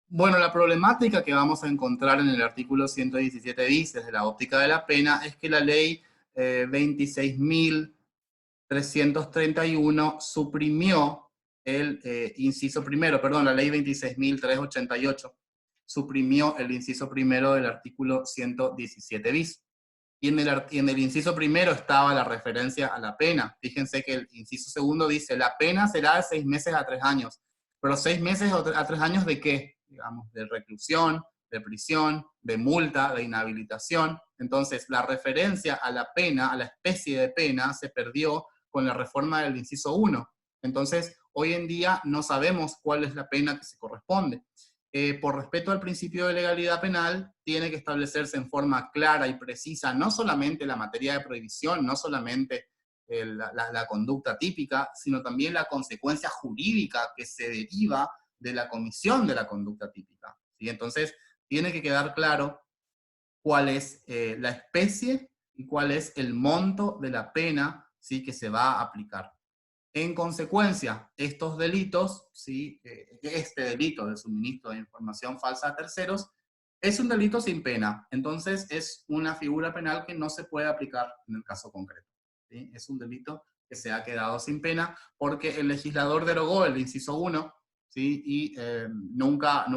Bueno, la problemática que vamos a encontrar en el artículo 117 bis desde la óptica de la pena es que la ley 26.331 suprimió el inciso primero, perdón, la ley 26.388 suprimió el inciso primero del artículo 117 bis. Y en el inciso primero estaba la referencia a la pena. Fíjense que el inciso segundo dice, la pena será de 6 meses a 3 años. Pero 6 meses a 3 años ¿de qué? Digamos, de reclusión, de prisión, de multa, de inhabilitación. Entonces, la referencia a la pena, a la especie de pena, se perdió con la reforma del inciso 1. Entonces, hoy en día no sabemos cuál es la pena que se corresponde. Por respeto al principio de legalidad penal, tiene que establecerse en forma clara y precisa, no solamente la materia de prohibición, no solamente la conducta típica, sino también la consecuencia jurídica que se deriva de la comisión de la conducta típica, ¿sí? Entonces, tiene que quedar claro cuál es la especie y cuál es el monto de la pena, ¿sí?, que se va a aplicar. En consecuencia, estos delitos, ¿sí?, este delito de suministro de información falsa a terceros, es un delito sin pena. Entonces, es una figura penal que no se puede aplicar en el caso concreto, ¿sí? Es un delito que se ha quedado sin pena porque el legislador derogó el inciso 1, ¿sí?, y nunca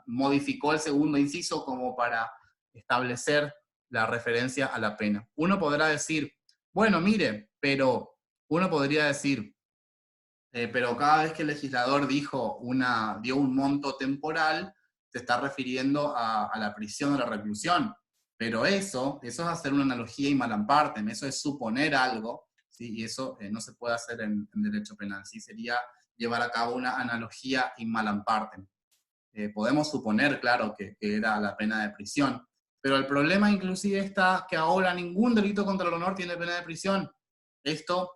modificó el segundo inciso como para establecer la referencia a la pena. Uno podrá decir, bueno, mire, pero uno podría decir, pero cada vez que el legislador dio un monto temporal, se está refiriendo a la prisión o la reclusión. Pero eso es hacer una analogía y mal en parte, eso es suponer algo, ¿sí? Y eso no se puede hacer en derecho penal, ¿sí? Sería llevar a cabo una analogía in malam partem. Podemos suponer, claro, que era la pena de prisión, pero el problema inclusive está que ahora ningún delito contra el honor tiene pena de prisión. Esto,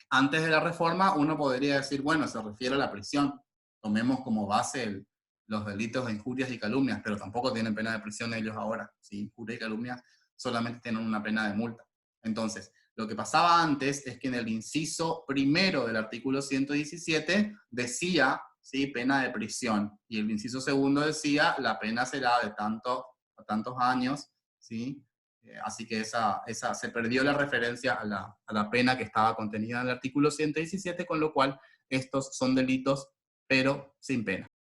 antes de la reforma, uno podría decir, bueno, se refiere a la prisión, tomemos como base los delitos de injurias y calumnias, pero tampoco tienen pena de prisión ellos ahora, ¿sí? Injurias y calumnias solamente tienen una pena de multa. Entonces, lo que pasaba antes es que en el inciso primero del artículo 117 decía, ¿sí?, pena de prisión, y el inciso segundo decía, la pena será de tantos años, ¿sí? Así que se perdió la referencia a la pena que estaba contenida en el artículo 117, con lo cual estos son delitos, pero sin pena.